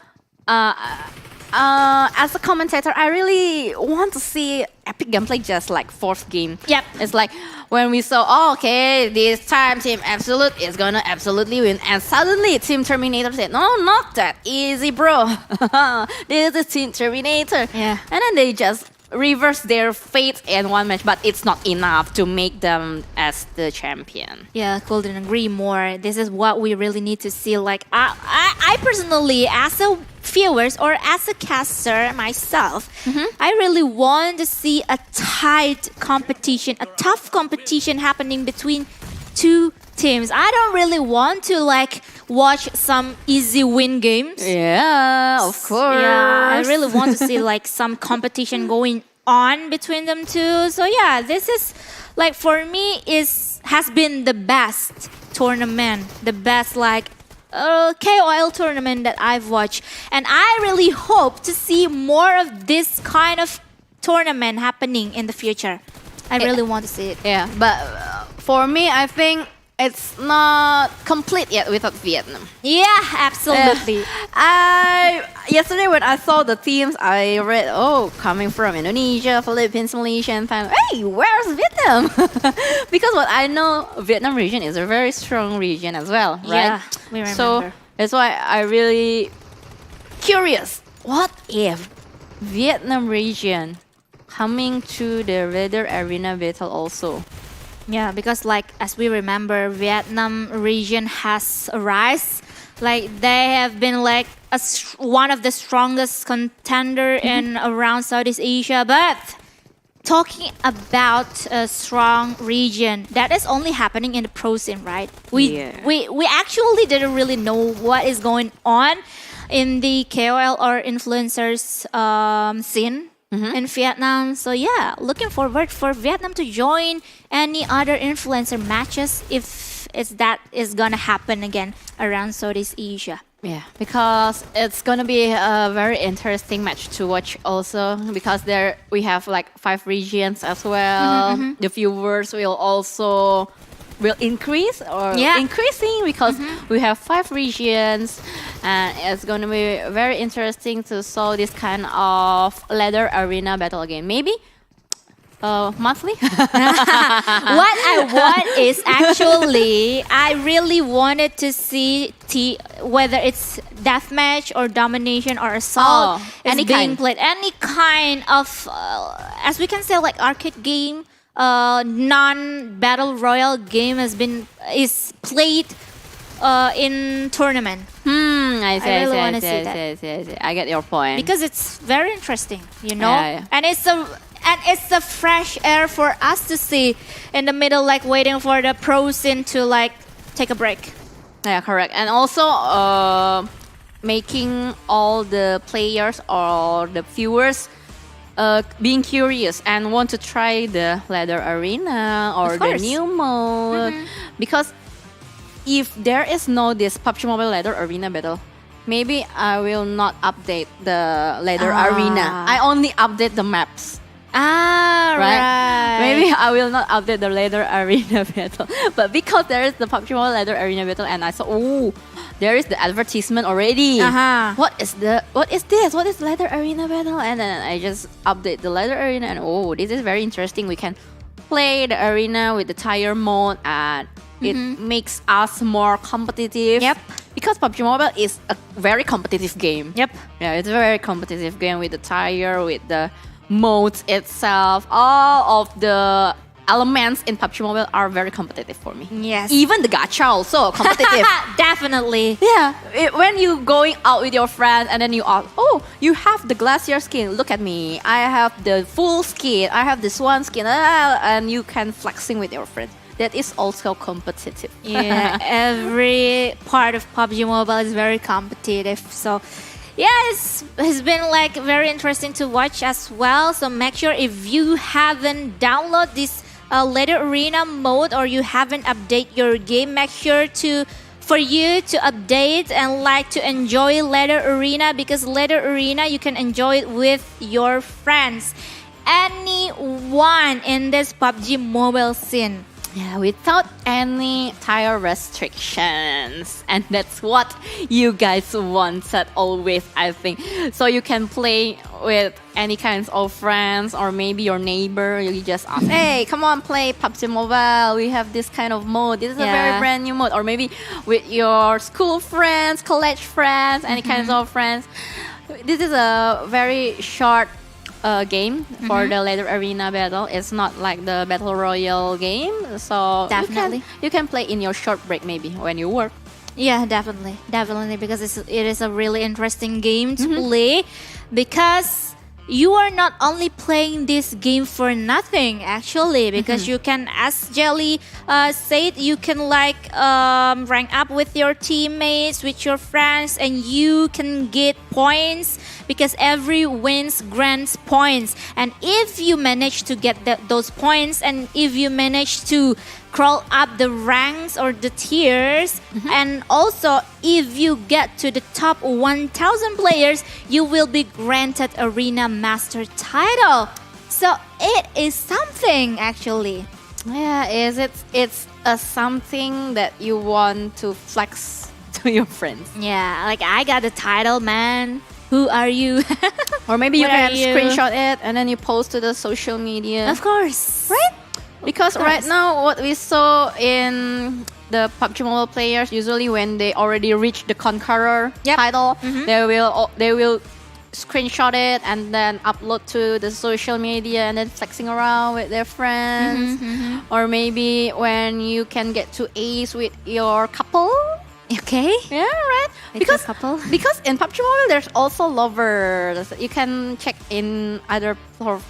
as a commentator, I really want to see epic gameplay just like 4th game. Yep. It's like when we saw, okay, this time Team Absolute is gonna absolutely win. And suddenly Team Terminator said, no, not that easy, bro. This is Team Terminator. Yeah. And then they just reverse their fate in one match, but it's not enough to make them as the champion. Yeah, couldn't agree more. This is what we really need to see. Like, I personally, as a viewers or as a caster myself, I really want to see a tight competition, a tough competition happening between 2 teams. I don't really want to like watch some easy win games. Yeah, of course. Yeah, I really want to see like some competition going on between them two. So yeah, this is like for me has been the best tournament, the best like KOL tournament that I've watched, and I really hope to see more of this kind of tournament happening in the future. I really want to see it. Yeah, but for me, I think it's not complete yet without Vietnam. Yeah, absolutely. Yesterday when I saw the teams, I read, coming from Indonesia, Philippines, Malaysia, and Thailand. Hey, where's Vietnam? Because what I know, Vietnam region is a very strong region as well, right? Yeah, we remember. So that's why I really curious. What if Vietnam region coming to the Leather Arena battle also? Yeah, because like as we remember, Vietnam region has a rise. Like they have been like one of the strongest contender in around Southeast Asia. But talking about a strong region, that is only happening in the pro scene, right? We actually didn't really know what is going on in the KOL or influencers scene. In Vietnam. So yeah, looking forward for Vietnam to join any other influencer matches if that is gonna happen again around Southeast Asia. Yeah, because it's gonna be a very interesting match to watch also, because there we have like 5 regions as well. The viewers will increase or increasing because we have 5 regions, and it's going to be very interesting to saw this kind of leather arena battle again. Maybe monthly. What I want is actually I really wanted to see whether it's deathmatch or domination or assault any being kind. played, any kind of as we can say like arcade game. Non-battle royale game is played in tournament. I see, I really I wanna see, see I that. see, I see, I see. I get your point. Because it's very interesting, you know. Yeah. And it's a fresh air for us to see in the middle, like waiting for the pro scene to like take a break. Yeah, correct. And also making all the players or the viewers being curious and want to try the leather arena or the new mode. Because if there is no this PUBG Mobile leather arena battle, maybe I will not update the leather arena. I only update the maps. Right? Maybe I will not update the leather arena battle. But because there is the PUBG Mobile leather arena battle, and I saw, there is the advertisement already. What is this? What is leather arena battle? And then I just update the leather arena, and this is very interesting. We can play the arena with the tire mode, and it makes us more competitive. Yep. Because PUBG Mobile is a very competitive game. Yep. Yeah, it's a very competitive game with the tire, with the modes itself. All of the elements in PUBG Mobile are very competitive for me. Yes. Even the gacha also competitive. Definitely. Yeah. When you going out with your friends and then you ask, you have the glacier skin. Look at me. I have the full skin. I have this one skin. And you can flexing with your friends. That is also competitive. Yeah, every part of PUBG Mobile is very competitive. So yeah, it's been like very interesting to watch as well. So make sure if you haven't downloaded this Leather Arena mode or you haven't updated your game, make sure for you to update and like to enjoy Leather Arena, because Leather Arena you can enjoy it with your friends. Anyone in this PUBG Mobile scene. Yeah, without any tire restrictions. And that's what you guys wanted always, I think. So you can play with any kinds of friends or maybe your neighbor. You just ask, hey, come on, play PUBG Mobile. We have this kind of mode. This is a very brand new mode. Or maybe with your school friends, college friends, any kinds of friends. This is a very short game for the Leather Arena battle. It's not like the Battle Royale game. So definitely you can play in your short break maybe when you work. Yeah, definitely, because it is a really interesting game to play, because you are not only playing this game for nothing actually, because you can, as Jelly said, you can like rank up with your teammates, with your friends, and you can get points because every wins grants points. And if you manage to get those points, and if you manage to crawl up the ranks or the tiers, and also if you get to the top 1,000 players, you will be granted Arena Master title. So it is something actually. Yeah, it's a something that you want to flex to your friends. Yeah, like I got the title, man. Who are you? Or maybe you What can are you? screenshot it and then you post to the social media. Of course. Right? Because Of course. right now what we saw in the PUBG Mobile players, usually when they already reach the Conqueror Yep. title, they will screenshot it and then upload to the social media and then flexing around with their friends. Or maybe when you can get to ace with your couple. Okay. Yeah, right. Like a couple. Because in PUBG Mobile there's also lovers. You can check in other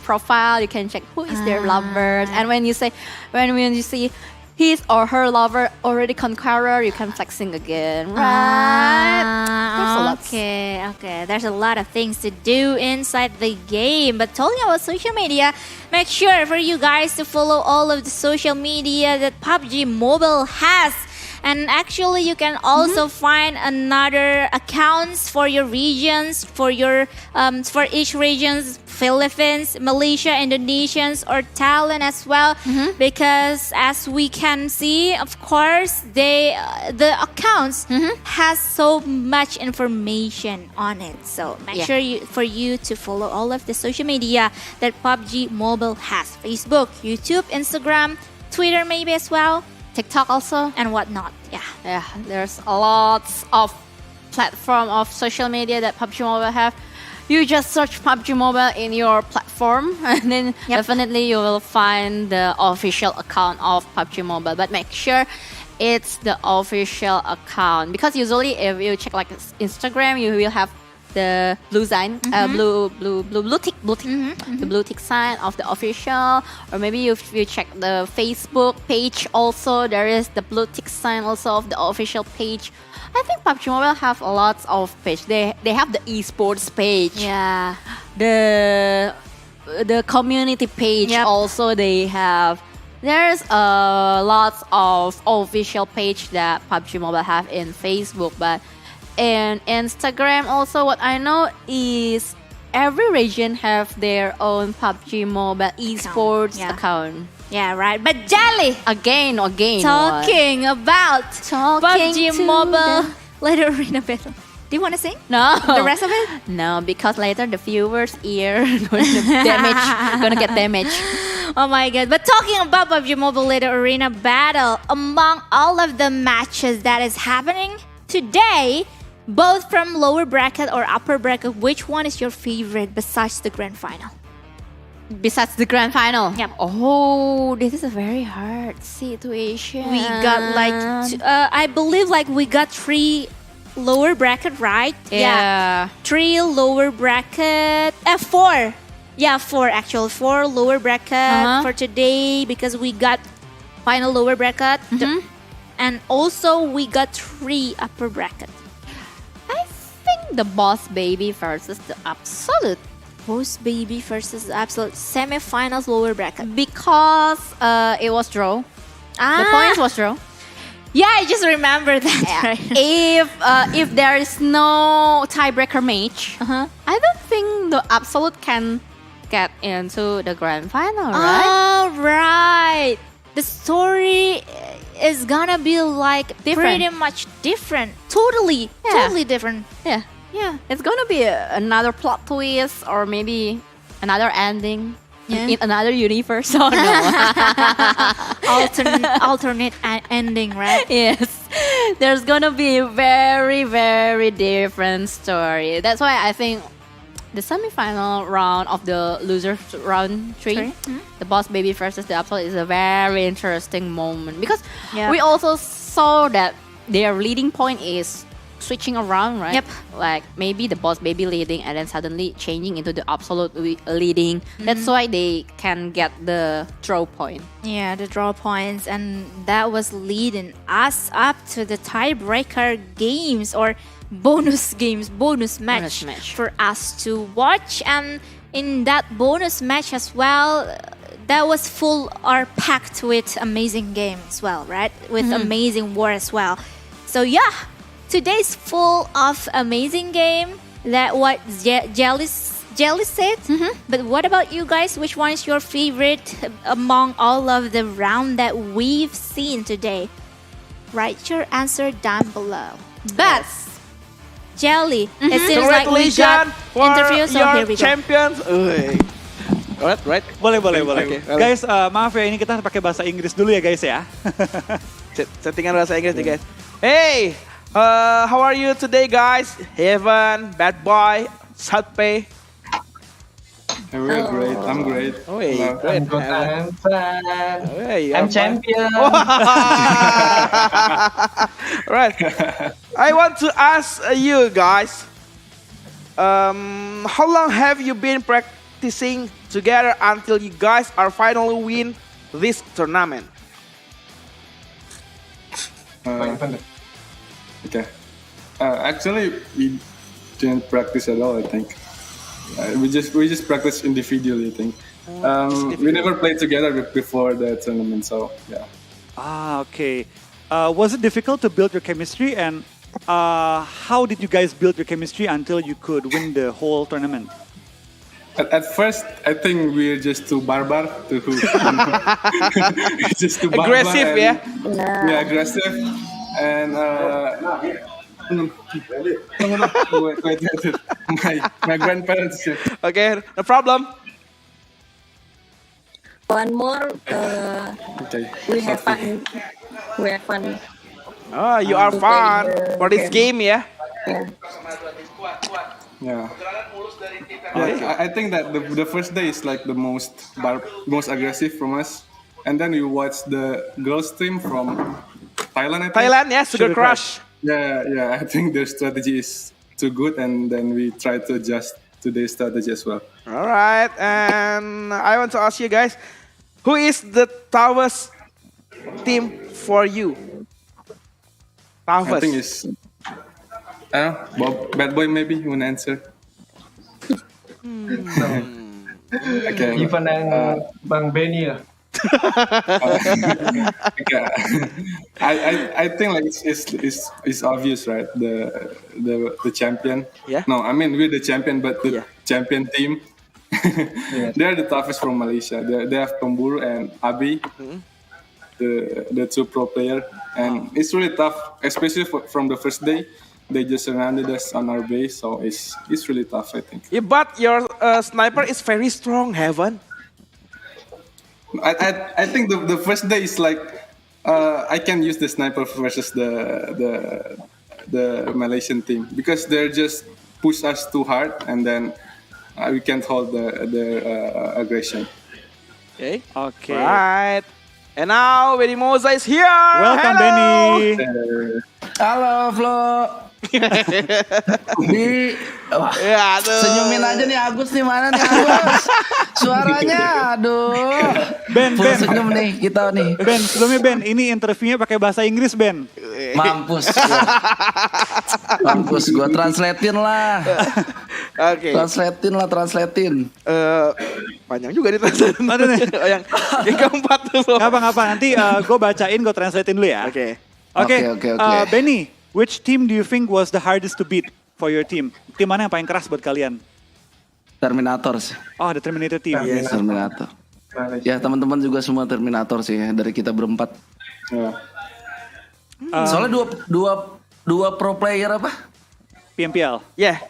profile. You can check who is their lovers. And when you see his or her lover already conqueror, you can flexing again, right? There's a lot. Okay. There's a lot of things to do inside the game. But talking about social media, make sure for you guys to follow all of the social media that PUBG Mobile has. And actually, you can also find another accounts for your regions, for each regions, Philippines, Malaysia, Indonesians, or Thailand as well. Because as we can see, of course, the accounts has so much information on it. So make sure for you to follow all of the social media that PUBG Mobile has: Facebook, YouTube, Instagram, Twitter, maybe as well. TikTok also. And whatnot. Yeah, there's a lot of platform of social media that PUBG Mobile have. You just search PUBG Mobile in your platform and then definitely you will find the official account of PUBG Mobile. But make sure it's the official account, because usually if you check like Instagram, you will have the blue sign, blue tick, the blue tick sign of the official. Or maybe if you check the Facebook page, also there is the blue tick sign also of the official page. I think PUBG Mobile have a lot of page. They have the esports page. Yeah. The community page also they have. There's a lot of official page that PUBG Mobile have in Facebook, but in Instagram also what I know is every region have their own PUBG Mobile esports account. Yeah, right. But Jelly, Again. talking about PUBG to Mobile later arena battle. Do you want to sing? No. The rest of it? No, because later the viewers' ear gonna get damaged. Oh my god. But talking about PUBG Mobile later arena battle, among all of the matches that is happening today, both from lower bracket or upper bracket, which one is your favorite besides the grand final? Besides the grand final. Yep. Oh, this is a very hard situation. We got like, I believe like we got 3 lower bracket, right? Yeah. 3 lower bracket. 4. Yeah, 4 actual. 4 lower bracket for today because we got final lower bracket. And also we got 3 upper bracket. I think the Boss Baby versus the Absolute. Boss Baby versus Absolute semi-finals lower bracket. Because it was draw. The points was draw. Yeah, I just remember that. Right? If there is no tiebreaker match, I don't think the Absolute can get into the grand final, right? Oh, right. The story is gonna be like pretty much different. Totally different. Yeah. It's gonna be another plot twist or maybe another ending in another universe. Oh no. alternate ending, right? Yes. There's gonna be a very, very different story. That's why I think the semi-final round of the losers round 3, the Boss Baby versus the Absolute, is a very interesting moment because we also saw that their leading point is switching around, right? Yep. Like maybe the boss baby leading and then suddenly changing into the absolute leading. That's why they can get the draw point. Yeah, the draw points, and that was leading us up to the tiebreaker games or bonus match for us to watch. And in that bonus match as well, that was full or packed with amazing game as well, right? With amazing war as well. So yeah, today's full of amazing game. That what Jelly said. But what about you guys? Which one is your favorite among all of the round that we've seen today? Write your answer down below. But Jelly, it seems like we got interview, so here we go. Champions. Right. Boleh. Okay. Guys, maaf ya, ini kita pakai bahasa Inggris dulu ya guys ya. Settingan bahasa Inggris nih guys. Hey, how are you today guys? Ervin, Badboy, Sothpe. We're great. I'm great. Oh, hey, Hello. great. I'm good. I'm fine. Hey, I'm champion. Right. I want to ask you guys, how long have you been practicing together until you guys are finally win this tournament? Okay. Actually, we didn't practice at all. I think we just practice individually. I think we never played together before the tournament. So yeah. Okay. Was it difficult to build your chemistry, and how did you guys build your chemistry until you could win the whole tournament? At first, I think we're just too barbar to just too barbar Aggressive, and, yeah? Yeah, aggressive. And wait, my grandparents. Okay, no problem. One more. Okay. We have fun. We have fun. Oh, you are fun for this game, yeah? Yeah. I think that the first day is like the most aggressive from us, and then we watch the girls team from Thailand. I think. Thailand, yeah, Sugar Crush. Yeah. I think their strategy is too good, and then we try to adjust to their strategy as well. All right, and I want to ask you guys, who is the toughest team for you? I Toughest. think it's Badboy maybe you wanna answer. Okay. Even Bang Benny lah. Okay. I think like it's obvious, right? The champion. Yeah. No, I mean we're the champion, but the Yeah. champion team. They're the toughest from Malaysia. They have Pemburu and Abi, the two pro player, and it's really tough, especially from the first day. They just surrounded us on our base, so it's really tough, I think. Yeah, but your sniper is very strong, Heaven. I think the first day is like I can use the sniper versus the Malaysian team because they're just push us too hard, and then we can't hold their aggression. Okay. Okay. Right. And now Benny Moza is here. Welcome, Hello. Benny. Halo Flo. Wah, Ya, aduh. senyumin aja nih Agus nih, mana nih Agus? Suaranya, aduh. Ben, Full senyum nih kita nih. Ben, sebelumnya Ben, ini interviewnya pakai bahasa Inggris, Ben. Mampus gua. Mampus gua, translatein lah. Oke. Translatein. Panjang juga nih translate. Aduh, nih. yang keempat tuh. Ngapa, nanti gue bacain, gue translatein dulu ya. Oke. Oke. Benny, which team do you think was the hardest to beat for your team? Tim mana yang paling keras buat kalian? Terminator sih. Oh, the Terminator team. Yes. Terminator. Ya teman-teman juga semua Terminator sih ya, dari kita berempat. Yeah. Soalnya dua pro player apa? PMPL. Yeah.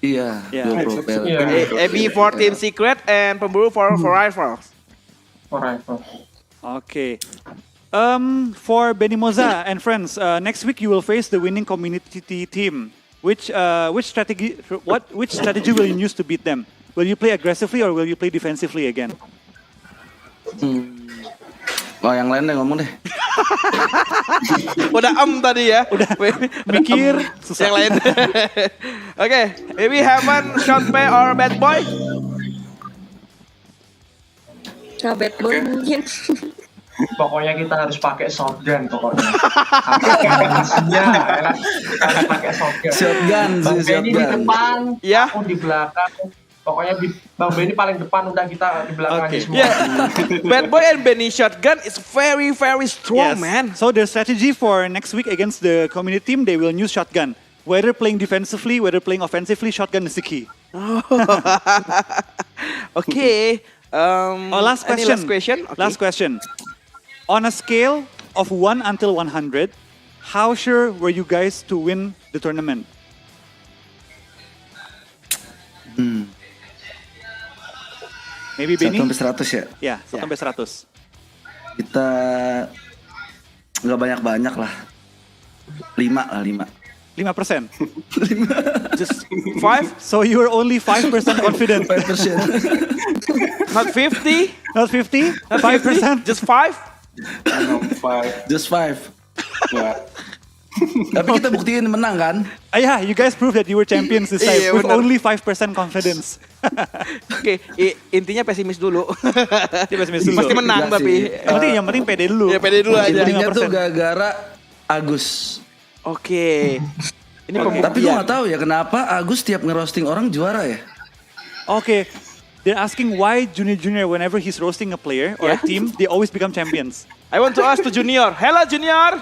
Iya, Yeah. dua pro player. AB for Team Secret and Pemburu for Rivals. Okay. For Benny Moza and friends, next week you will face the winning community team. Which strategy will you use to beat them? Will you play aggressively or will you play defensively again? Oh, yang lain deh ngomong deh. Udah tadi ya. Udah mikir susah. Yang lain. Oke, maybe Heaven, Sothpe or Badboy. Badboy mungkin. Pokoknya kita harus pakai shotgun pokoknya. Habisnya kita pakai shotgun. Shotgun, Bang Benny di depan, Ya. aku di belakang. Pokoknya Bang Benny paling depan, udah kita di belakang aja semua. Yeah. Badboy and Benny shotgun is very strong, Yes. man. So their strategy for next week against the community team, they will use shotgun. Whether playing defensively, whether playing offensively, shotgun is the key. Okay. Last Any question. last question? Okay. Last question. On a scale of 1 until 100, how sure were you guys to win the tournament? Maybe 1 Benny? sampai 100 ya. Ya, 1 sampai 100. Kita nggak banyak-banyak lah. 5 lah, 5. 5%. Just 5? So you were only 5% confident. 5%. Not 50? Not 50? Not 5%? Just 5? Just 5. Yeah. Tapi kita buktiin menang kan? Yeah, you guys proved that you were champions this time Iya, with benar. only 5% confidence. Oke, intinya pesimis dulu. Dia pesimis dulu. Pasti menang Enggak tapi. sih. Yang penting pede dulu. Ya pede dulu aja. Intinya tuh 5%. gara-gara Agus. Oke. Ini Tapi gue pembuktian. nggak tahu ya kenapa Agus tiap ngerosting orang juara ya. Okay, they're asking why Junior whenever he's roasting a player or a Yeah. team, they always become champions. I want to ask to Junior. Hello Junior.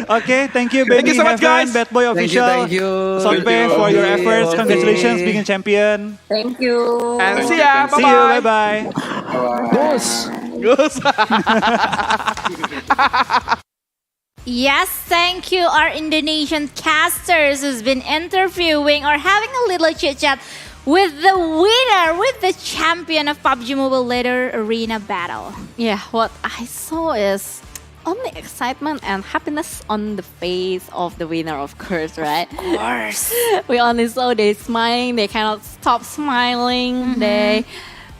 Okay, thank you, Benny, Thank you so much, Heaven, guys. Badboy Official, Thank you. Sothpe Thank you. for your Okay, efforts. okay. Congratulations being a champion. Thank you. And see ya. See you, Bye-bye. bye-bye. Bos. Gus. Yes, thank you, our Indonesian casters who's been interviewing or having a little chit chat with the winner, with the champion of PUBG Mobile Leader Arena Battle. Yeah, what I saw is only excitement and happiness on the face of the winner, of course, right? Of course. We only saw they smiling, they cannot stop smiling. They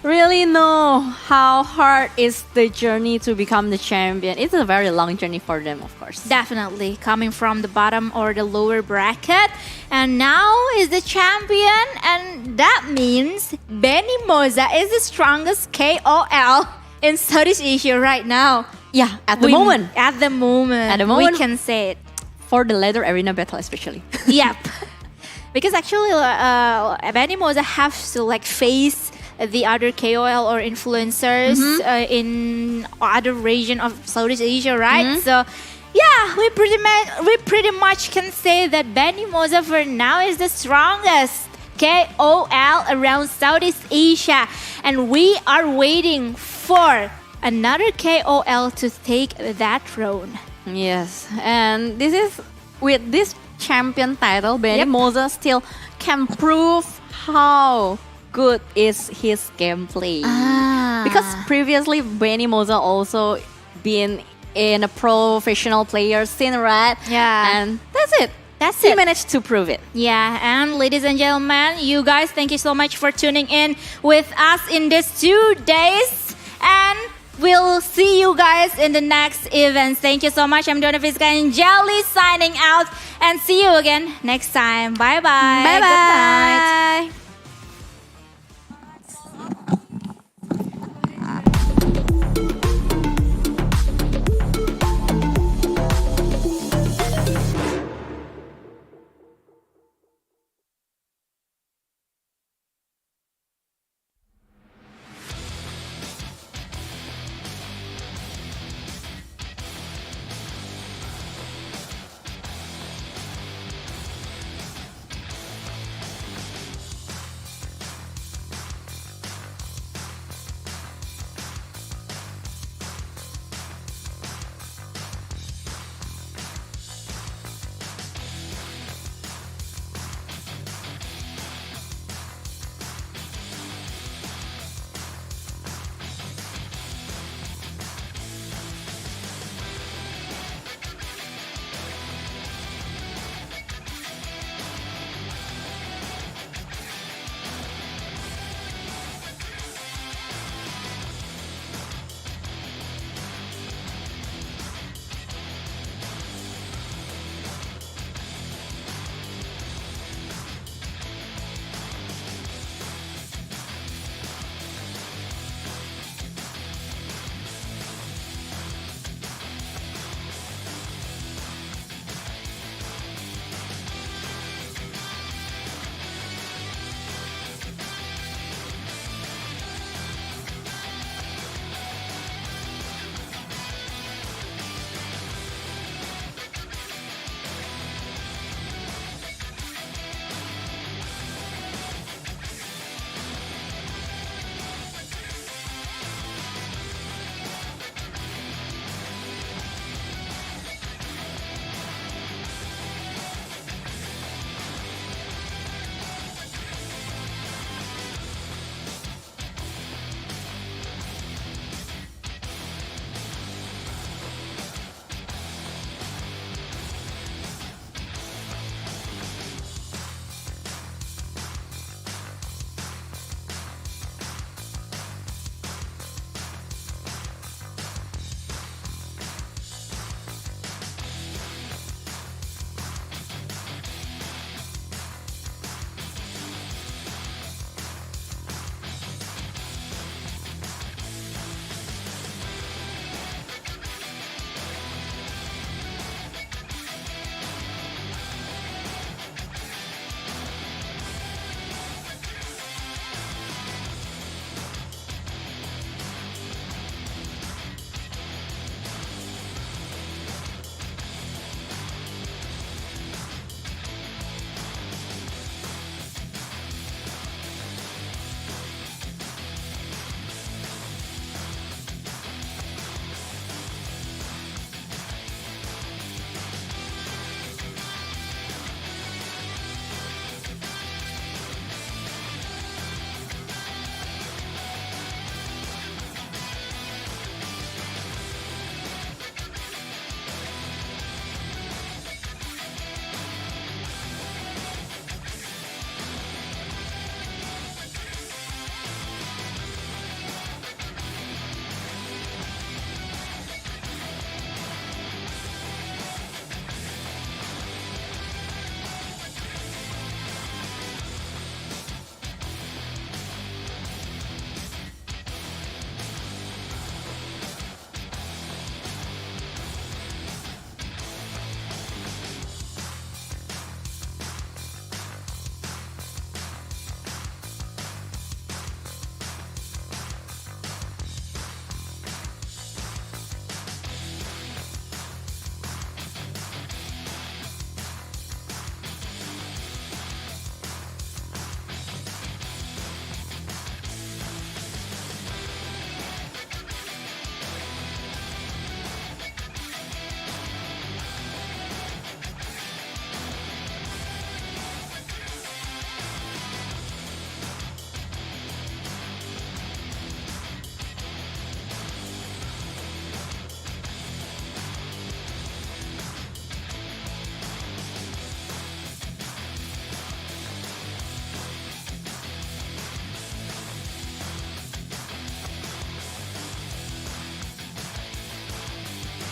really know how hard is the journey to become the champion. It's a very long journey for them, of course. Definitely coming from the bottom or the lower bracket, and now is the champion, and that means Benny Moza is the strongest KOL in Southeast Asia right now. Yeah, at the moment. At the moment. At the moment. We can say it. For the leather arena battle especially. Yep. Because actually, Benny Moza has to like face the other KOL or influencers in other region of Southeast Asia, right? So, yeah, we pretty much can say that Benny Moza for now is the strongest KOL around Southeast Asia, and we are waiting for another KOL to take that throne. Yes, and this is with this champion title, Benny Moza still can prove how good is his gameplay. Because previously Benny Moza also been in a professional player scene, right? Yeah. And that's it. That's He it. managed to prove it. Yeah, and ladies and gentlemen, you guys, thank you so much for tuning in with us in these 2 days. And we'll see you guys in the next events. Thank you so much. I'm Donna Fiska and Jelly signing out. And see you again next time. Bye-bye. Bye Good night. bye.